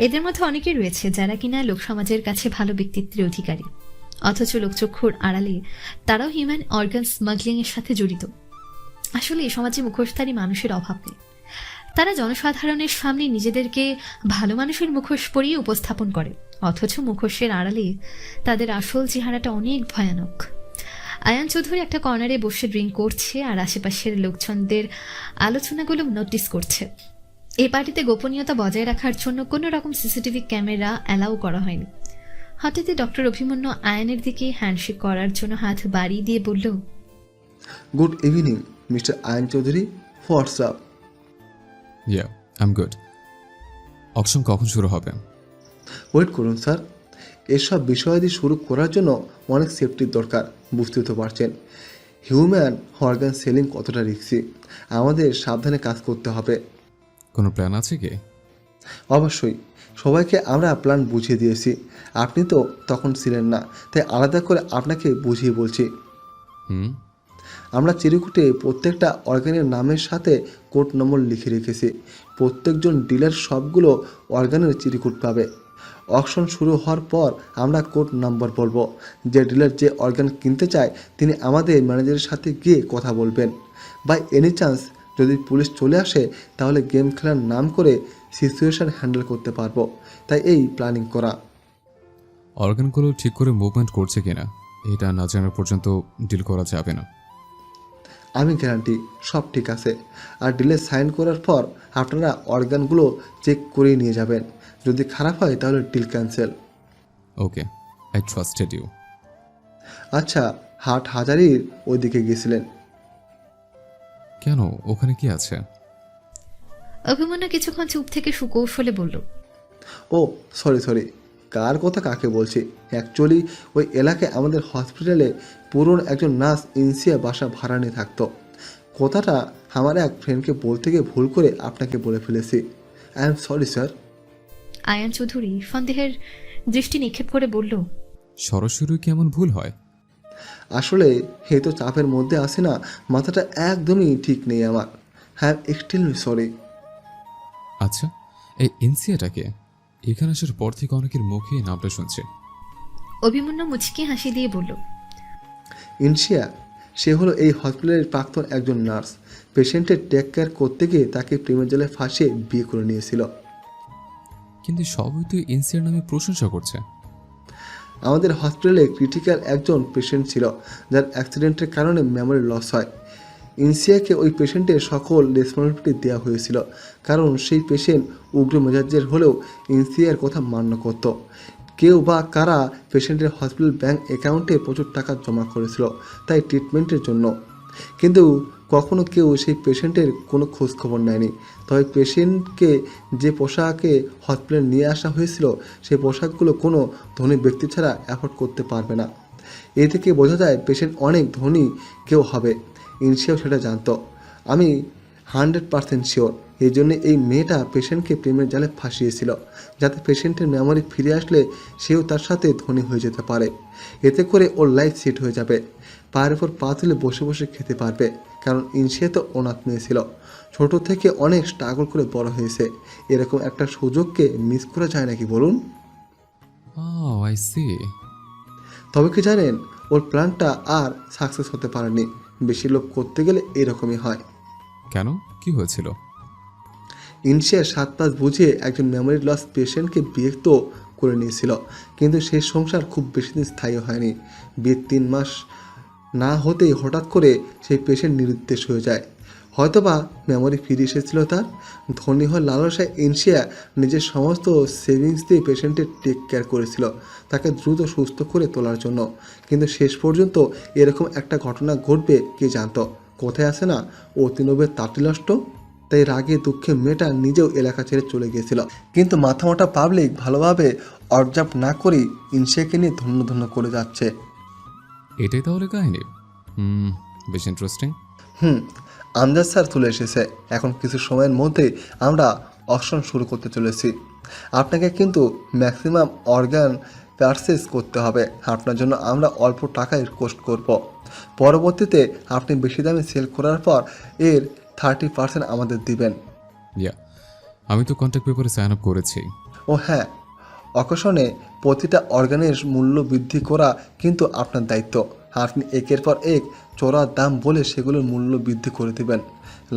এদের মধ্যে অনেকেই রয়েছে যারা কিনা লোক সমাজের কাছে ভালো ব্যক্তিত্বের অধিকারী, অথচ লোকচক্ষুর আড়ালে তারাও হিউম্যান অর্গান স্মাগলিং এর সাথে জড়িত। আসলে এই সমাজে মুখোশধারী মানুষের অভাব নেই। তারা জনসাধারণের সামনে নিজেদেরকে ভালো মানুষের মুখোশ পরিয়ে উপস্থাপন করে, অথচ মুখোশের আড়ালে তাদের আসল চেহারাটা অনেক ভয়ানক। আয়ান চৌধুরী একটা কর্নারে বসে ড্রিঙ্ক করছে আর আশেপাশের লোকজনদের আলোচনাগুলো নোটিস করছে। এই পার্টিতে গোপনীয়তা বজায় রাখার জন্য কোনো রকম সিসিটিভি ক্যামেরা অ্যালাউ করা হয়নি। হঠাৎই ডক্টর অভিমন্যু আয়ানের দিকে হ্যান্ডশেক করার জন্য হাত বাড়িয়ে দিয়ে বলল, good evening mister Ayaan Chowdhury, what's up? Yeah, I am good. Auction কখন শুরু হবে? ওয়েট করুন স্যার, এসব বিষয়াদি শুরু করার জন্য অনেক সেফটির দরকার। বুঝতে তো পারছেন হিউম্যান অর্গান সেলিং কতটা রিস্কি। আমাদের সাবধানে কাজ করতে হবে। কোনো প্ল্যান আছে কি? অবশ্যই, সবাইকে আমরা প্ল্যান বুঝিয়ে দিয়েছি। আপনি তো তখন ছিলেন না, তাই আলাদা করে আপনাকে বুঝিয়ে বলছি। আমরা চিরকুটে প্রত্যেকটা অর্গানের নামের সাথে কোড নম্বর লিখে রেখেছি। প্রত্যেকজন ডিলার সবগুলো অর্গানের চিরকুট পাবে। অকশন শুরু হওয়ার পর আমরা কোড নাম্বার বলবো। যে ডিলার যে অর্গান কিনতে চায় তিনি আমাদের ম্যানেজারের সাথে গিয়ে কথা বলবেন। বাই এনি চান্স যদি পুলিশ চলে আসে তাহলে গেম খেলার নাম করে সিচুয়েশন হ্যান্ডেল করতে পারবো, তাই এই প্ল্যানিং করা। অর্গানগুলো ঠিক করে মুভমেন্ট করছে কিনা এটা না জানা পর্যন্ত ডিল করা যাবে না। আমি গ্যারান্টি সব ঠিক আছে। আর ডিলে সাইন করার পর আপনারা অর্গানগুলো চেক করে নিয়ে যাবেন। যদি খারাপ হয় তাহলে deal cancel. Okay, I trusted you. আচ্ছা, হাট হাজারির ওইদিকে গেছিলেন কেন? ওখানে কি আছে? অভিমন্যু কিছুক্ষণ চুপ থেকে সুকৌশলে বলল, ও সরি, কার কথা কাকে বলছি। অ্যাকচুয়ালি ওই এলাকায় আমাদের হসপিটালে পুরনো একজন নার্স ইনসিয়া বাসা ভাড়া নিয়ে থাকতো। কথাটা আমার এক ফ্রেন্ডকে বলতে গিয়ে ভুল করে আপনাকে বলে ফেলেছি। I am sorry sir. Ayaan Chowdhury সন্দেহের দৃষ্টি নিক্ষেপ করে বলল, সরাসরি কেমন ভুল হয়? আসলে হে তো চাপের মধ্যে আসে না, মাথাটা একদমই ঠিক নেই আমার। হ্যাঁ, এক্সট্রিমলি সরি। আচ্ছা, এই ইনসিয়াটাকে এখানে আসার পর থেকে অনেকের মুখে নামটা শুনছে। অভিমন্যু মুচকি হাসি দিয়ে বলল, ইনসিয়া, সে হলো এই হসপিটালের প্রাক্তন একজন নার্স। পেশেন্টের টেক কেয়ার করতে গিয়ে তাকে প্রেমের জালে ফাঁসিয়ে বিয়ে করে নিয়েছিল। কিন্তু সবই তো ইনসিয়ার নামে প্রশংসা করছে। আমাদের হসপিটালে ক্রিটিক্যাল একজন পেশেন্ট ছিল যার অ্যাক্সিডেন্টের কারণে মেমোরি লস হয়। ইনসিয়াকে ওই পেশেন্টের সকল রেসপন্সিবিলিটি দেওয়া হয়েছিল, কারণ সেই পেশেন্ট উগ্র মেজাজের হলেও ইনসিয়ার কথা মান্য করত। কেউ বা কারা পেশেন্টের হসপিটাল ব্যাংক অ্যাকাউন্টে প্রচুর টাকা জমা করেছিল তাই ট্রিটমেন্টের জন্য, কিন্তু কখনো কেউ সেই পেশেন্টের কোনো খোঁজ খবর নেয়নি। তবে পেশেন্টকে যে পোশাকে হসপিটালে নিয়ে আসা হয়েছিল সেই পোশাকগুলো কোনো ধনী ব্যক্তি ছাড়া অ্যাফোর্ড করতে পারবে না। এ থেকে বোঝা যায় পেশেন্ট অনেক ধনী কেউ হবে। ইনসিয়াও সেটা জানতো। আমি 100% শিওর এই জন্য এই মেয়েটা পেশেন্টকে প্রেমের জালে ফাঁসিয়েছিল, যাতে পেশেন্টের মেমোরি ফিরে আসলে সেও তার সাথে ধনী হয়ে যেতে পারে। এতে করে ওর লাইফ সেট হয়ে যাবে, পায়ের ওপর পা তুলে বসে বসে খেতে পারবে। কারণ ইনসিয়া তো অনাথ মেয়ে ছিল, ছোটো থেকে অনেক স্ট্রাগল করে বড় হয়েছে। এরকম একটা সুযোগকে মিস করা যায় নাকি বলুন? I see. তবে কি জানেন, ওর প্ল্যানটা আর সাকসেস হতে পারেনি। বেশি লোভ করতে গেলে এরকমই হয়। কেন, কি হয়েছিল? ইনসিয়া 7 মাস বুঝিয়ে একজন মেমোরি লস পেশেন্টকে বিয়ে তো করে নিয়েছিল, কিন্তু সেই সংসার খুব বেশি দিন স্থায়ী হয়নি। বিয়ের 3 মাস না হতেই হঠাৎ করে সেই পেশেন্ট নিরুদ্দেশ হয়ে যায়। হয়তোবা মেমোরি ফিরে এসেছিল তার। ধনী হওয়ার লালসায় ইনসিয়া নিজের সমস্ত সেভিংস দিয়ে পেশেন্টের টেক কেয়ার করেছিল তাকে দ্রুত সুস্থ করে তোলার জন্য। কিন্তু শেষ পর্যন্ত এরকম একটা ঘটনা ঘটবে কে জানতো? কোথায় আসে না অতিনবের তাঁতি নষ্ট। তাই রাগে দুঃখে মেয়েটা নিজেও এলাকা ছেড়ে চলে গিয়েছিল। কিন্তু মাথামোটা পাবলিক ভালোভাবে অবজার্ভ না করেই ইনসিয়াকে নিয়ে ধন্য ধন্য করে যাচ্ছে। এটাই তাহলে কাহিনী? বেশ ইন্টারেস্টিং। আমজাদ স্যার চলে এসেছে। এখন কিছু সময়ের মধ্যেই আমরা অকশন শুরু করতে চলেছি। আপনাকে কিন্তু ম্যাক্সিমাম অর্গান পারচেজ করতে হবে। আপনার জন্য আমরা অল্প টাকায় কোস্ট করব। পরবর্তীতে আপনি বেশি দামে সেল করার পর এর 30% আমাদের দিবেন। আমি তো কন্ট্যাক্ট পেপারে সাইন আপ করেছি। ও হ্যাঁ, অকশনে প্রতিটা অর্গানের মূল্য বৃদ্ধি করা কিন্তু আপনার দায়িত্ব। আপনি একের পর এক চড়া দাম বলে সেগুলোর মূল্য বৃদ্ধি করে দেবেন।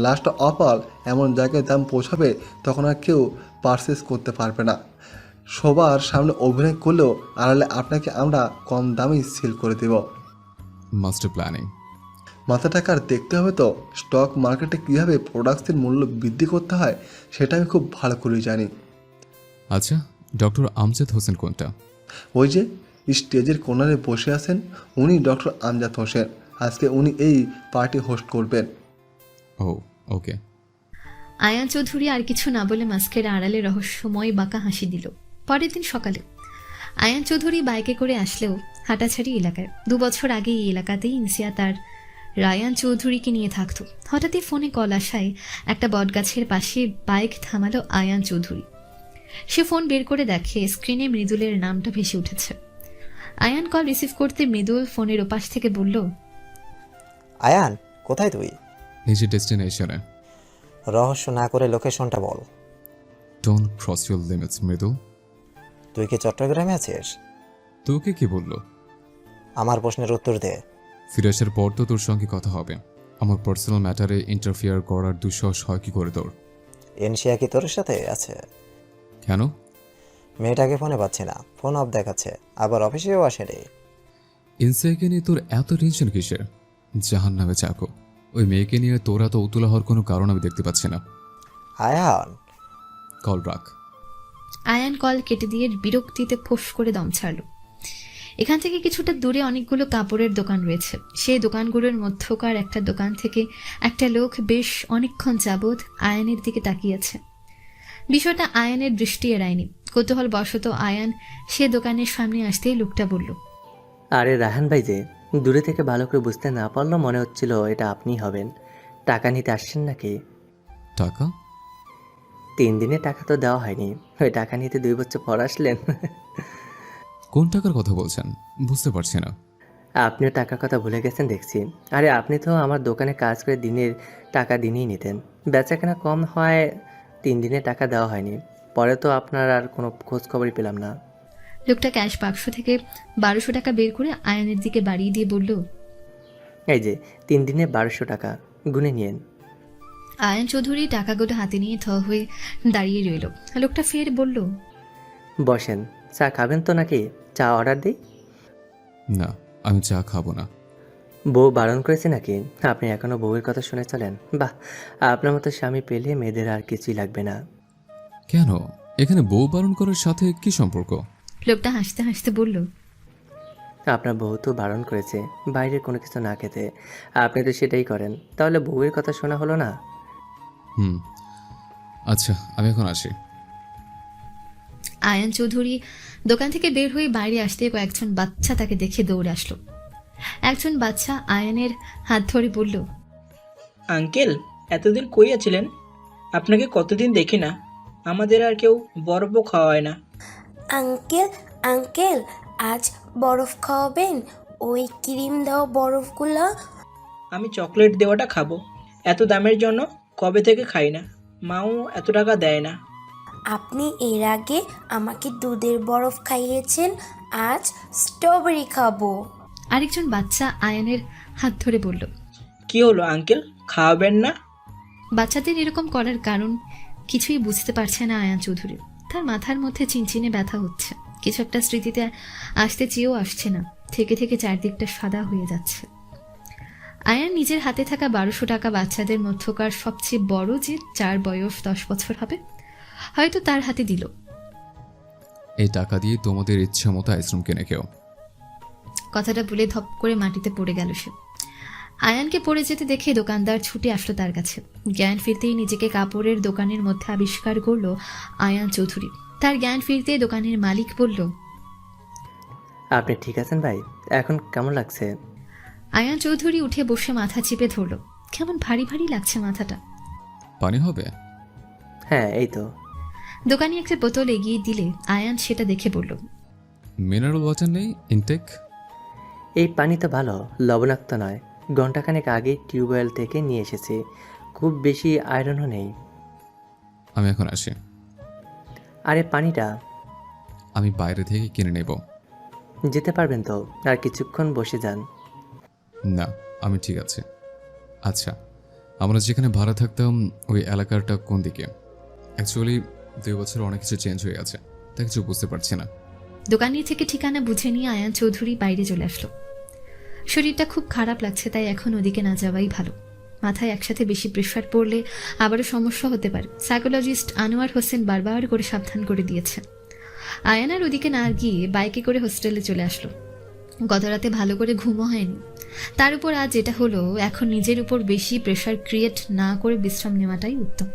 লাস্ট অফ অল এমন জায়গায় দাম পৌঁছাবে তখন আর কেউ পারচেস করতে পারবে না। সবার সামনে অভিনয় করলেও আড়ালে আপনাকে আমরা কম দামেই সেল করে দেব। Master planning. মাথা টাকার দেখতে হবে তো। স্টক মার্কেটে কীভাবে প্রোডাক্টসের মূল্য বৃদ্ধি করতে হয় সেটা আমি খুব ভালো করেই জানি। আচ্ছা, ডক্টর আমজাদ হোসেন কোনটা? ওই যে স্টেজের কোনারে বসে আছেন, উনি ডক্টর আমজাদ হোসেন। আজকে উনি এই পার্টি হোস্ট করবেন। ওকে। আয়ান চৌধুরী আর কিছু না বলে মাস্কের আড়ালে রহস্যময় বাঁকা হাসি দিল। পরের দিন সকালে আয়ান চৌধুরী বাইকে করে আসলেও হাঁটাছাড়ি এলাকায়। 2 বছর আগে এই এলাকাতেই ইনসিয়া তার রায়ান চৌধুরীকে নিয়ে থাকতো। হঠাৎই ফোনে কল আসায় একটা বটগাছের পাশে বাইক থামালো আয়ান চৌধুরী। সে ফোন বের করে দেখে স্ক্রিনে মৃদুলের নামটা ভেসে উঠেছে। আয়ান কল রিসিভ করতে মৃদুল ফোনের ওপাশ থেকে বলল, আয়ান, কোথায় তুই? নিজের ডেস্টিনেশনে। রহস্য না করে লোকেশনটা বল। Don't cross your limits Mridul. তুই কি চট্টগ্রামে আছিস? তোকে কি বললো? আমার প্রশ্নের উত্তর দে। ফিরে আসার পর তো তোর সঙ্গে কথা হবে। আমার পার্সোনাল ম্যাটারে ইন্টারফিয়ার করার দুঃসাহস হয় কি করে তোর? এনশিয়া কি তোর সাথে আছে? কেন? মেয়েটাকে ফোনে পাচ্ছি না, ফোন অফ দেখাচ্ছে, আবার অফিসেও আসে রে। ইনসাইকে নিয়ে তোর এত টেনশন কিসের? জাহান নামে চাকো। ওই মেয়েকে নিয়ে তোরা তো উতলা হওয়ার কোনো কারণ আমি দেখতে পাচ্ছি না। আয়ান, কল রাখ। আয়ান কল কেটে দিয়ে বিরক্তিতে ফোঁস করে দম ছাড়ল। এখান থেকে কিছুটা দূরে অনেকগুলো কাপড়ের দোকান রয়েছে। সেই দোকানগুলোর মধ্যকার একটা দোকান থেকে একটা লোক বেশ অনেকক্ষণ যাবৎ আয়ানের দিকে তাকিয়েছে। বিষয়টা আয়ানের দৃষ্টি এড়ায়নি। কৌতূহল বশত আয়ান সে দোকানের সামনে আসতেই লোকটা বলল, আরে রাহান ভাই যে, দূরে থেকে ভালো করে বুঝতে না পারলেও মনে হচ্ছিল এটা আপনিই হবেন। টাকা নিতে আসছেন নাকি? টাকা? 3 দিনে টাকা তো দেওয়া হয়নি, ওই টাকা নিতে 2 বছর পর আসলেন। কোন টাকার কথা বলছেন বুঝতে পারছি না। আপনিও টাকার কথা ভুলে গেছেন দেখছি। আরে আপনি তো আমার দোকানে কাজ করে দিনের টাকা দিনেই নিতেন, বেচাকেনা কম হয় 3 দিনে টাকা দেওয়া হয়নি। পরে তো আপনার আর কোনো খোঁজ খবরই পেলাম না। লোকটা ক্যাশ বাক্স থেকে 1200 টাকা বের করে আয়ানের দিকে বাড়িয়ে দিয়ে বলল, এই যে 3 দিনে 1200 টাকা, গুনে নিয়েন। আয়ান চৌধুরী টাকাগুলো হাতে নিয়ে থ হয়ে দাঁড়িয়ে রইল। লোকটা ফের বলল, বসেন, চা খাবেন তো নাকি চা অর্ডার দিই? না, আমি চা খাবো না। বউ বারণ করেছে নাকি? আপনি এখনো বউয়ের কথা শুনে চলেন? বাহ, আপনার মতো স্বামী পেলে মেয়েদের আর কিছুই লাগবে না। কেন? এখানে বউ বারণ করার সাথে কি সম্পর্ক? লোকটা হাসতে হাসতে বলল, আপনার বউ তো বারণ করেছে বাইরের কোনো কিছু না খেতে, আপনি তো সেটাই করেন, তাহলে বউয়ের কথা শোনা হলো না? আচ্ছা, আমি এখন আসি। আয়ান চৌধুরী দোকান থেকে বের হয়ে বাইরে আসতে কয়েকজন বাচ্চা তাকে দেখে দৌড়ে আসলো। একজন বাচ্চা আয়ানের হাত ধরে বলল, আঙ্কেল, এতদিন কই আছিলেন? আপনাকে কতদিন দেখি না, আমাদের আর কেউ বরফও খাওয়ায় না। আঙ্কেল আঙ্কেল, আজ বরফ খাওয়াবেন? ওই ক্রিম দাও বরফগুলো। আমি চকলেট দেওয়াটা খাবো, এত দামের জন্য কবে থেকে খাই না, মাও এত টাকা দেয় না। আপনি এর আগে আমাকে দুধের বরফ খাইয়েছেন, আজ স্ট্রবেরি খাবো। আরেকজন বাচ্চা আয়ানের হাত ধরে বলল, কি হলো আঙ্কেল, খাওয়াবেন না? বাচ্চাদের এরকম করার কারণ কিছুই বুঝতে পারছে না আয়ান চৌধুরী। তার মাথার মধ্যে চিনচিনে ব্যথা হচ্ছে, কিছু একটা স্মৃতিতে আসতে চেয়েও আসছে না, থেকে থেকে চারদিকটা সাদা হয়ে যাচ্ছে। আয়ান নিজের হাতে থাকা 1200 টাকা বাচ্চাদের মধ্যকার সবচেয়ে বড়, যে যার বয়স 10 বছর হবে, হয়তো তার হাতে দিল। এই টাকা দিয়ে তোমাদের ইচ্ছা মতো আইসক্রিম কিনে খেও। কথাটা বলে ধপ করে মাটিতে পড়ে গেল সে। আয়ানকে পড়ে যেতে দেখে দোকানদার ছুটে আসলো তার কাছে। জ্ঞান ফিরতেই নিজেকে কাপড়ের দোকানের মধ্যে আবিষ্কার করলো আয়ান চৌধুরী। তার জ্ঞান ফিরতে দোকানের মালিক বলল, আপনি ঠিক আছেন ভাই? এখন কেমন লাগছে? আয়ান চৌধুরী উঠে বসে মাথা চিপে ধরল। কেমন ভারী ভারী লাগছে মাথাটা। পানি হবে? হ্যাঁ, এই তো। দোকানি একটা বোতল এগিয়ে দিলে আয়ান সেটা দেখে বলল, মিনারেল ওয়াটার নেই ইনটেক? এই পানি তো ভালো, লবণাক্ত নয়। ঘন্টাখানেক আগে টিউবওয়েল থেকে নিয়ে এসেছি, খুব বেশি আয়রনও নেই। আমি এখন আসি। আরে পানিটা? আমি বাইরে থেকে কিনে নেব। যেতে পারবেন তো? আর কিছুক্ষণ বসে যান। না, আমি ঠিক আছে। আচ্ছা, আমরা যেখানে ভাড়া থাকতাম ওই এলাকাটা কোন দিকে? অ্যাকচুয়ালি 2 বছর অনেক কিছু চেঞ্জ হয়ে গেছে, তাই কিছু বুঝতে পারছি না। দোকানি থেকে ঠিকানা বুঝে নিয়ে আয়ান চৌধুরী বাইরে চলে আসলো। শরীরটা খুব খারাপ লাগছে, তাই এখন ওদিকে না যাওয়াই ভালো। মাথায় একসাথে বেশি প্রেশার পড়লে আবারও সমস্যা হতে পারে। সাইকোলজিস্ট আনোয়ার হোসেন বারবার করে সাবধান করে দিয়েছে। আয়ান আর ওদিকে না গিয়ে বাইকে করে হোস্টেলে চলে আসলো। গত রাতে ভালো করে ঘুমও হয়নি, তার উপর আজ যেটা হলো, এখন নিজের উপর বেশি প্রেশার ক্রিয়েট না করে বিশ্রাম নেওয়াটাই উত্তম।